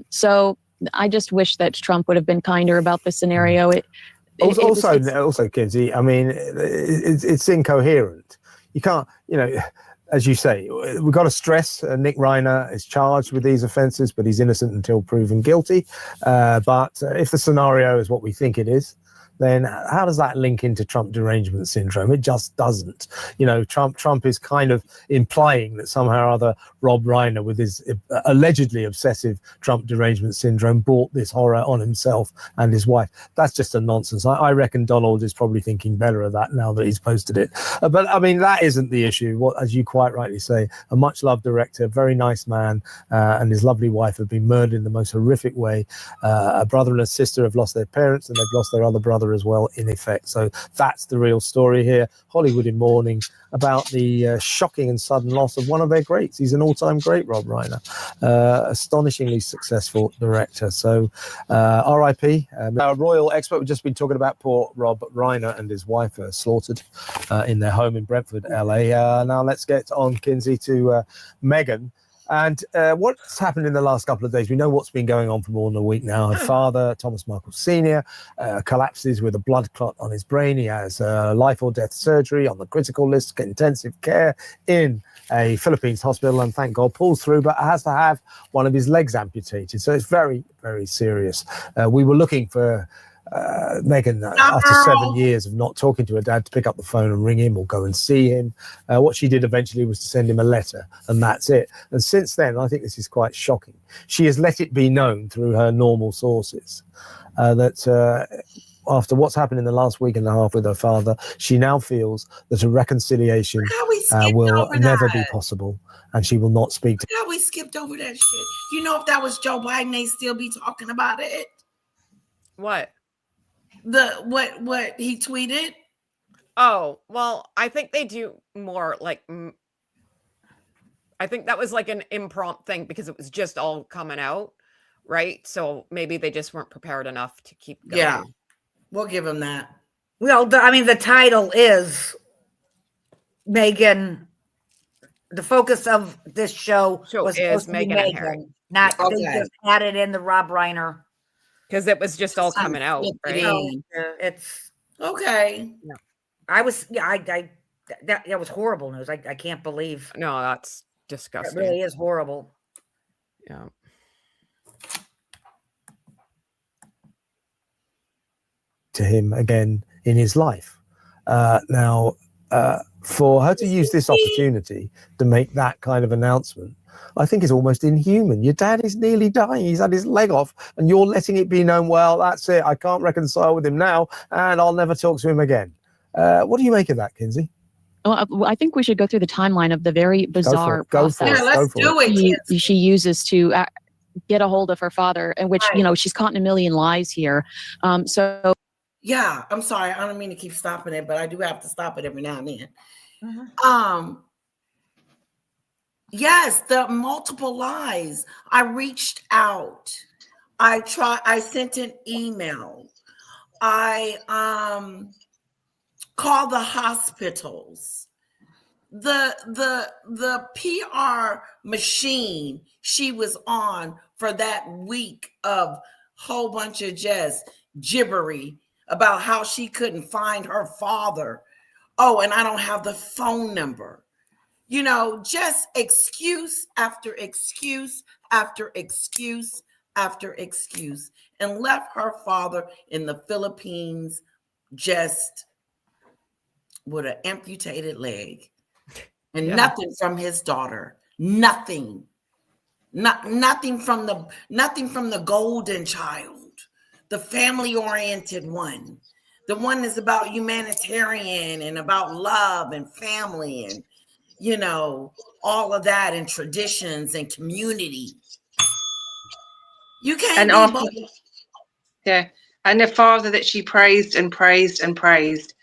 So I just wish that Trump would have been kinder about this scenario. Also, Kinsey, I mean, it's incoherent. You can't, as you say, we've got to stress Nick Reiner is charged with these offences, but he's innocent until proven guilty. But if the scenario is what we think it is, then how does that link into Trump derangement syndrome? It just doesn't. Trump is kind of implying that somehow or other Rob Reiner, with his allegedly obsessive Trump derangement syndrome, brought this horror on himself and his wife. That's just a nonsense. I reckon Donald is probably thinking better of that now that he's posted it. But I mean, that isn't the issue. What, as you quite rightly say, a much-loved director, very nice man, and his lovely wife have been murdered in the most horrific way. A brother and a sister have lost their parents, and they've lost their other brother father as well, in effect. So that's the real story here. Hollywood in mourning about the shocking and sudden loss of one of their greats. He's an all-time great, Rob Reiner, astonishingly successful director. So R.I.P. Our royal expert, we've just been talking about poor Rob Reiner and his wife slaughtered in their home in Brentford, LA. Now let's get on, Kinsey, to Meghan. And what's happened in the last couple of days? We know what's been going on for more than a week now. Her father, Thomas Markle Sr., collapses with a blood clot on his brain. He has life or death surgery on the critical list, intensive care in a Philippines hospital, and thank God pulls through, but has to have one of his legs amputated. So it's very, very serious. We were looking for Meghan, after 7 years of not talking to her dad, to pick up the phone and ring him or go and see him. What she did eventually was to send him a letter, and that's it. And since then, I think this is quite shocking. She has let it be known through her normal sources that after what's happened in the last week and a half with her father, she now feels that a reconciliation will never be possible, and she will not speak to. How we skipped over that shit. You know, if that was Joe Biden, they'd still be talking about it. What? What he tweeted? Oh, well, I think they do more like, I think that was like an impromptu thing because it was just all coming out, right? So maybe they just weren't prepared enough to keep going. Yeah, we'll give him that. Well, I mean, the title is Meghan. The focus of this show was supposed to be Meghan and Harry. not they just added in the Rob Reiner. Because it was just all coming out, right? It's okay. No. I was that was horrible news. I can't believe. No, that's disgusting. It really is horrible. Yeah. To him again in his life. Now, for her to use this opportunity to make that kind of announcement, I think is almost inhuman. Your dad is nearly dying. He's had his leg off, and you're letting it be known, well, that's it. I can't reconcile with him now, and I'll never talk to him again. What do you make of that, Kinsey? Well, I think we should go through the timeline of the very bizarre process she uses to get a hold of her father, in which, you know, she's caught in a million lies here. Yeah, I'm sorry. I don't mean to keep stopping it, but I do have to stop it every now and then. Yes, the multiple lies. I reached out. I sent an email. I called the hospitals. The PR machine she was on for that week of whole bunch of just gibbery about how she couldn't find her father. Oh, and I don't have the phone number. You know, just excuse after excuse after excuse after excuse, and left her father in the Philippines just with an amputated leg and nothing from his daughter. Nothing. Nothing from the golden child, the family-oriented one. The one that's about humanitarian and about love and family and, you know, all of that, and traditions and community. You can't and the father that she praised and praised and praised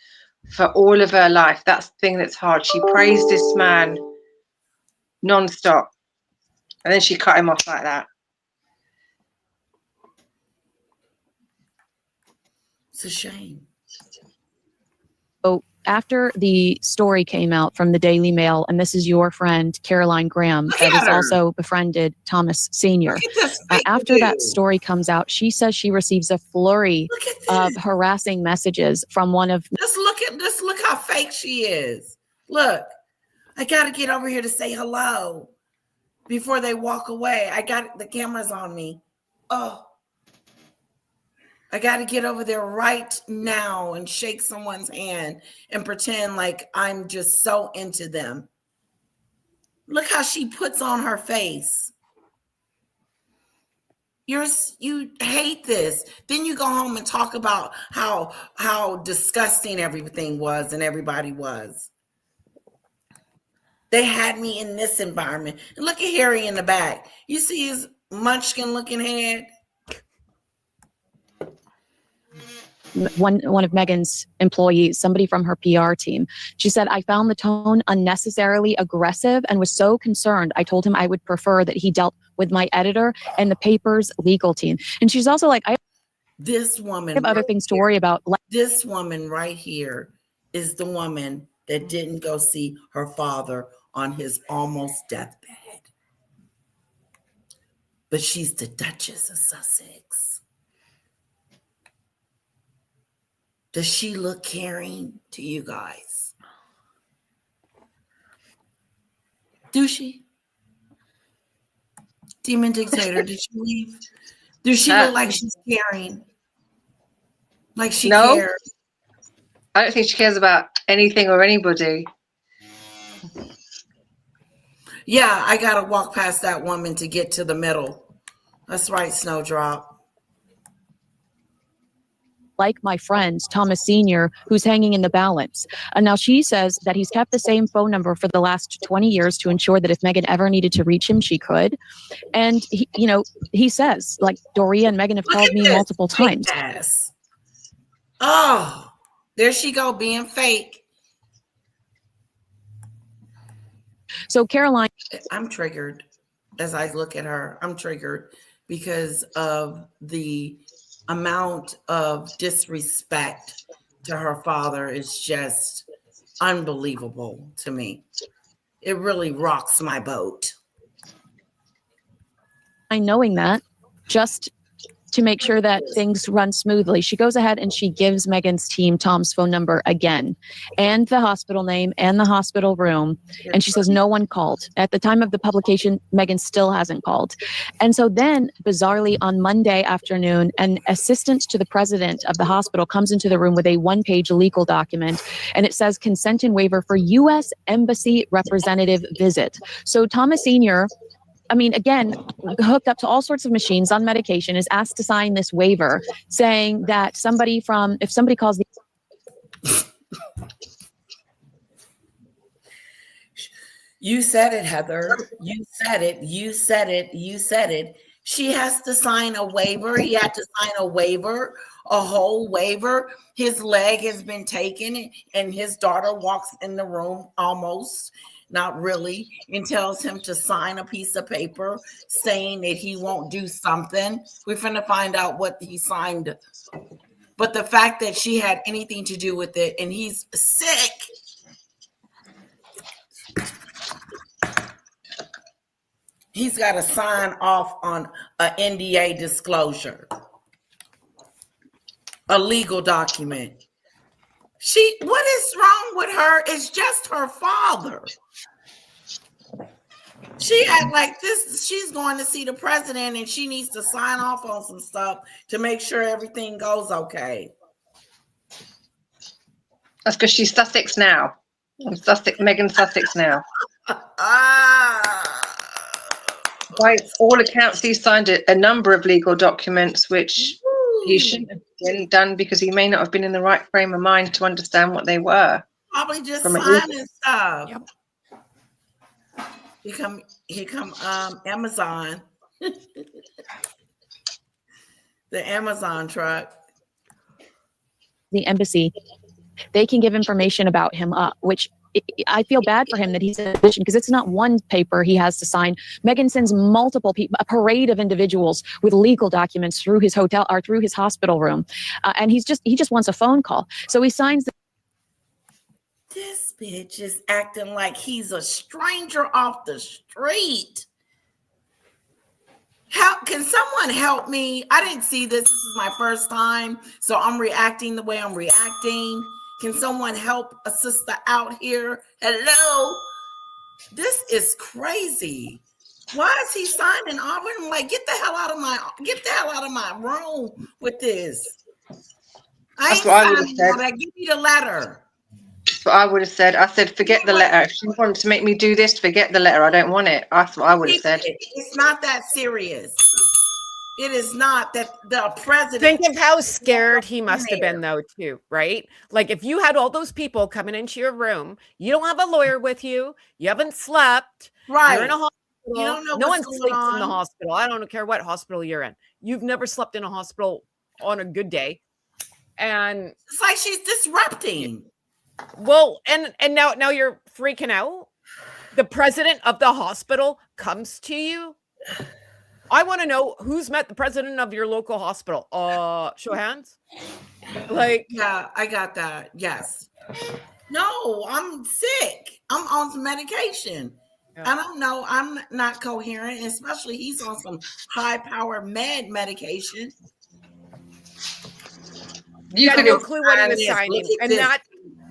for all of her life. That's the thing that's hard. She praised this man non-stop, and then she cut him off like that. It's a shame. So after the story came out from the Daily Mail, and this is your friend, Caroline Graham, that has also befriended Thomas Sr. After that story comes out, she says she receives a flurry of harassing messages from one of... Just look how fake she is. Look, I got to get over here to say hello before they walk away. I got the cameras on me. Oh, I got to get over there right now and shake someone's hand and pretend like I'm just so into them. Look how she puts on her face. You hate this. Then you go home and talk about how disgusting everything was and everybody was. They had me in this environment. And look at Harry in the back. You see his munchkin looking head? one of Megan's employees, somebody from her PR team. She said, I found the tone unnecessarily aggressive and was so concerned. I told him I would prefer that he dealt with my editor and the paper's legal team. And she's also like, I This woman have other things to worry about. This woman right here is the woman that didn't go see her father on his almost deathbed. But she's the Duchess of Sussex. Does she look caring to you guys? Do she? Demon Dictator, did she leave? Does she look like she's caring? Like she cares? I don't think she cares about anything or anybody. Yeah, I gotta walk past that woman to get to the middle. That's right, Snowdrop. Like my friend, Thomas Sr., who's hanging in the balance. And now she says that he's kept the same phone number for the last 20 years to ensure that if Meghan ever needed to reach him, she could. And, he says, like, Doria and Meghan have called me multiple times. Ass. Oh, there she go, being fake. So Caroline. I'm triggered as I look at her. I'm triggered because of the amount of disrespect to her father is just unbelievable to me. It really rocks my boat. Knowing that, just to make sure that things run smoothly, she goes ahead and she gives Meghan's team Tom's phone number again, and the hospital name and the hospital room. And she says no one called. At the time of the publication, Meghan still hasn't called. And so then, bizarrely, on Monday afternoon, an assistant to the president of the hospital comes into the room with a one-page legal document, and it says consent and waiver for U.S. Embassy representative visit. So Thomas Sr., again, hooked up to all sorts of machines on medication, is asked to sign this waiver saying that if somebody calls the... You said it, Heather. You said it. She has to sign a waiver. He had to sign a waiver, a whole waiver. His leg has been taken and his daughter walks in the room almost, not really, and tells him to sign a piece of paper saying that he won't do something. We're finna find out what he signed. But the fact that she had anything to do with it and he's sick. He's got to sign off on an NDA disclosure, a legal document. What is wrong with her? It's just her father. She act like this. She's going to see the president and she needs to sign off on some stuff to make sure everything goes okay. That's because she's Sussex now. Meghan Sussex now. By all accounts, he signed a number of legal documents, which he shouldn't have been done because he may not have been in the right frame of mind to understand what they were. Probably just signing stuff. Yep. Here come Amazon. The Amazon truck. The embassy, they can give information about him, which I feel bad for him that he's in a position because it's not one paper he has to sign. Meghan sends multiple people, a parade of individuals with legal documents through his hotel or through his hospital room, and he just wants a phone call. So he signs. This bitch is acting like he's a stranger off the street. How can someone help me? I didn't see this. This is my first time, so I'm reacting the way I'm reacting. Can someone help a sister out here? Hello? This is crazy. Why is he signing off? I'm like, get the hell out of my room with this. That's what I would have said. Give me the letter. That's what I would have said. I said, forget the letter. If she wanted to make me do this, forget the letter. I don't want it. That's what I would have said. It's not that serious. It is not that the president. Think of how scared he must have been, though, too, right? Like, if you had all those people coming into your room, you don't have a lawyer with you, you haven't slept, right? You're in a hospital. You don't know no one going sleeps on in the hospital. I don't care what hospital you're in. You've never slept in a hospital on a good day. And it's like she's disrupting. Well, and now you're freaking out. The president of the hospital comes to you. I want to know who's met the president of your local hospital. Show hands. Like, yeah, I got that. Yes. No, I'm sick. I'm on some medication. Yeah. I don't know. I'm not coherent, especially he's on some high-power medication. You had no clue what he was signing, and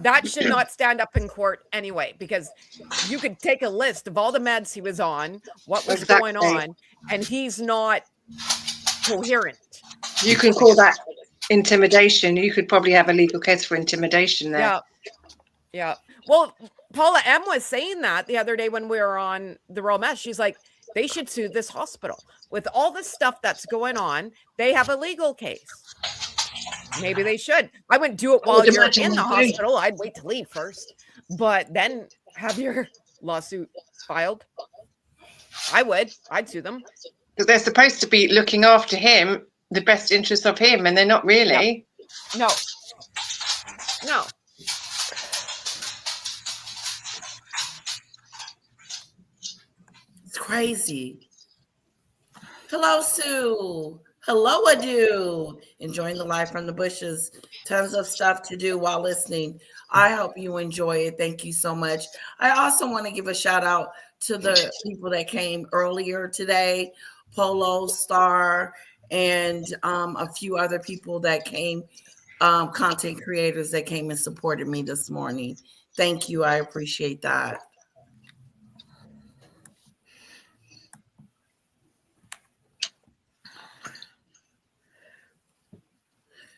that should not stand up in court anyway, because you could take a list of all the meds he was on, what was going on, and he's not coherent. You can call that intimidation. You could probably have a legal case for intimidation there. Yeah. Well, Paula M was saying that the other day when we were on the Royal Mess. She's like, they should sue this hospital with all the stuff that's going on. They have a legal case. Maybe they should. I wouldn't do it while you're in the hospital. I'd wait to leave first, but then have your lawsuit filed. I'd sue them. Because they're supposed to be looking after him, the best interest of him, and they're not really. No. It's crazy. Hello, Sue. Hello, Adu. Enjoying the life from the bushes. Tons of stuff to do while listening. I hope you enjoy it. Thank you so much. I also want to give a shout out to the people that came earlier today, Polo Star, and a few other people that came, content creators that came and supported me this morning. Thank you. I appreciate that.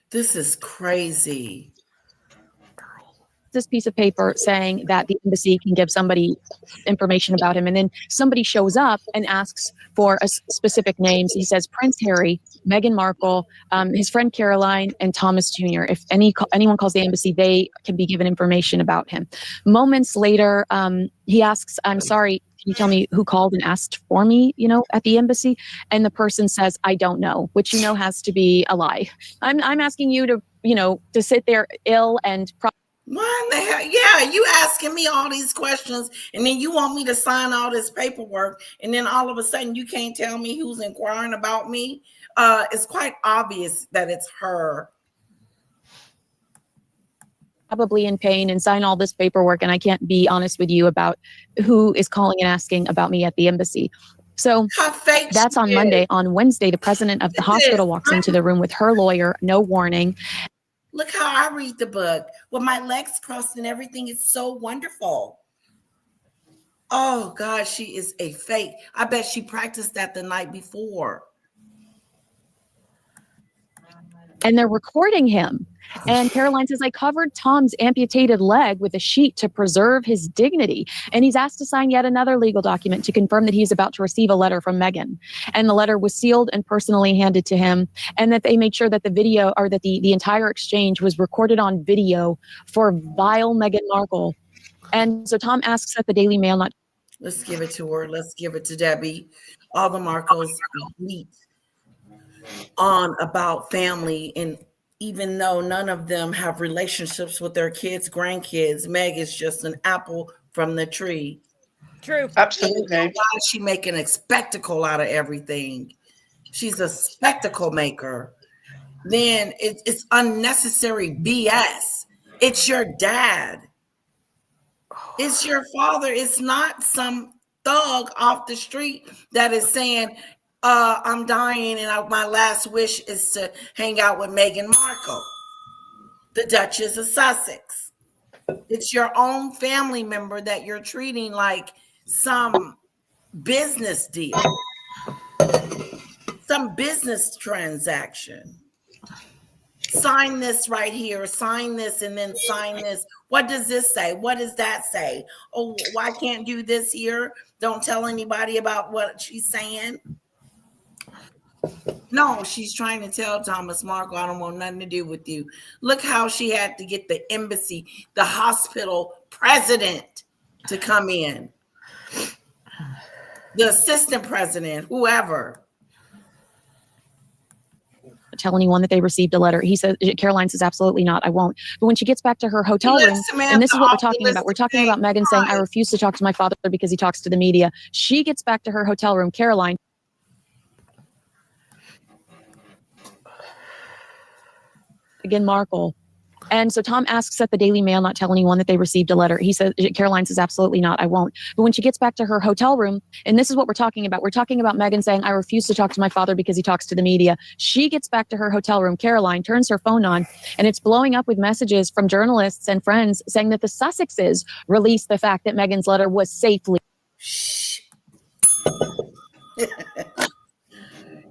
This is crazy. This piece of paper saying that the embassy can give somebody information about him, and then somebody shows up and asks for a specific names. He says Prince Harry, Meghan Markle, his friend Caroline, and Thomas Jr. If anyone calls the embassy, they can be given information about him. Moments later, he asks, "I'm sorry, can you tell me who called and asked for me, at the embassy?" And the person says, "I don't know," which has to be a lie. I'm asking you to sit there ill and what the hell? Yeah, you asking me all these questions, and then you want me to sign all this paperwork, and then all of a sudden you can't tell me who's inquiring about me. It's quite obvious that it's her. Probably in pain and sign all this paperwork, and I can't be honest with you about who is calling and asking about me at the embassy. So that's on Monday. On Wednesday, the president of the hospital walks into the room with her lawyer, no warning. Look how I read the book with my legs crossed and everything. It's so wonderful. Oh, God, she is a fake. I bet she practiced that the night before. And they're recording him. And Caroline says, "I covered Tom's amputated leg with a sheet to preserve his dignity." And he's asked to sign yet another legal document to confirm that he's about to receive a letter from Meghan. And the letter was sealed and personally handed to him. And that they made sure that the video, or that the entire exchange was recorded on video for vile Meghan Markle. And so Tom asks that the Daily Mail not. Let's give it to her. Let's give it to Debbie. All the Markles bleat on about family, and even though none of them have relationships with their kids, grandkids, Meg is just an apple from the tree. True. Absolutely. Why is she making a spectacle out of everything? She's a spectacle maker. Then it's unnecessary BS. It's your dad. It's your father. It's not some thug off the street that is saying, I'm dying and my last wish is to hang out with Meghan Markle, the Duchess of Sussex. It's your own family member that you're treating like some business deal, some business transaction. Sign this right here, sign this, and then sign this. What does this say? What does that say? Oh, why can't do this here? Don't tell anybody about what she's saying. No, she's trying to tell Thomas Markle, I don't want nothing to do with you. Look how she had to get the embassy, the hospital president to come in. The assistant president, whoever. tell anyone that they received a letter. He said, Caroline says, absolutely not, I won't. But when she gets back to her hotel room, and this is what we're talking about. We're talking about Meghan saying, I refuse to talk to my father because he talks to the media. She gets back to her hotel room, Caroline. Again, Markle. And so Tom asks that the Daily Mail not tell anyone that they received a letter. He says, Caroline says, absolutely not, I won't. But when she gets back to her hotel room, and this is what we're talking about. We're talking about Meghan saying, I refuse to talk to my father because he talks to the media. She gets back to her hotel room, Caroline turns her phone on, and it's blowing up with messages from journalists and friends saying that the Sussexes released the fact that Meghan's letter was safely.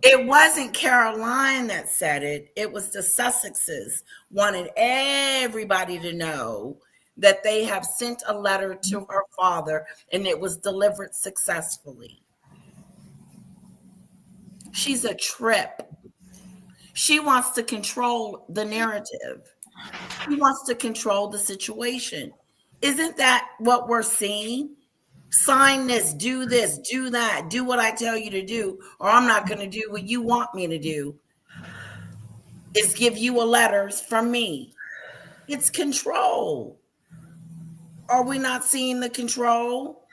It wasn't Caroline that said it. It was the Sussexes wanted everybody to know that they have sent a letter to her father and it was delivered successfully. She's a trip. She wants to control the narrative. She wants to control the situation. Isn't that what we're seeing? Sign this, do that, do what I tell you to do, or I'm not going to do what you want me to do. Is give you a letters from me. It's control. Are we not seeing the control?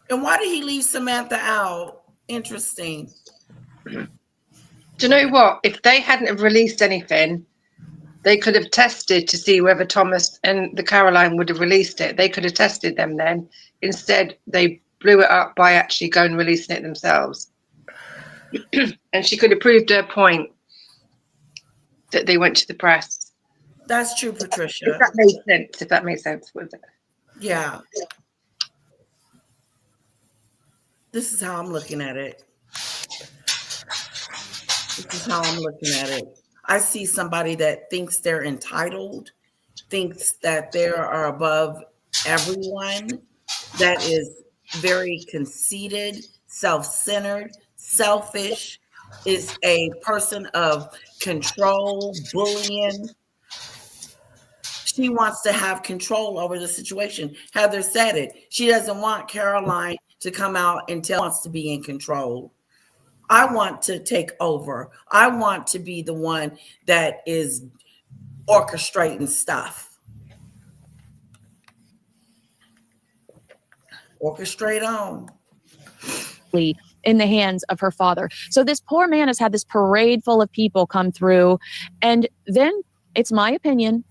And why did he leave Samantha out? Interesting. Do you know what? If they hadn't have released anything, they could have tested to see whether Thomas and the Caroline would have released it. They could have tested them then. Instead, they blew it up by actually going and releasing it themselves. And she could have proved her point that they went to the press. That's true, Patricia. If that made sense. If that made sense, was it? Yeah. This is how I'm looking at it. I see somebody that thinks they're entitled, thinks that they are above everyone, that is very conceited, self-centered, selfish, is a person of control, bullying. She wants to have control over the situation. Heather said it. She doesn't want Caroline to come out and tell wants to be in control. I want to take over. I want to be the one that is orchestrating stuff. Orchestrate on. In the hands of her father. So this poor man has had this parade full of people come through, and then it's my opinion,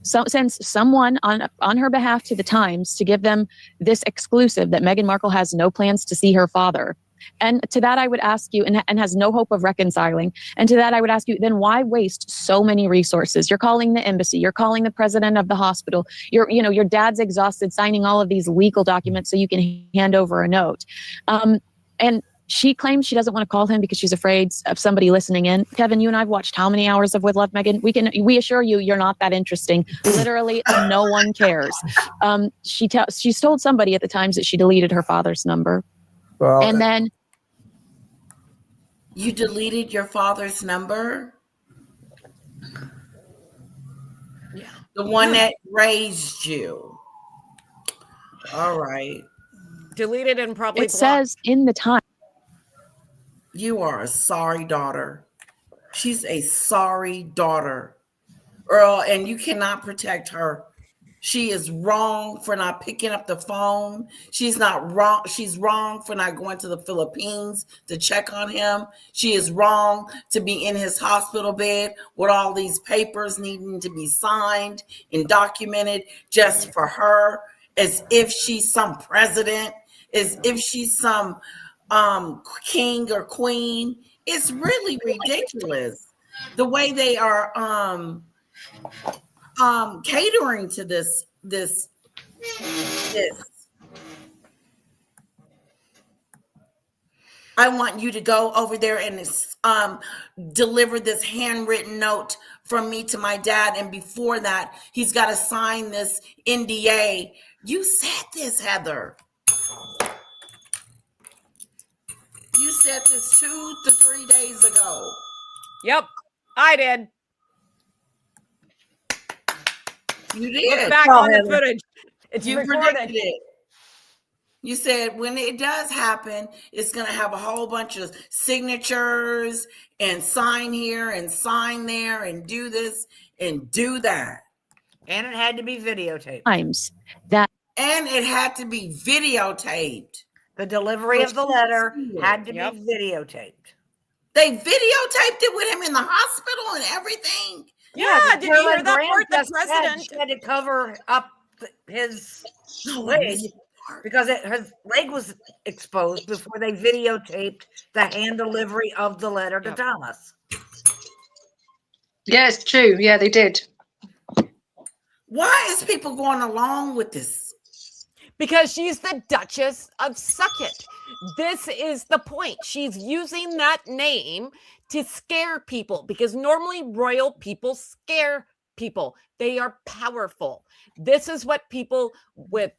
sends someone on her behalf to the Times to give them this exclusive that Meghan Markle has no plans to see her father. And to that I would ask you, and has no hope of reconciling. And to that I would ask you, then why waste so many resources? You're calling the embassy, you're calling the president of the hospital, your dad's exhausted signing all of these legal documents so you can hand over a note. And she claims she doesn't want to call him because she's afraid of somebody listening in. Kevin, you and I've watched how many hours of With Love, Meghan? We assure you, you're not that interesting. Literally, no one cares. She's told somebody at the Times that she deleted her father's number. Well, and then you deleted your father's number? Yeah. The one that raised you. All right. Deleted and probably it blocked. says in the Times. You are a sorry daughter. She's a sorry daughter, Earl, and you cannot protect her. She is wrong for not picking up the phone. She's not wrong. She's wrong for not going to the Philippines to check on him. She is wrong to be in his hospital bed with all these papers needing to be signed and documented just for her, as if she's some president, as if she's some king or queen. It's really ridiculous the way they are catering to this. I want you to go over there and deliver this handwritten note from me to my dad, and before that he's got to sign this NDA. You said this, Heather. You said this 2 to 3 days ago. Yep, I did. You did. Look back on the footage. It's you recorded. predicted it. You said when it does happen, it's going to have a whole bunch of signatures and sign here and sign there and do this and do that. And it had to be videotaped. Times that. And it had to be videotaped. The delivery of the letter had to be videotaped. They videotaped it with him in the hospital and everything. Yeah, did you hear that part? The president She had to cover up his leg because his leg was exposed before they videotaped the hand delivery of the letter to Thomas. Yeah, it's true. Yeah, they did. Why is people going along with this? Because she's the Duchess of Suckett. This is the point. She's using that name to scare people because normally royal people scare people. They are powerful. This is what people with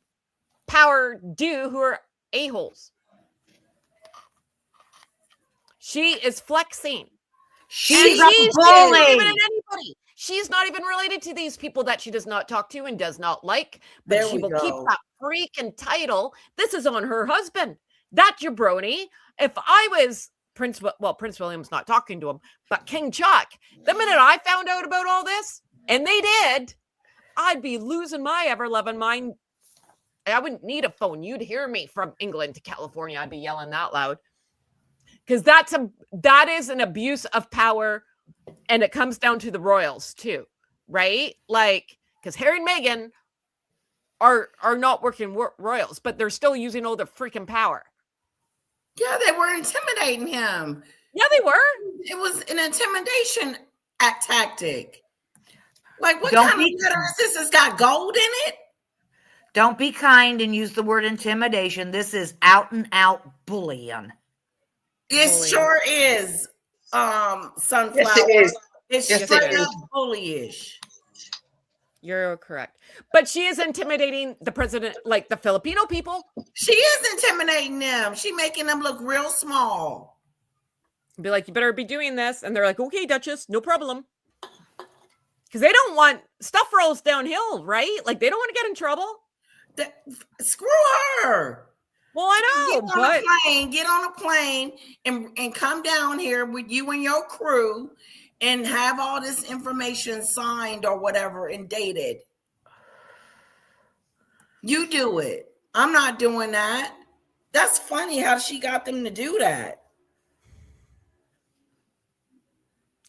power do who are a-holes. She is flexing. She's a bully. She's not even related to these people that she does not talk to and does not like, but she will keep that freaking title. This is on her husband. That jabroni. If I was Prince William's not talking to him, but King Chuck, the minute I found out about all this, and they did, I'd be losing my ever-loving mind. I wouldn't need a phone. You'd hear me from England to California. I'd be yelling that loud. Because that is an abuse of power, and it comes down to the royals too, right? Like, because Harry and Meghan are not working royals, but they're still using all their freaking power. Yeah, they were intimidating him. Yeah, they were. It was an intimidation tactic. Like, what kind of letters? This has got gold in it? Don't be kind and use the word intimidation. This is out and out bullying. It sure is, Sunflower. Yes, it is. It's Yes, straight it is. up bullyish. You're correct. But she is intimidating the president, like the Filipino people. She is intimidating them. She making them look real small. Be like, you better be doing this. And they're like, okay, Duchess, no problem. Because they don't want stuff rolls downhill, right? Like, they don't want to get in trouble. Screw her. Well, I know, Get on a plane and come down here with you and your crew and have all this information signed or whatever and dated. You do it. I'm not doing that. That's funny how she got them to do that.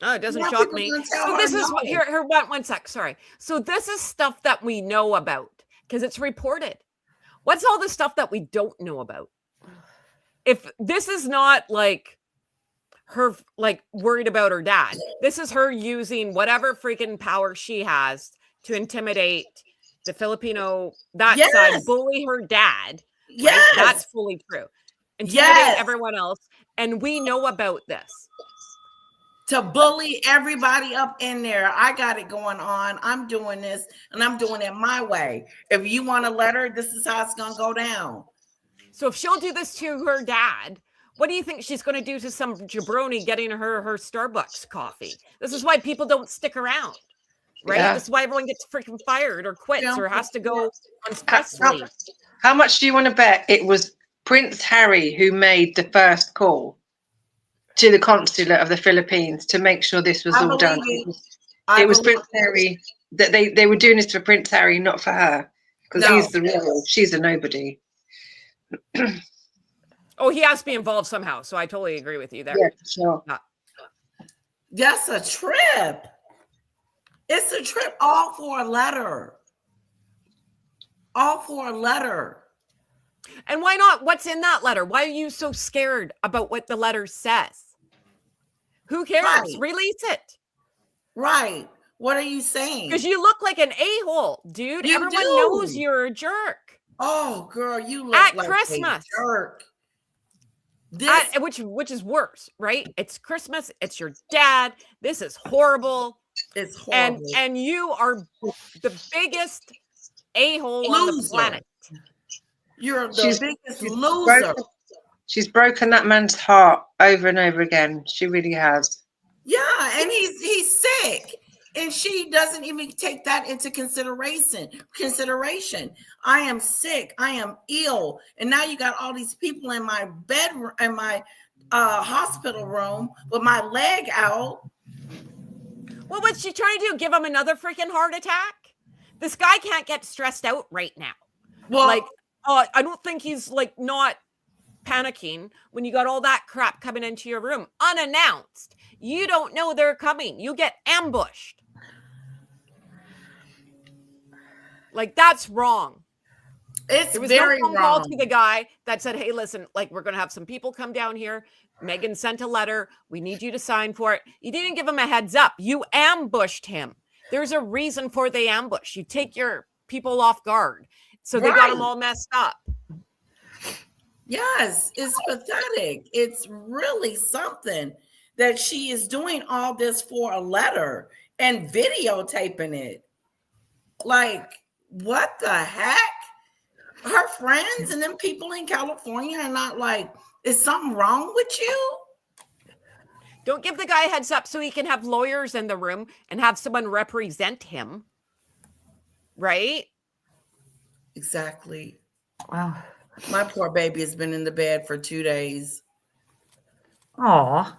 Oh, it doesn't Now shock people me. gonna tell So her this is no. what here one sec. Sorry. So this is stuff that we know about because it's reported. What's all the stuff that we don't know about? If this is not like her like worried about her dad, this is her using whatever freaking power she has to intimidate the Filipino side, bully her dad. Yes. Right? That's fully true. Intimidate everyone else. And we know about this. To bully everybody up in there. I got it going on. I'm doing this and I'm doing it my way. If you want a letter, this is how it's going to go down. So if she'll do this to her dad, what do you think she's going to do to some jabroni getting her Starbucks coffee? This is why people don't stick around, right? Yeah. This is why everyone gets freaking fired or quits or has to go on stress leave. How much do you want to bet it was Prince Harry who made the first call to the consulate of the Philippines to make sure this was all done? It was Prince Harry. That they were doing this for Prince Harry, not for her, because he's the royal. She's a nobody. Oh, he has to be involved somehow. So I totally agree with you there. Yeah, sure. That's a trip. It's a trip all for a letter. All for a letter. And why not? What's in that letter? Why are you so scared about what the letter says? Who cares? Right. Release it. Right. What are you saying? Because you look like an a-hole, dude. Everyone knows you're a jerk. Oh, girl, you look at like Christmas. a jerk. Which is worse, right? It's Christmas. It's your dad. This is horrible. It's horrible. And you are the biggest a-hole on the planet. You're the biggest loser. She's broken that man's heart over and over again. She really has. Yeah, and he's sick. And she doesn't even take that into consideration. I am sick. I am ill. And now you got all these people in my bedroom, in my hospital room with my leg out. Well, what's she trying to do? Give him another freaking heart attack? This guy can't get stressed out right now. Well, like, I don't think he's like not panicking when you got all that crap coming into your room unannounced. You don't know they're coming. You get ambushed. Like, that's wrong. It's there was very no phone wrong. call to the guy that said, hey, listen, like, we're going to have some people come down here. Megan sent a letter. We need you to sign for it. You didn't give him a heads up. You ambushed him. There's a reason for the ambush. You take your people off guard. So they got them all messed up. Yes, it's pathetic. It's really something that she is doing all this for a letter and videotaping it. Like, what the heck? Her friends and them people in California are not like, is something wrong with you? Don't give the guy a heads up so he can have lawyers in the room and have someone represent him. Right? Exactly. Wow. My poor baby has been in the bed for 2 days. Aw.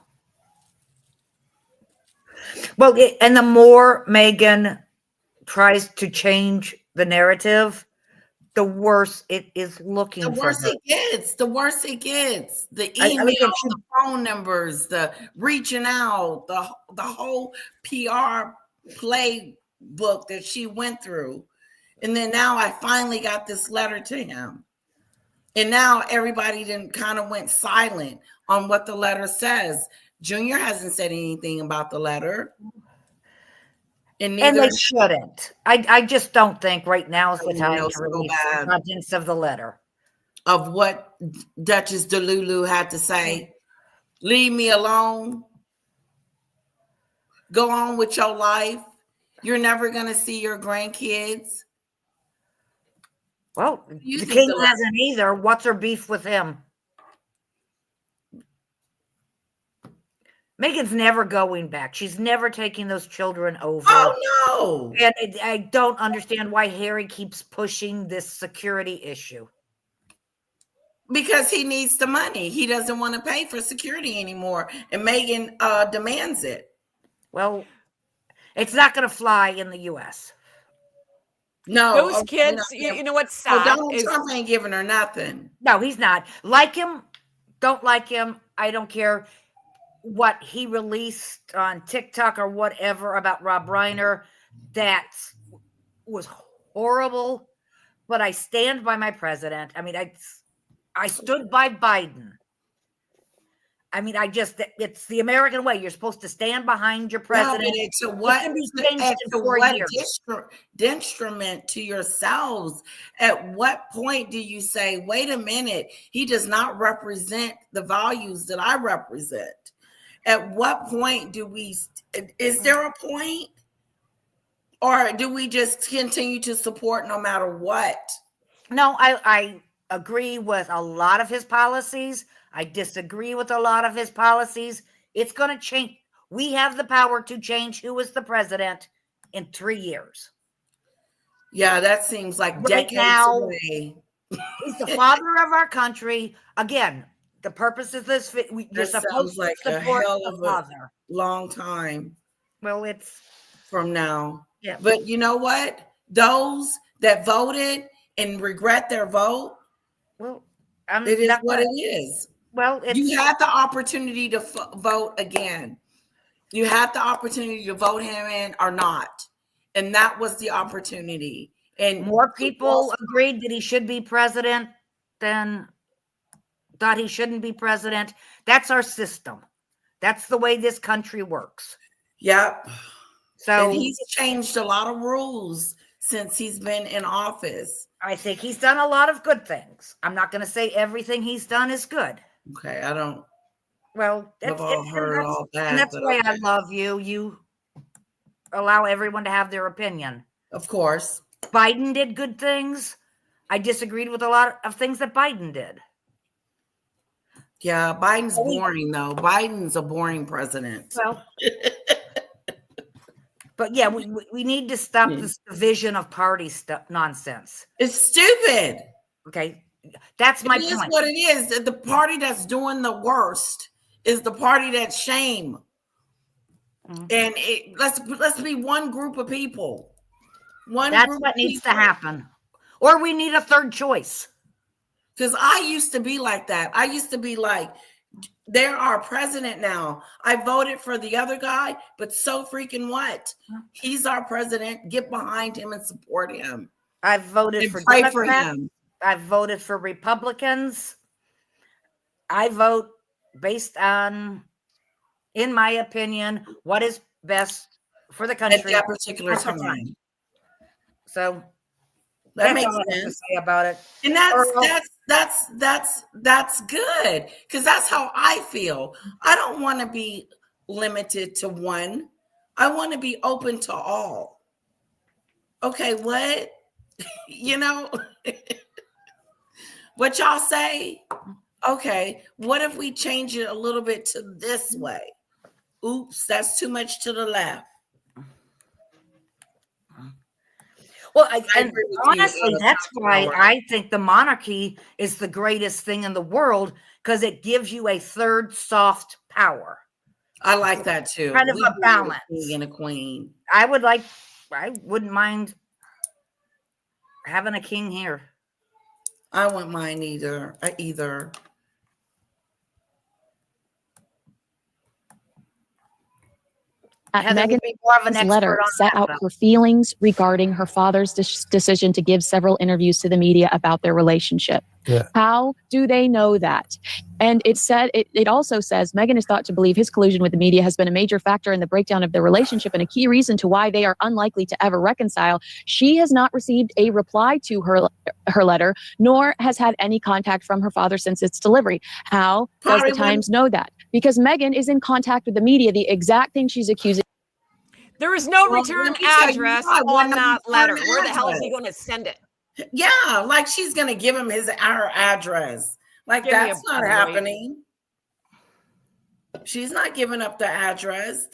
Well, and the more Megan tries to change the narrative, the worse it is looking The for worse her. it gets, the worse it gets. The I mean, email, the phone numbers, the reaching out, the whole PR playbook that she went through. And then now I finally got this letter to him. And now everybody then kind of went silent on what the letter says. Junior hasn't said anything about the letter. And they shouldn't. I just don't think right now is the time to so release bad. the contents of the letter. Of what Duchess Delulu had to say. Leave me alone. Go on with your life. You're never going to see your grandkids. Well, the king hasn't either. What's her beef with him? Megan's never going back. She's never taking those children over. Oh, no. And I don't understand why Harry keeps pushing this security issue. Because he needs the money. He doesn't want to pay for security anymore. And Megan demands it. Well, it's not going to fly in the U.S. No. Those kids, you know what's sad? Donald Trump ain't giving her nothing. No, he's not. Like him, don't like him. I don't care what he released on TikTok or whatever about Rob Reiner. That was horrible. But I stand by my president. I mean, I stood by Biden. I mean, it's the American way. You're supposed to stand behind your president. No, but detriment to yourselves? At what point do you say, wait a minute, he does not represent the values that I represent? At what point is there a point? Or do we just continue to support no matter what? No, I agree with a lot of his policies. I disagree with a lot of his policies. It's going to change. We have the power to change who is the president in 3 years. Yeah, that seems like decades away. He's the father of our country. Again, the purpose of this, you're supposed to support the father. Long time. Well, it's from now. Yeah. But you know what? Those that voted and regret their vote, well, it is what it is. Well, you had the opportunity to vote again. You had the opportunity to vote him in or not. And that was the opportunity. And more people agreed that he should be president than thought he shouldn't be president. That's our system. That's the way this country works. Yep. So and he's changed a lot of rules since he's been in office. I think he's done a lot of good things. I'm not going to say everything he's done is good. Okay, I don't. Well, that's why I love you. You allow everyone to have their opinion. Of course. Biden did good things. I disagreed with a lot of things that Biden did. Yeah, Biden's boring, though. Biden's a boring president. Well, But yeah, we need to stop this division of party stuff nonsense. It's stupid. Okay, that's my It is point. what it is. The party that's doing the worst is the party that's shame. And let's be one group of people. That's what needs to happen. Or we need a third choice. Because I used to be like that. I used to be like, they're our president now. I voted for the other guy, but so freaking what? He's our president. Get behind him and support him. I've voted for pray Democrats. for him. I've voted for Republicans. I vote based on, in my opinion, what is best for the country at that particular time. So that makes all I have to sense. say about it. And that's good, because that's how I feel. I don't want to be limited to one. I want to be open to all. Okay, what? You know, what y'all say? Okay, what if we change it a little bit to this way? Oops, that's too much to the left. Well, and honestly, that's why I think the monarchy is the greatest thing in the world, because it gives you a third soft power. I like that too. Kind of a balance. A king and a queen. I wouldn't mind having a king here. I wouldn't mind either. Meghan's letter set out her feelings regarding her father's decision to give several interviews to the media about their relationship. Yeah. How do they know that? And it also says Meghan is thought to believe his collusion with the media has been a major factor in the breakdown of their relationship and a key reason to why they are unlikely to ever reconcile. She has not received a reply to her letter, nor has had any contact from her father since its delivery. How does the Times know that? Because Meghan is in contact with the media, the exact thing she's accusing. There is no return address on that letter. Where the hell is he going to send it? Yeah, like she's going to give him our address. Like, that's not happening. She's not giving up the address.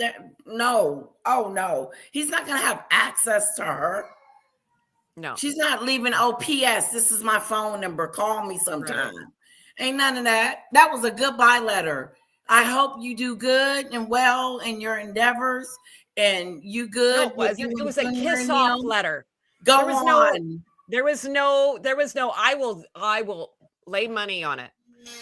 No. Oh, no. He's not going to have access to her. No. She's not leaving, P.S., this is my phone number. Call me sometime. Right. Ain't none of that. That was a goodbye letter. I hope you do good and well in your endeavors, and you good. No, it was a kiss-off letter. Go on. There was no, I will lay money on it.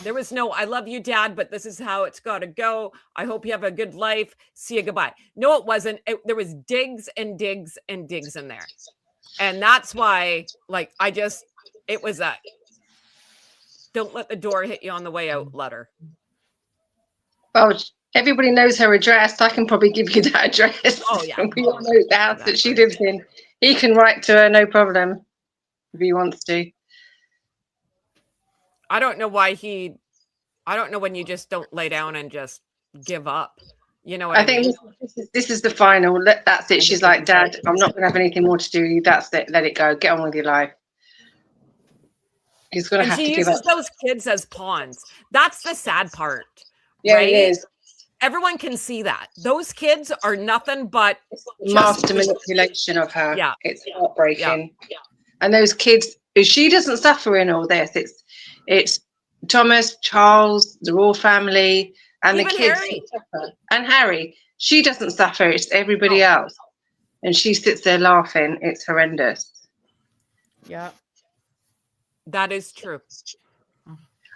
There was no, I love you, Dad, but this is how it's got to go. I hope you have a good life. See you, goodbye. No, it wasn't. There was digs and digs and digs in there. And that's why, it was a don't let the door hit you on the way out letter. Oh, everybody knows her address. I can probably give you that address. Oh, yeah. We all know the house that she lives in. He can write to her, no problem, if he wants to. I don't know why I don't know when you just don't lay down and just give up. You know what I mean? This is the final. That's it. She's like, Dad, I'm not going to have anything more to do. That's it. Let it go. Get on with your life. He's going to have to give up. She uses those kids as pawns. That's the sad part. Yeah, right? it is. Everyone can see that. Those kids are nothing but master manipulation of her. Yeah. It's heartbreaking. Yeah. And those kids, she doesn't suffer in all this. It's Thomas, Charles, the royal family, and even the kids Harry. And Harry. She doesn't suffer. It's everybody else. And she sits there laughing. It's horrendous. Yeah. That is true.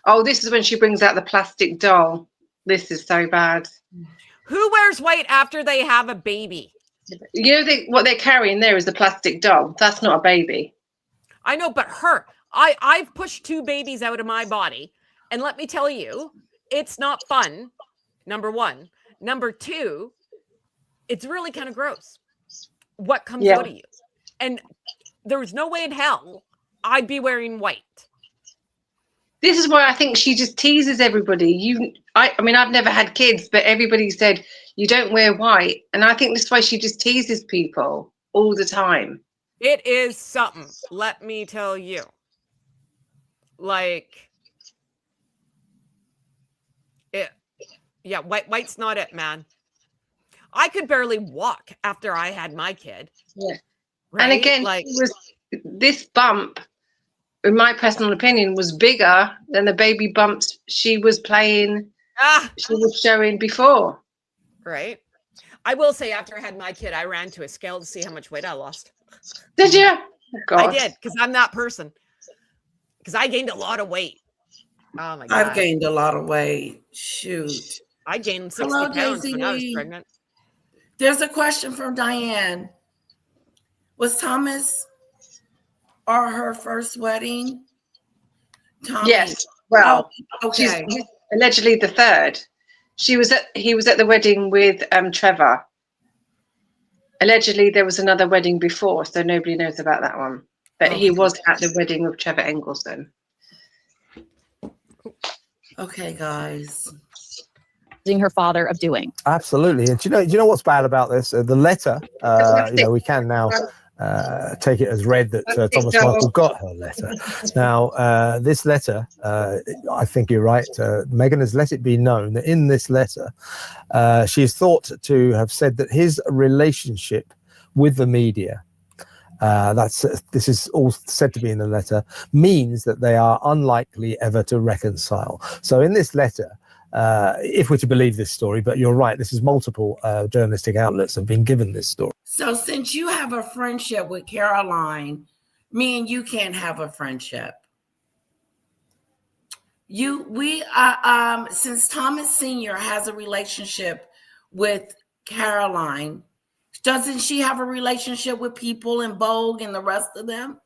Oh, this is when she brings out the plastic doll. This is so bad. Who wears white after they have a baby? You know, what they're carrying there is the plastic doll. That's not a baby. I know, but I've pushed 2 babies out of my body. And let me tell you, it's not fun, number 1. Number 2, it's really kind of gross what comes out of you. And there's no way in hell I'd be wearing white. This is why I think she just teases everybody. I mean, I've never had kids, but everybody said, you don't wear white. And I think this is why she just teases people all the time. It is something, let me tell you. White's not it, man. I could barely walk after I had my kid. Yeah. Right? And again, like this bump, in my personal opinion, was bigger than the baby bumps she was showing before. Right. I will say, after I had my kid, I ran to a scale to see how much weight I lost. Did you? Oh, God. I did, because I'm that person. Because I gained a lot of weight. Oh my God. I've gained a lot of weight. Shoot. I gained 60 Hello, pounds Daisy when I was Lee. pregnant. There's a question from Diane. Was Thomas or her first wedding? Tommy. Yes. Well, okay. She's allegedly the third. He was at the wedding with Trevor. Allegedly, there was another wedding before, so nobody knows about that one. But he was at the wedding of Trevor Engelson. Okay, guys. Her father of doing. Absolutely. And do you know what's bad about this? The letter, we can now take it as read that Thomas Markle got her letter. Now, this letter, I think you're right. Meghan has let it be known that in this letter, she is thought to have said that his relationship with the media, this is all said to be in the letter, means that they are unlikely ever to reconcile. So in this letter, if we're to believe this story, but you're right, this is multiple journalistic outlets have been given this story. So since you have a friendship with Caroline, me and you can't have a friendship. Since Thomas Sr. has a relationship with Caroline, doesn't she have a relationship with people in Vogue and the rest of them?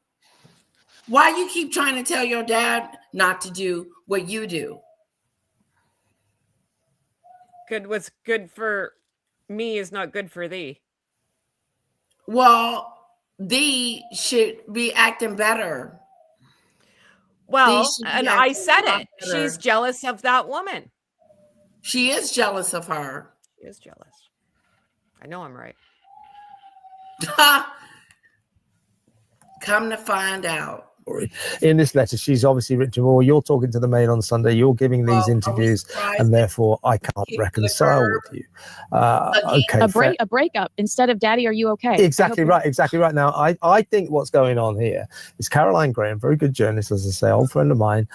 Why you keep trying to tell your dad not to do what you do? What's good for me is not good for thee. Well, thee should be acting better. Well, and I said it. She's jealous of that woman. She is jealous of her. She is jealous. I know I'm right. Come to find out. In this letter, she's obviously written to, well, you're talking to the Mail on Sunday, you're giving these interviews, and therefore I can't reconcile with you. Okay, a breakup instead of Daddy, are you okay? Exactly right. Now, I think what's going on here is Caroline Graham, very good journalist, as I say, old friend of mine.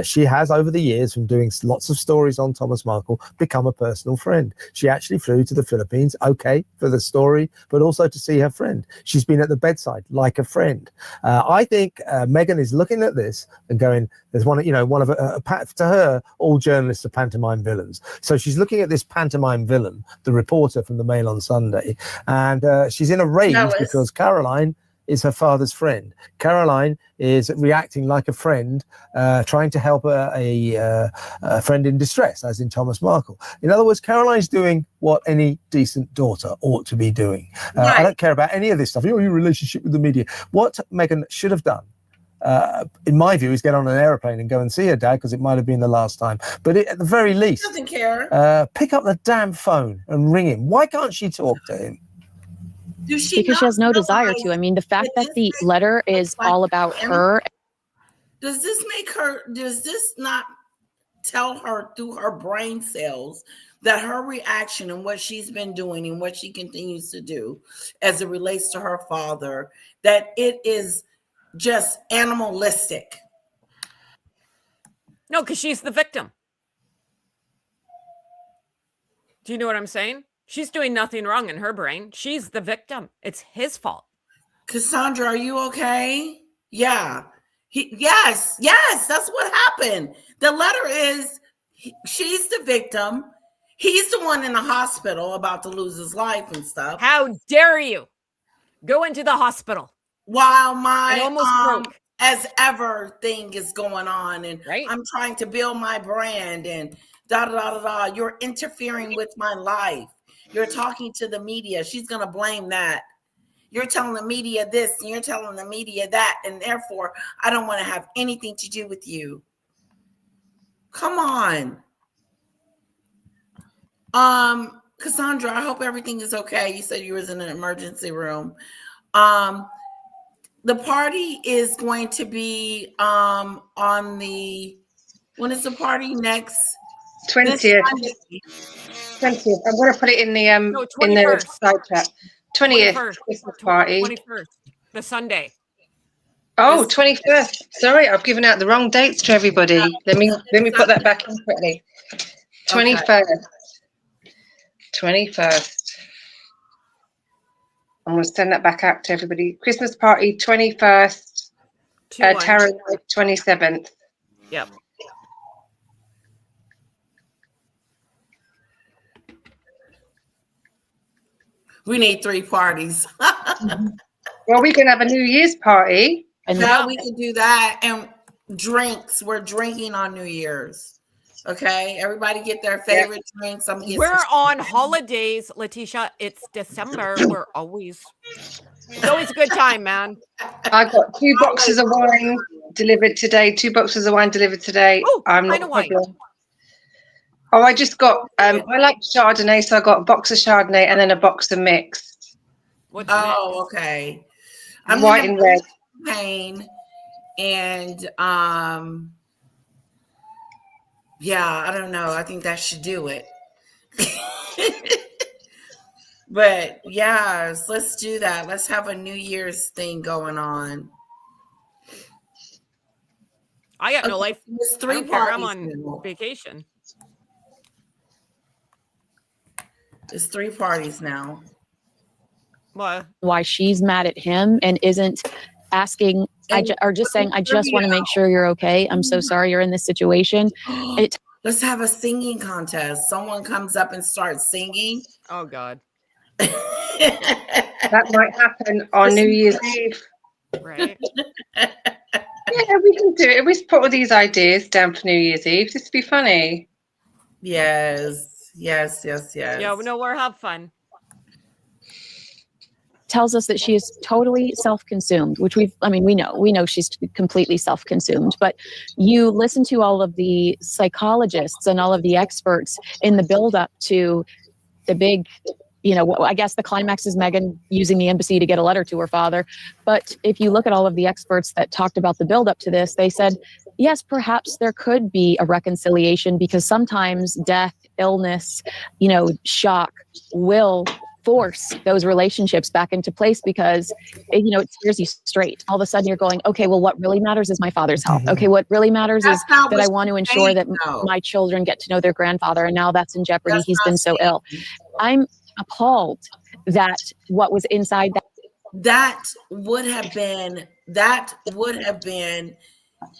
She has, over the years, from doing lots of stories on Thomas Markle, become a personal friend. She actually flew to the Philippines, for the story, but also to see her friend. She's been at the bedside like a friend. I think Meghan is looking at this and going, there's to her, all journalists are pantomime villains. So she's looking at this pantomime villain, the reporter from the Mail on Sunday, and she's in a rage because Caroline is her father's friend. Caroline is reacting like a friend, trying to help a friend in distress, as in Thomas Markle. In other words, Caroline's doing what any decent daughter ought to be doing. I don't care about any of this stuff. Your relationship with the media. What Meghan should have done, in my view, is get on an aeroplane and go and see her dad, because it might have been the last time. But at the very least, doesn't care. Pick up the damn phone and ring him. Why can't she talk to him? Because she has no desire to. I mean, the fact that the letter is all about her. Does this not tell her through her brain cells that her reaction and what she's been doing and what she continues to do as it relates to her father, that it is just animalistic? No, because she's the victim. Do you know what I'm saying? She's doing nothing wrong in her brain. She's the victim. It's his fault. Cassandra, are you okay? Yeah. Yes, that's what happened. The letter is, she's the victim. He's the one in the hospital about to lose his life and stuff. How dare you go into the hospital while my almost broke as ever thing is going on, and I'm trying to build my brand and da da da da da. You're interfering with my life. You're talking to the media. She's gonna blame that. You're telling the media this and you're telling the media that, and therefore I don't want to have anything to do with you. Come on. Cassandra, I hope everything is okay. You said you was in an emergency room. The party is going to be on the, when is the party next? 20th. 20th. I'm going to put it in the No, in the 21st. side chat. 20th 21st. Christmas party. 21st. The Sunday. Oh, 21st. Sorry, I've given out the wrong dates to everybody. Let me put that back in quickly. 21st. 21st. I'm going to send that back out to everybody. Christmas party 21st. Tarot night 27th. Yep. We need 3 parties. Well, we can have a New Year's party. And Yeah, we can do that. And drinks. We're drinking on New Year's. Okay, everybody get their favorite drinks. We're on holidays, Letitia. It's December. It's always a good time, man. I got 2 boxes of wine delivered today. 2 boxes of wine delivered today. Oh, I'm kind not of wine. problem. Oh, I just got. I like Chardonnay, so I got a box of Chardonnay and then a box of mixed. What's okay. I'm White and red. Champagne and yeah, I don't know. I think that should do it. But yes, let's do that. Let's have a New Year's thing going on. I got no life. There's I 3 don't care. I'm parties. on vacation. There's 3 parties now. What? why she's mad at him and isn't asking or just saying, I just want to make sure you're okay. I'm so sorry you're in this situation. Let's have a singing contest. Someone comes up and starts singing. Oh God. That might happen on New Year's Eve. Right. Yeah, we can do it. We put all these ideas down for New Year's Eve. This would be funny. Yes. Yeah, No, we'll have fun. tells us that she is totally self-consumed, which we know she's completely self-consumed, but you listen to all of the psychologists and all of the experts in the build-up to the big, I guess the climax is Meghan using the embassy to get a letter to her father. But if you look at all of the experts that talked about the build-up to this, they said, yes, perhaps there could be a reconciliation because sometimes death, illness, shock will force those relationships back into place because it steers you straight. All of a sudden you're going, okay, well, what really matters is my father's health. Okay, what really matters is that I want to ensure that my children get to know their grandfather, and now that's in jeopardy. He's been so ill. I'm appalled that what was inside that would have been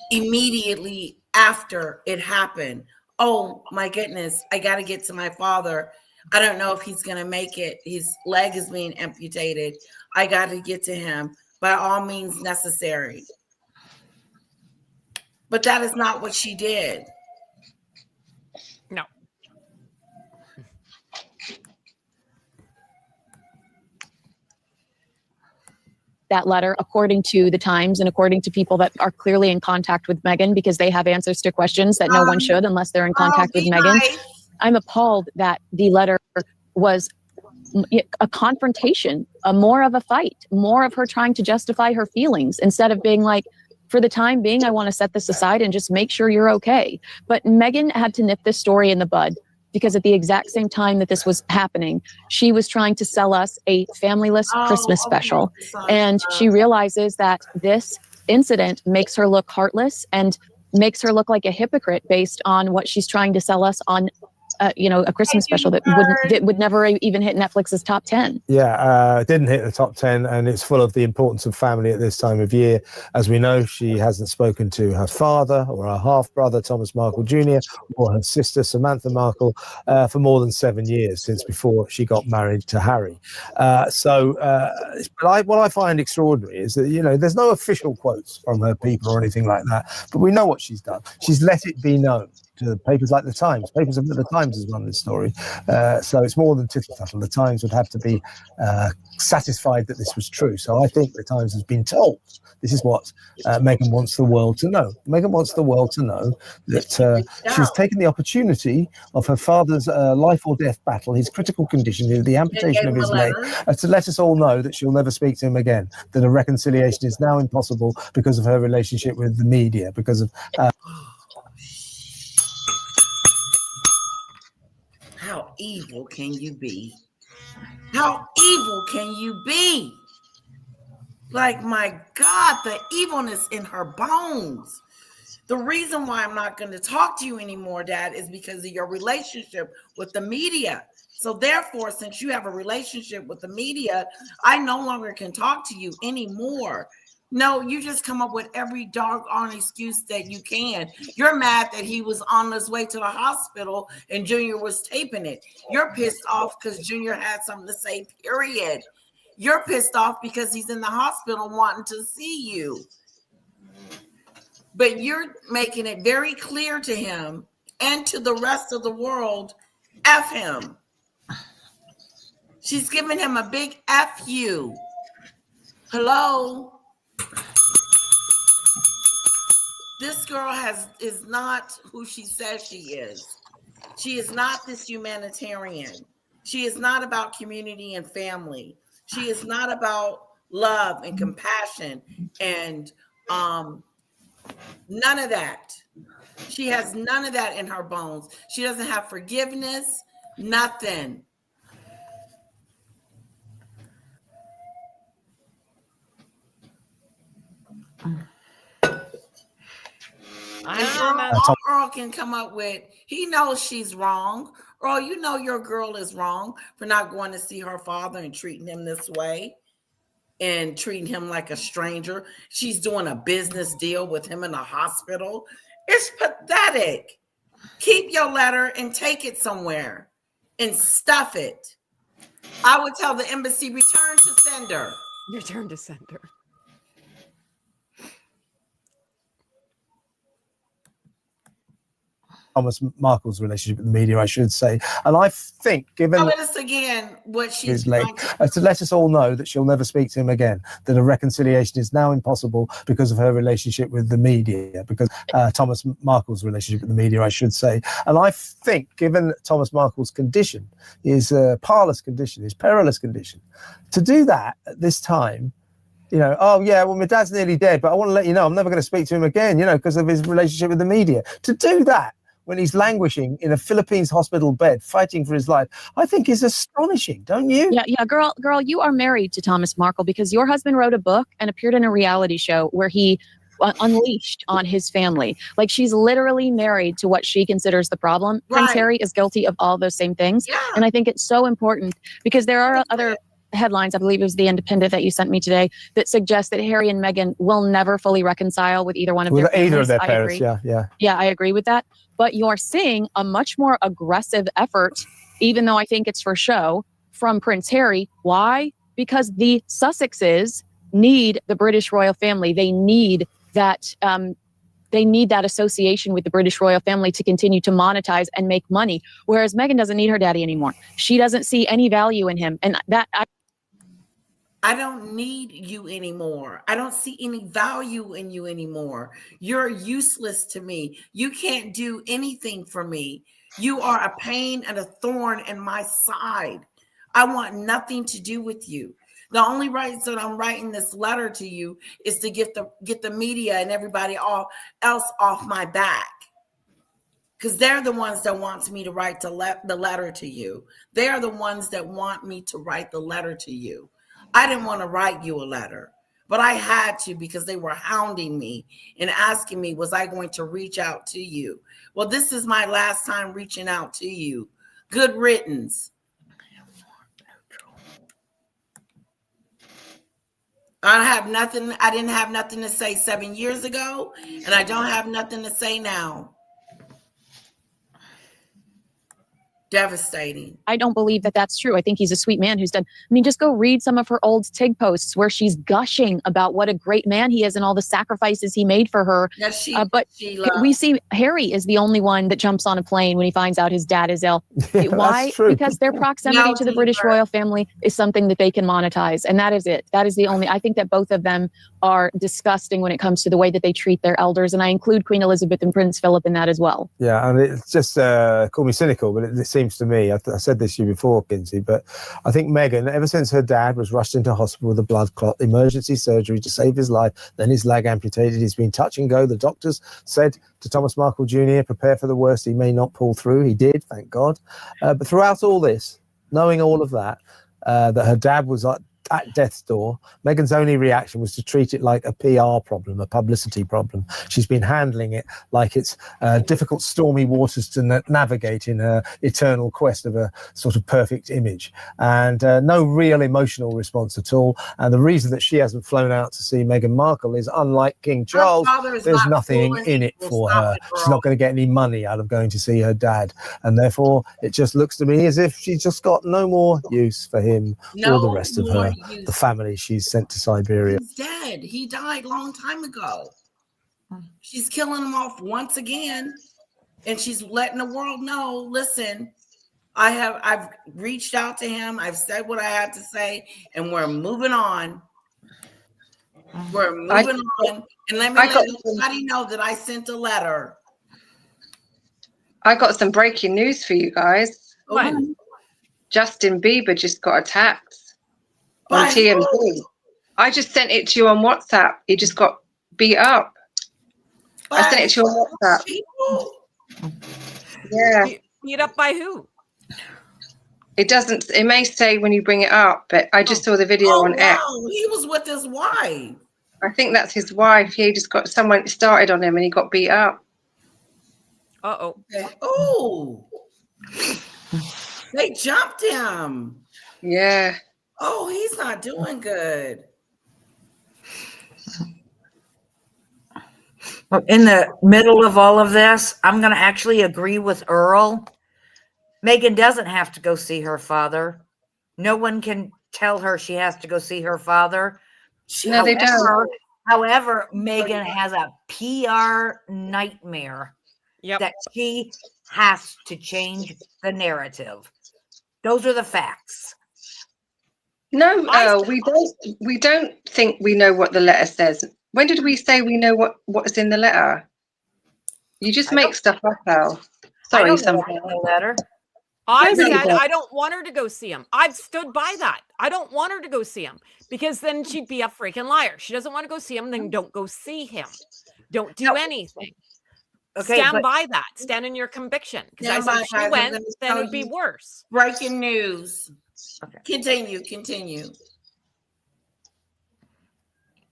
immediately after it happened. Oh my goodness, I got to get to my father. I don't know if he's going to make it. His leg is being amputated. I got to get to him by all means necessary. But that is not what she did. No. that letter, according to the Times and according to people that are clearly in contact with Meghan, because they have answers to questions that no one should unless they're in contact with Meghan. I'm appalled that the letter was a confrontation, more of a fight, more of her trying to justify her feelings instead of being like, for the time being, I want to set this aside and just make sure you're okay. But Meghan had to nip this story in the bud because at the exact same time that this was happening, she was trying to sell us a familyless Christmas special. And she realizes that this incident makes her look heartless and makes her look like a hypocrite based on what she's trying to sell us on a Christmas special that would never even hit Netflix's top 10. Yeah, it didn't hit the top 10, and it's full of the importance of family at this time of year. As we know, she hasn't spoken to her father or her half-brother, Thomas Markle Jr., or her sister, Samantha Markle, for more than 7 years, since before she got married to Harry. What I find extraordinary is that, there's no official quotes from her people or anything like that, but we know what she's done. She's let it be known to papers like the Times. The Times has run this story, so it's more than tittle-tattle. The Times would have to be satisfied that this was true. So I think the Times has been told this is what Meghan wants the world to know. Meghan wants the world to know that she's taken the opportunity of her father's life or death battle, his critical condition, the amputation of his leg, to let us all know that she'll never speak to him again, that a reconciliation is now impossible because of her relationship with the media, because of evil can you be? How evil can you be? Like, my God, the evilness in her bones. The reason why I'm not going to talk to you anymore, Dad, is because of your relationship with the media. So therefore, since you have a relationship with the media, I no longer can talk to you anymore. No, you just come up with every doggone excuse that you can. You're mad that he was on his way to the hospital and Junior was taping it. You're pissed off because Junior had something to say, period. You're pissed off because he's in the hospital wanting to see you. But you're making it very clear to him and to the rest of the world, F him. She's giving him a big F you. Hello? This girl is not who she says she is. She is not this humanitarian. She is not about community and family. She is not about love and compassion and none of that. She has none of that in her bones. She doesn't have forgiveness, nothing. Earl can come up with, he knows she's wrong. Earl, you know your girl is wrong for not going to see her father and treating him this way and treating him like a stranger. She's doing a business deal with him in a hospital. It's pathetic. Keep your letter and take it somewhere and stuff it. I would tell the embassy, return to sender. Return to sender. Thomas Markle's relationship with the media, I should say. And I think, given tell us again what she's to let us all know that she'll never speak to him again, that a reconciliation is now impossible because of her relationship with the media, because Thomas Markle's relationship with the media, I should say. And I think, given Thomas Markle's condition, his parlous condition, his perilous condition, to do that at this time, you know, oh yeah, well, my dad's nearly dead, but I want to let you know I'm never going to speak to him again, you know, because of his relationship with the media. To do that when he's languishing in a Philippines hospital bed, fighting for his life, I think is astonishing, don't you? Yeah, girl, you are married to Thomas Markle because your husband wrote a book and appeared in a reality show where he unleashed on his family. Like, she's literally married to what she considers the problem. Right. Prince Harry is guilty of all those same things. Yeah. And I think it's so important because there are other headlines, I believe it was The Independent that you sent me today, that suggest that Harry and Meghan will never fully reconcile with either one of their parents. Either of their parents, yeah. Yeah, I agree with that. But you're seeing a much more aggressive effort, even though I think it's for show, from Prince Harry. Why? Because the Sussexes need the British royal family. They need that association with the British royal family to continue to monetize and make money. Whereas Meghan doesn't need her daddy anymore. She doesn't see any value in him. And that I don't need you anymore. I don't see any value in you anymore. You're useless to me. You can't do anything for me. You are a pain and a thorn in my side. I want nothing to do with you. The only reason I'm writing this letter to you is to get the media and everybody else off my back. Because they're the ones that want me to write the letter to you. They are the ones that want me to write the letter to you. I didn't want to write you a letter, but I had to because they were hounding me and asking me, was I going to reach out to you? Well, this is my last time reaching out to you. Good riddance. I didn't have nothing to say 7 years ago, and I don't have nothing to say now. Devastating. I don't believe that that's true. I think he's a sweet man who's done. I mean, just go read some of her old TIG posts where she's gushing about what a great man he is and all the sacrifices he made for her. Yes, we see Harry is the only one that jumps on a plane when he finds out his dad is ill. Yeah, why? Because their proximity to the British royal family is something that they can monetize. And that is it. That is the only, I think that both of them are disgusting when it comes to the way that they treat their elders. And I include Queen Elizabeth and Prince Philip in that as well. Yeah, and it's just, call me cynical, but it seems seems to me, I said this to you before, Kinsey, but I think Meghan, ever since her dad was rushed into hospital with a blood clot, emergency surgery to save his life, then his leg amputated, he's been touch and go. The doctors said to Thomas Markle Jr., prepare for the worst, he may not pull through. He did, thank God. But throughout all this, knowing all of that, that her dad was at death's door, Meghan's only reaction was to treat it like a PR problem, a publicity problem. She's been handling it like it's difficult, stormy waters to navigate in her eternal quest of a sort of perfect image, and no real emotional response at all. And the reason that she hasn't flown out to see Meghan Markle is, unlike King Charles, there's nothing in it for her. She's not going to get any money out of going to see her dad, and therefore it just looks to me as if she's just got no more use for him or the rest of her. The family she's sent to Siberia. He's dead. He died a long time ago. She's killing him off once again, and she's letting the world know, listen, I've reached out to him. I've said what I had to say, and we're moving on. We're moving on. And let everybody know that I sent a letter. I got some breaking news for you guys. What? Justin Bieber just got attacked on TMZ. I just sent it to you on WhatsApp. He just got beat up. I sent it to you on WhatsApp. Yeah. Beat up by who? It doesn't. It may say when you bring it up, but I just saw the video on X. He was with his wife. I think that's his wife. He just got someone started on him, and he got beat up. Uh-oh. Oh. They jumped him. Yeah. Oh, he's not doing good. In the middle of all of this, I'm going to actually agree with Earl. Meghan doesn't have to go see her father. No one can tell her she has to go see her father. No, they don't. However, Meghan has a PR nightmare that she has to change the narrative. Those are the facts. No, we don't think we know what the letter says. When did we say we know what's in the letter? You just make stuff up, Al. Sorry, something. Letter. I said I don't want her to go see him. I've stood by that. I don't want her to go see him because then she'd be a freaking liar. She doesn't want to go see him, then don't go see him. Don't do anything. Okay, stand by that. Stand in your conviction. Because I said if she went, then it'd be worse. Breaking news. Okay. Continue.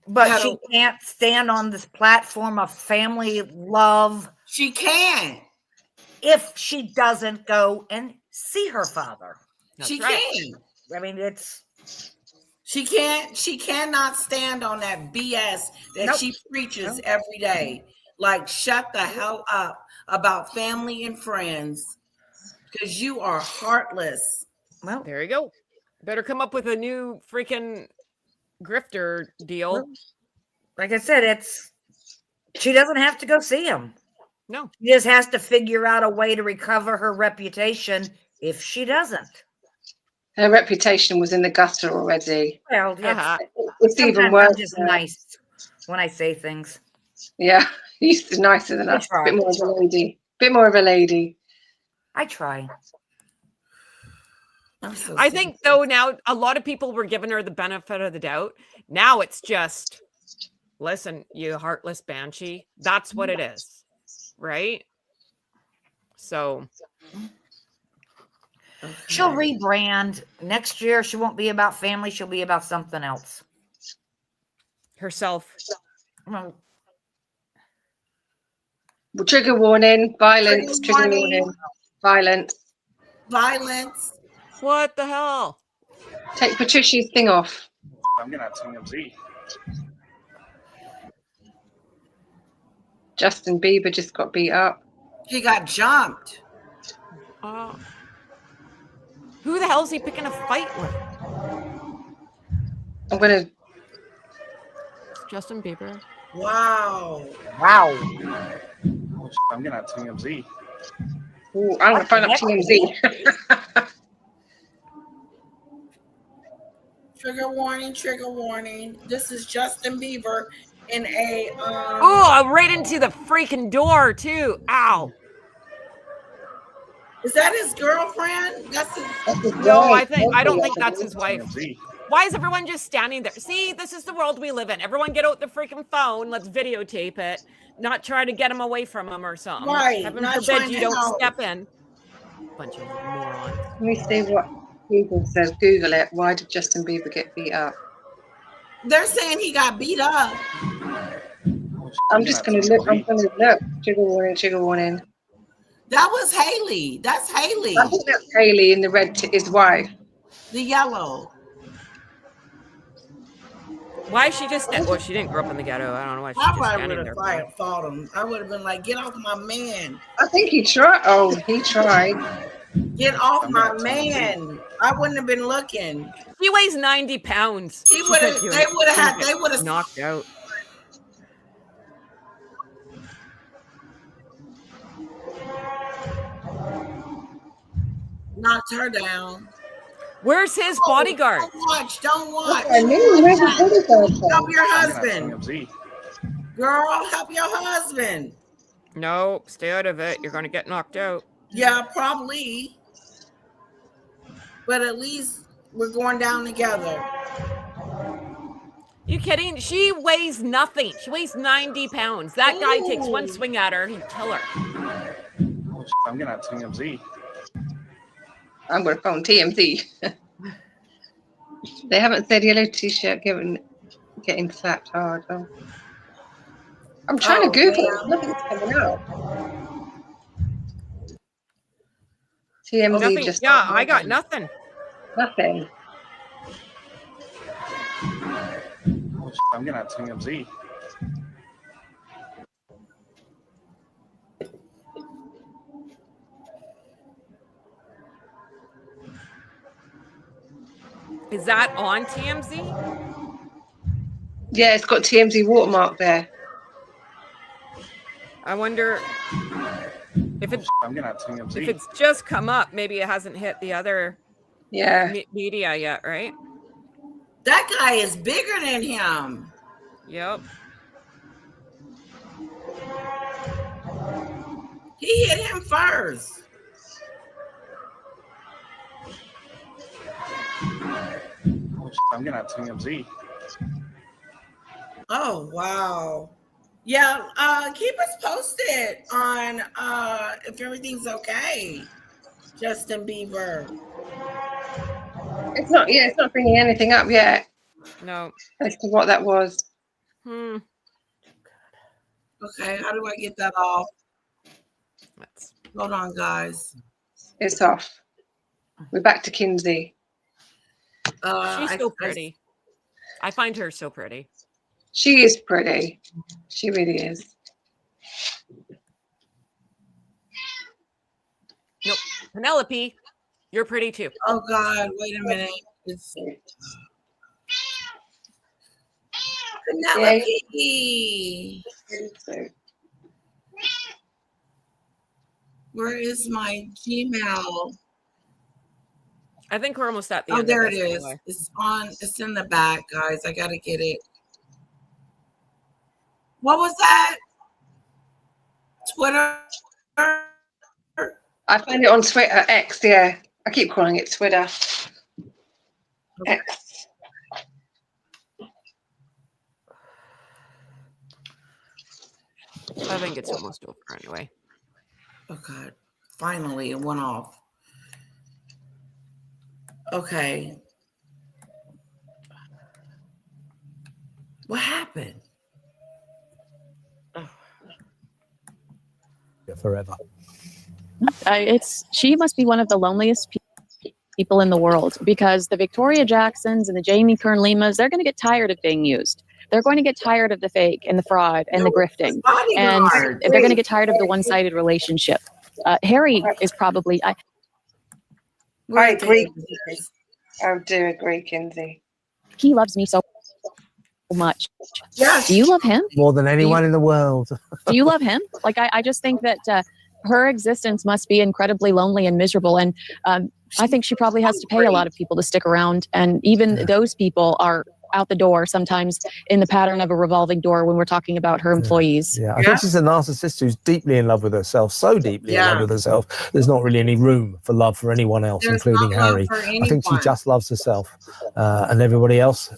But she can't stand on this platform of family love. She can. If she doesn't go and see her father. She can. I mean, she can't. She cannot stand on that BS that she preaches every day. Like, shut the hell up about family and friends because you are heartless. Well, there you go. Better come up with a new freaking grifter deal. Well, like I said, she doesn't have to go see him. No. She just has to figure out a way to recover her reputation if she doesn't. Her reputation was in the gutter already. Well, it's even worse. I'm just nice when I say things. Yeah, he's nicer than us. A bit more of a lady. Bit more of a lady. I try. I think though now a lot of people were giving her the benefit of the doubt. Now it's just, listen, you heartless banshee. That's what it is, right? So she'll rebrand next year. She won't be about family. She'll be about something else. Herself. Well, trigger warning. Violence. Trigger warning. Violence. What the hell? Take Patricia's thing off. I'm gonna have TMZ. Justin Bieber just got beat up. He got jumped. Who the hell is he picking a fight with? I'm gonna. Justin Bieber. Wow. I'm gonna have TMZ. Ooh, I'm gonna find up TMZ. Trigger warning. This is Justin Bieber in a right into the freaking door too. Ow. Is that his girlfriend? That's his. No, I don't think that's his wife. Why is everyone just standing there? See, this is the world we live in. Everyone get out the freaking phone. Let's videotape it. Not try to get him away from him or something. Right. Heaven Not forbid trying you to don't help. step in. Bunch of morons. Let me see what Google says. Google it. Why did Justin Bieber get beat up? They're saying he got beat up. I'm just going to look. I'm going to look. Trigger warning, trigger warning. That was Haley. That's Haley. I think that's Haley in the red, his wife. The yellow. Why is she just? Well, she didn't grow up in the ghetto. I don't know why she's I just probably standing would there. have fought him. I would have been like, "Get off my man! I think he tried. Oh, he tried. Get off my man!" I wouldn't have been looking. He weighs 90 pounds. He would have. They would have had. They would have knocked out. knocked her down. Where's his bodyguard? Don't watch. Don't watch. I knew where's the bodyguard? Help your husband. Girl, help your husband. No, stay out of it. You're going to get knocked out. Yeah, probably. But at least we're going down together. You kidding? She weighs nothing. She weighs 90 pounds. That guy takes one swing at her and he'd kill her. I'm gonna have TMZ. I'm going to phone TMZ. They haven't said yellow t-shirt getting slapped hard. Oh. I'm trying to Google it. Nothing's coming up. TMZ Nothing. just. Yeah, I got nothing. Nothing. I'm gonna have TMZ. Is that on TMZ? Yeah, it's got TMZ watermark there. I wonder if it's. I'm gonna have TMZ. If it's just come up, maybe it hasn't hit the other media yet, right? That guy is bigger than him. Yep. He hit him first. I'm gonna have TMZ. Oh wow. Yeah, keep us posted on if everything's okay. Justin Bieber. It's not bringing anything up yet. No. As to what that was. Okay, how do I get that off? Hold on, guys. It's off. We're back to Kinsey. She's so pretty. I find her so pretty. She is pretty. She really is. Nope. Penelope, you're pretty too. Oh God, wait a minute. Penelope. Where is my Gmail? I think we're almost at the end. end. Oh, there it is. Anyway. It's in the back, guys. I gotta get it. What was that? Twitter? I find it on Twitter, X, yeah. I keep calling it Twitter. Okay. X. I think it's almost over anyway. Oh God. Finally, it went off. Okay. What happened? Forever. She must be one of the loneliest people in the world, because the Victoria Jacksons and the Jamie Kern Limas, they're going to get tired of being used. They're going to get tired of the fake and the fraud and the grifting, and they're going to get tired of the one-sided relationship. Harry is probably. I agree. I do agree, Kinsey. He loves me so much. Yes. Do you love him? More than anyone in the world. Do you love him? Like, I just think that her existence must be incredibly lonely and miserable. And I think she probably has to pay a lot of people to stick around. And even those people are out the door, sometimes in the pattern of a revolving door when we're talking about her employees. Yeah, I think she's a narcissist who's deeply in love with herself, so deeply in love Yeah. with herself. There's not really any room for love for anyone else, There's including no love Harry. for I think she anyone. just loves herself, and everybody else,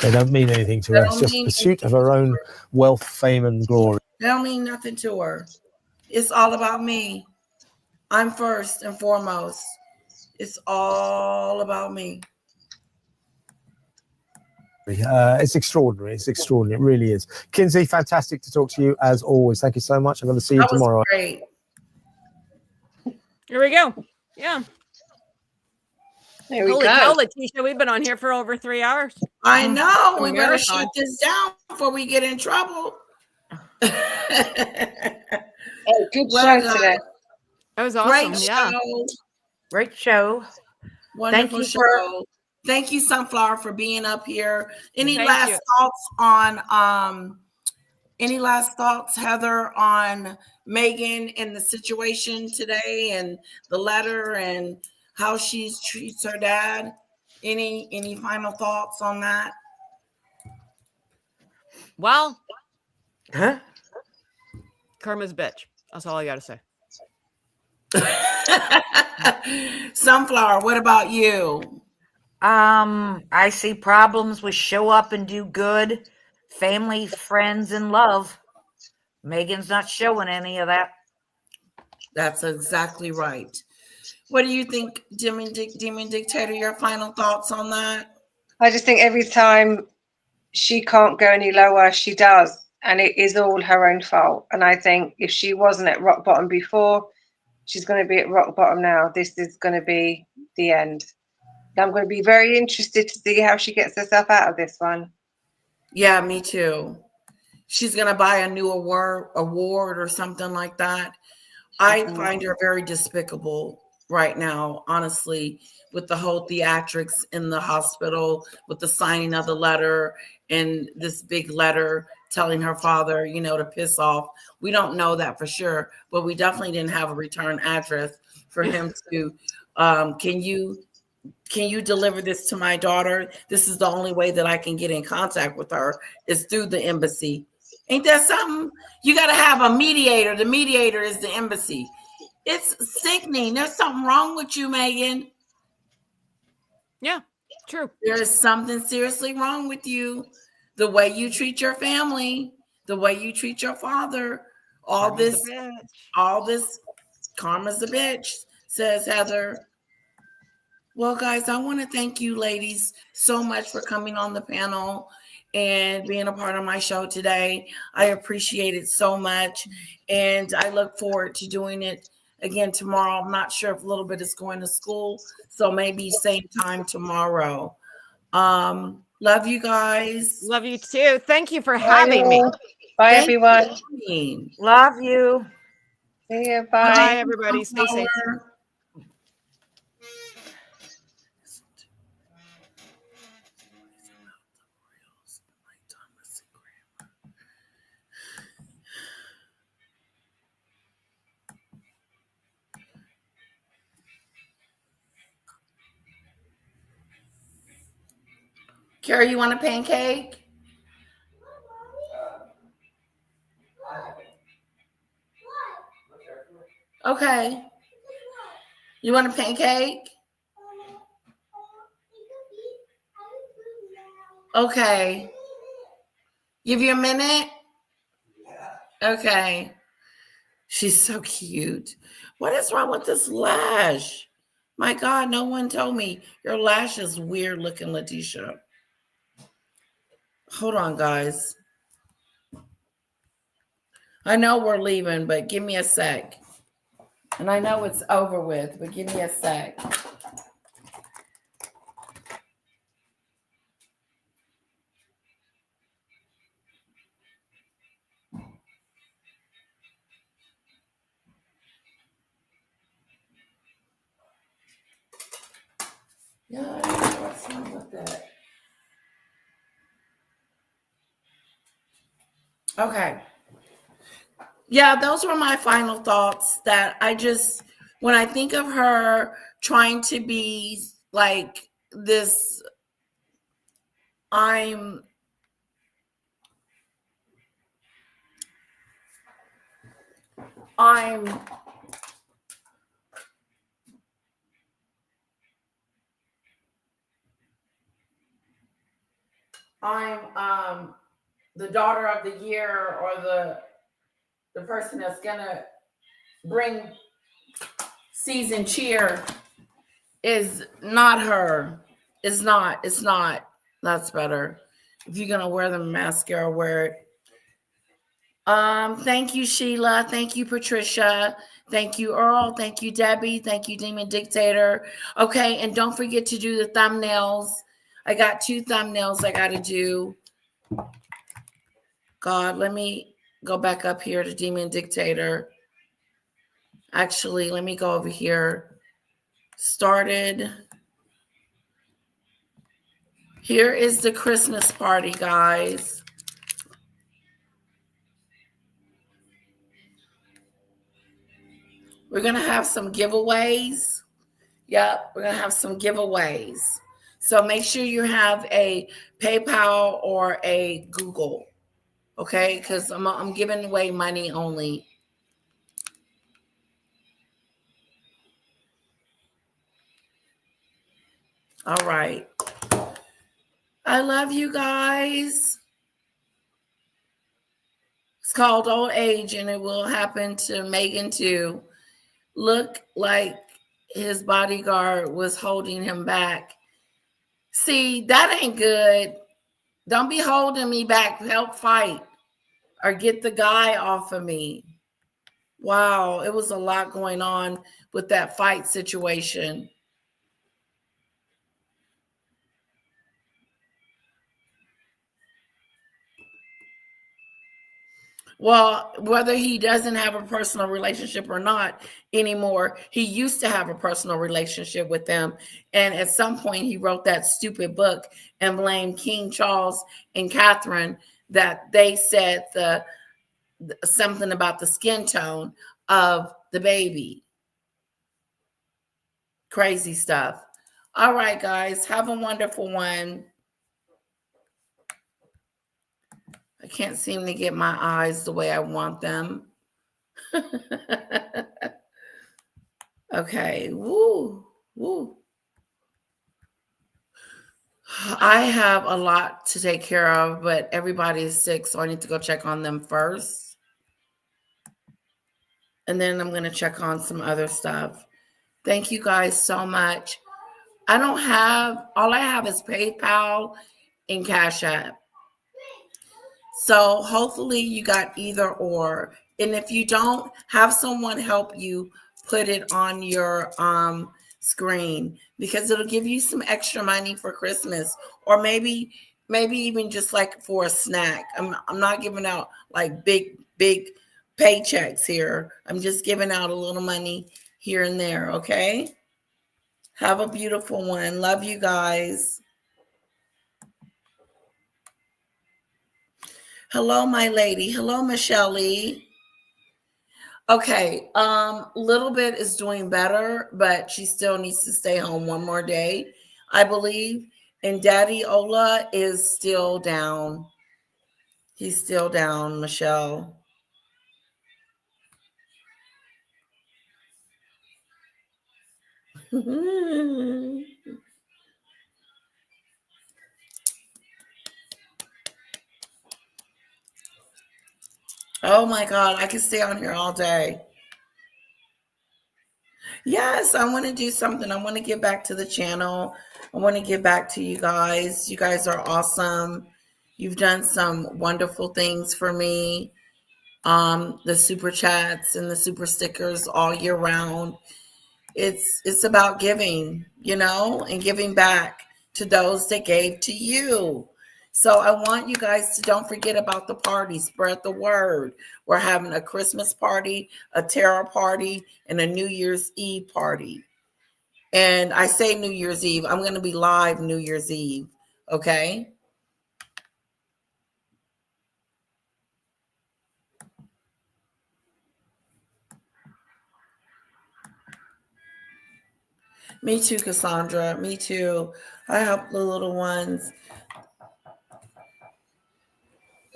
they don't mean anything to They her. don't It's just mean pursuit of her own wealth, fame, and glory. They don't mean nothing to her. It's all about me. I'm first and foremost. It's all about me. It's extraordinary. It's extraordinary. It really is. Kinsey, fantastic to talk to you as always. Thank you so much. I'm going to see you That was tomorrow. great. Here we go. Yeah. There we Holy go. cow, Letitia, we've been on here for over 3 hours. I know. A We better marathon. shut this down before we get in trouble. Oh, good Well show done. today. That was awesome. Great Yeah. show. Great show. Wonderful you show. for- Thank you, Sunflower, for being up here. Any Thank last you. thoughts on Heather, on Megan and the situation today and the letter and how she treats her dad? Any final thoughts on that? Well, Huh? karma's a bitch. That's all I got to say. Sunflower, what about you? I see problems with show up and do good, family, friends, and love. Megan's not showing any of that. That's exactly right. What do you think, Demon Dictator? Your final thoughts on that? I just think every time she can't go any lower, she does. And it is all her own fault. And I think if she wasn't at rock bottom before, she's going to be at rock bottom now. This is going to be the end. I'm going to be very interested to see how she gets herself out of this one. Yeah, me too. She's going to buy a new award or something like that. I find her very despicable right now, honestly, with the whole theatrics in the hospital, with the signing of the letter and this big letter telling her father, to piss off. We don't know that for sure, but we definitely didn't have a return address for him to, can you deliver this to my daughter? This is the only way that I can get in contact with her is through the embassy. Ain't that something? You got to have a mediator. The mediator is the embassy. It's sickening. There's something wrong with you, Megan. Yeah, true. There is something seriously wrong with you. The way you treat your family, the way you treat your father, all this karma's a bitch, says Heather. Well, guys, I want to thank you ladies so much for coming on the panel and being a part of my show today. I appreciate it so much. And I look forward to doing it again tomorrow. I'm not sure if a little bit is going to school, so maybe same time tomorrow. Love you guys. Love you too. Thank you for having me. Bye, everyone. Love you. See you. Bye, Bye. everybody. Stay safe. Carrie, you want a pancake? Okay. You want a pancake? Okay. Give you a minute? Okay. She's so cute. What is wrong with this lash? My God, no one told me. Your lash is weird looking, Letitia. Hold on, guys. I know we're leaving, but give me a sec. And I know it's over with, but give me a sec. Yeah, I don't know what's wrong with that. Okay. Yeah, those were my final thoughts that when I think of her trying to be like this I'm the daughter of the year, or the person that's gonna bring season cheer is not her. It's not. That's better. If you're gonna wear the mascara, wear it. Thank you, Sheila. Thank you, Patricia. Thank you, Earl. Thank you, Debbie. Thank you, Demon Dictator. Okay, and don't forget to do the thumbnails. I got 2 thumbnails I gotta do. God, let me go back up here to Demon Dictator. Actually, let me go over here. Started. Here is the Christmas party, guys. We're going to have some giveaways. Yep, we're going to have some giveaways. So make sure you have a PayPal or a Google, okay? Because I'm giving away money only. All right. I love you guys. It's called old age, and it will happen to Megan too. Look like his bodyguard was holding him back. See, that ain't good. Don't be holding me back. Help fight or get the guy off of me. Wow, it was a lot going on with that fight situation. Well, whether he doesn't have a personal relationship or not anymore, he used to have a personal relationship with them. And at some point, he wrote that stupid book and blamed King Charles and Catherine that they said something about the skin tone of the baby. Crazy stuff. All right, guys, have a wonderful one. I can't seem to get my eyes the way I want them. Okay. Woo. Woo. I have a lot to take care of, but everybody is sick, so I need to go check on them first. And then I'm going to check on some other stuff. Thank you guys so much. All I have is PayPal and Cash App. So hopefully you got either or. And if you don't, have someone help you put it on your screen, because it'll give you some extra money for Christmas, or maybe even just like for a snack. I'm not giving out like big paychecks here. I'm just giving out a little money here and there, okay? Have a beautiful one. Love you guys. Hello, my lady. Hello, Michelle Lee. Okay, Little Bit is doing better, but she still needs to stay home one more day, I believe. And Daddy Ola is still down. He's still down, Michelle. Oh my God, I can stay on here all day. Yes, I want to do something. I want to get back to the channel. I want to get back to you guys. You guys are awesome. You've done some wonderful things for me. The super chats and the super stickers all year round. It's about giving, and giving back to those that gave to you. So I want you guys to don't forget about the party. Spread the word. We're having a Christmas party, a tarot party, and a New Year's Eve party. And I say New Year's Eve. I'm going to be live New Year's Eve. Okay? Me too, Cassandra. Me too. I help the little ones.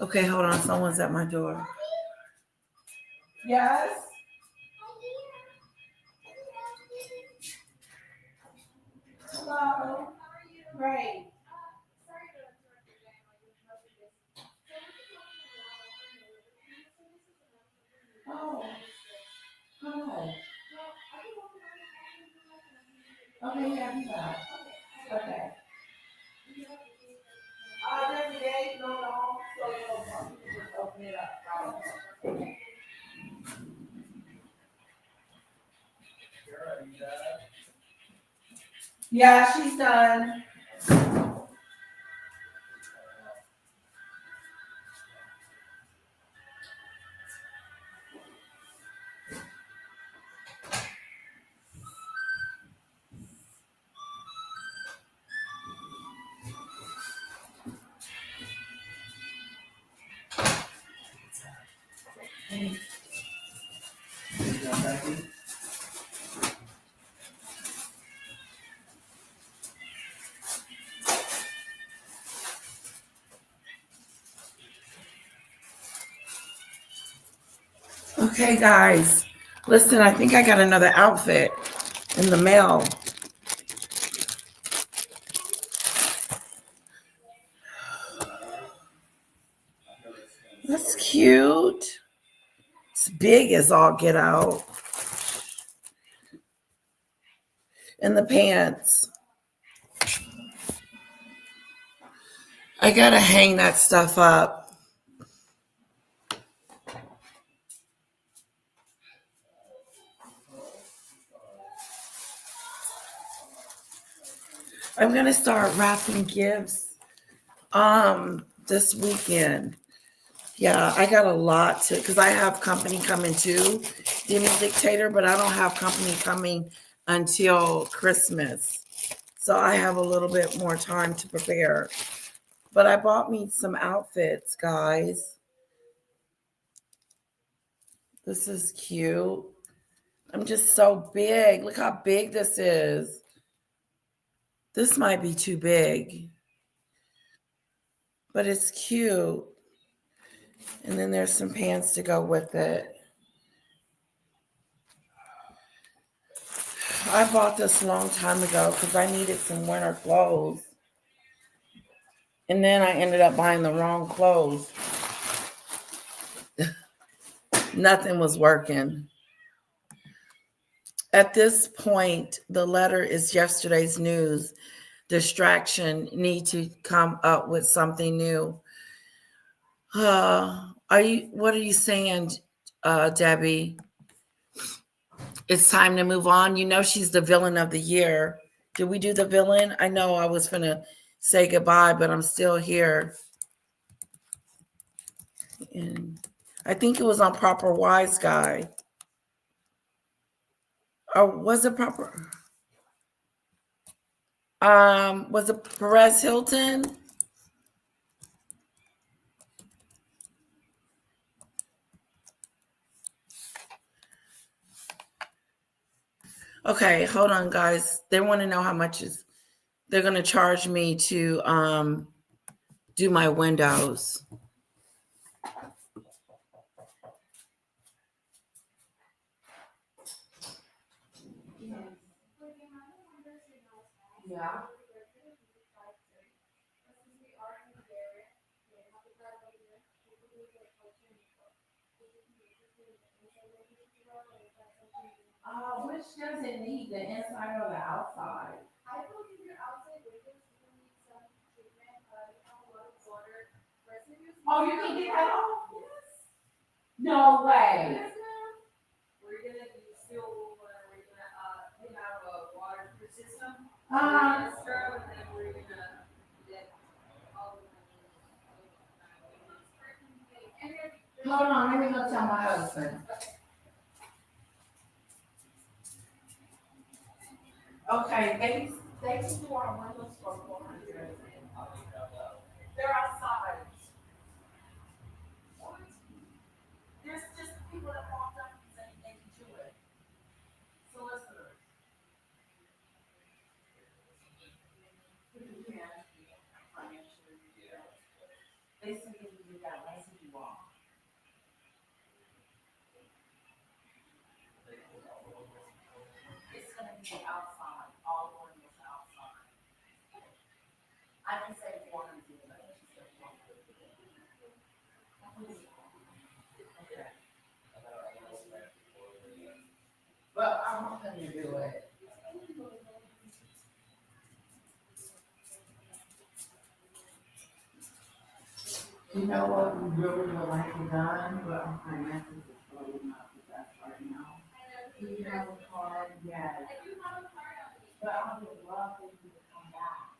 Okay, hold on. Someone's at my door. Yes. Hello. Great. Oh. Hi. Okay, yeah, be back. Okay. There's a gate going on, so you can just open it up. Yeah, she's done. Okay, guys. Listen, I think I got another outfit in the mail. That's cute. It's big as all get out. And the pants. I gotta hang that stuff up. I'm gonna start wrapping gifts this weekend. Yeah, I got a lot to because I have company coming too, Demon Dictator, but I don't have company coming until Christmas. So I have a little bit more time to prepare. But I bought me some outfits, guys. This is cute. I'm just so big. Look how big this is. This might be too big, but it's cute. And then there's some pants to go with it. I bought this a long time ago because I needed some winter clothes. And then I ended up buying the wrong clothes. Nothing was working. At this point, the letter is yesterday's news. Distraction, need to come up with something new. What are you saying, Debbie? It's time to move on. You know she's the villain of the year. Did we do the villain? I know I was gonna say goodbye, but I'm still here. And I think it was on Proper Wise Guy. Or was it Proper? Was it Perez Hilton? Okay, hold on, guys. They want to know how much they're gonna charge me to do my windows. Yeah. Which does it need, the inside or the outside? I believe your outside windows do need some treatment. You have a lot of water residues. Oh, you can get that off? Yes. No way. Yes, ma'am. We're gonna do seal water. We're gonna we have a waterproof system. And then we're gonna get all of the hold on, let me go tell my husband. Okay, they can do our windows for 400. They're outside. There's just people that walked up and said they can do it. Solicitors. They said But I want them to do it. You know what we really would like to done, but our finances is really not the best right now. Do you have a card? Yes. But I would love for you to come back.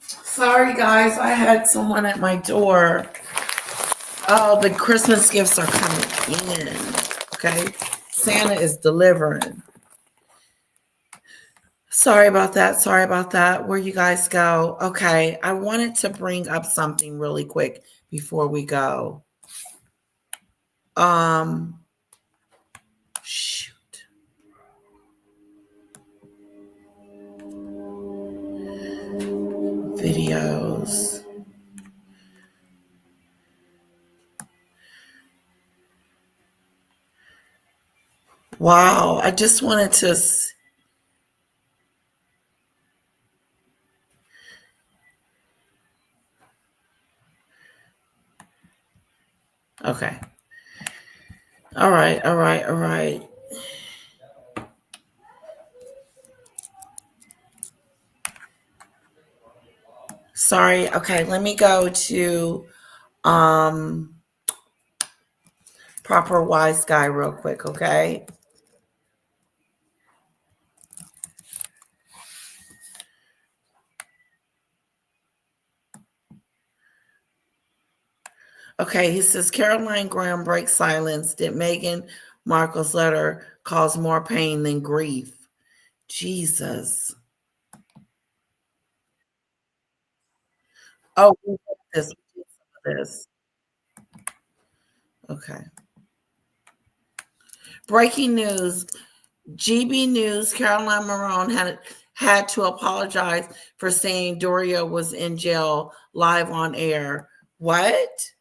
Sorry, guys, I had someone at my door. Oh, the Christmas gifts are coming in. Okay, Santa is delivering. Sorry about that. Sorry about that. Where you guys go? Okay, I wanted to bring up something really quick before we go. Shoot. Videos. Wow, I just wanted to. Okay. All right, all right, all right. Sorry. Okay, let me go to Proper Wise Guy real quick, okay? Okay, he says Caroline Graham breaks silence. Did Meghan Markle's letter cause more pain than grief? Jesus. Oh, we did this. Okay. Breaking news. GB News, Caroline Marone had to apologize for saying Doria was in jail live on air. What?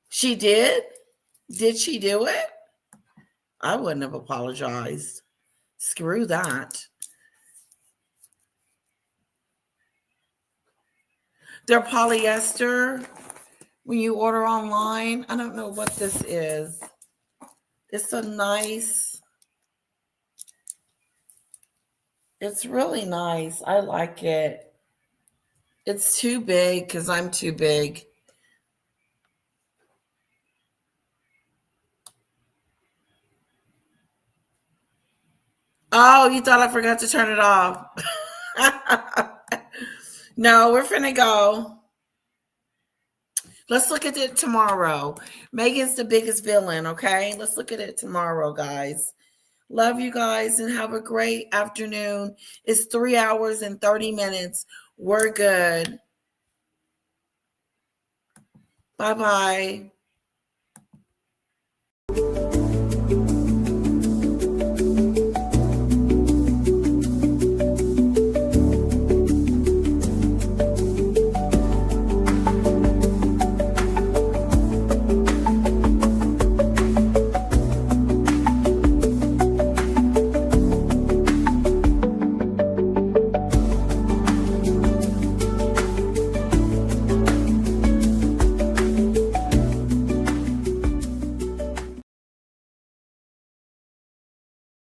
She did? Did she do it? I wouldn't have apologized. Screw that. They're polyester when you order online. I don't know what this is. It's a nice, it's really nice. I like it. It's too big because I'm too big. Oh, you thought I forgot to turn it off. No, we're finna go. Let's look at it tomorrow. Megan's the biggest villain, okay? Let's look at it tomorrow, guys. Love you guys and have a great afternoon. It's 3 hours and 30 minutes. We're good. Bye-bye.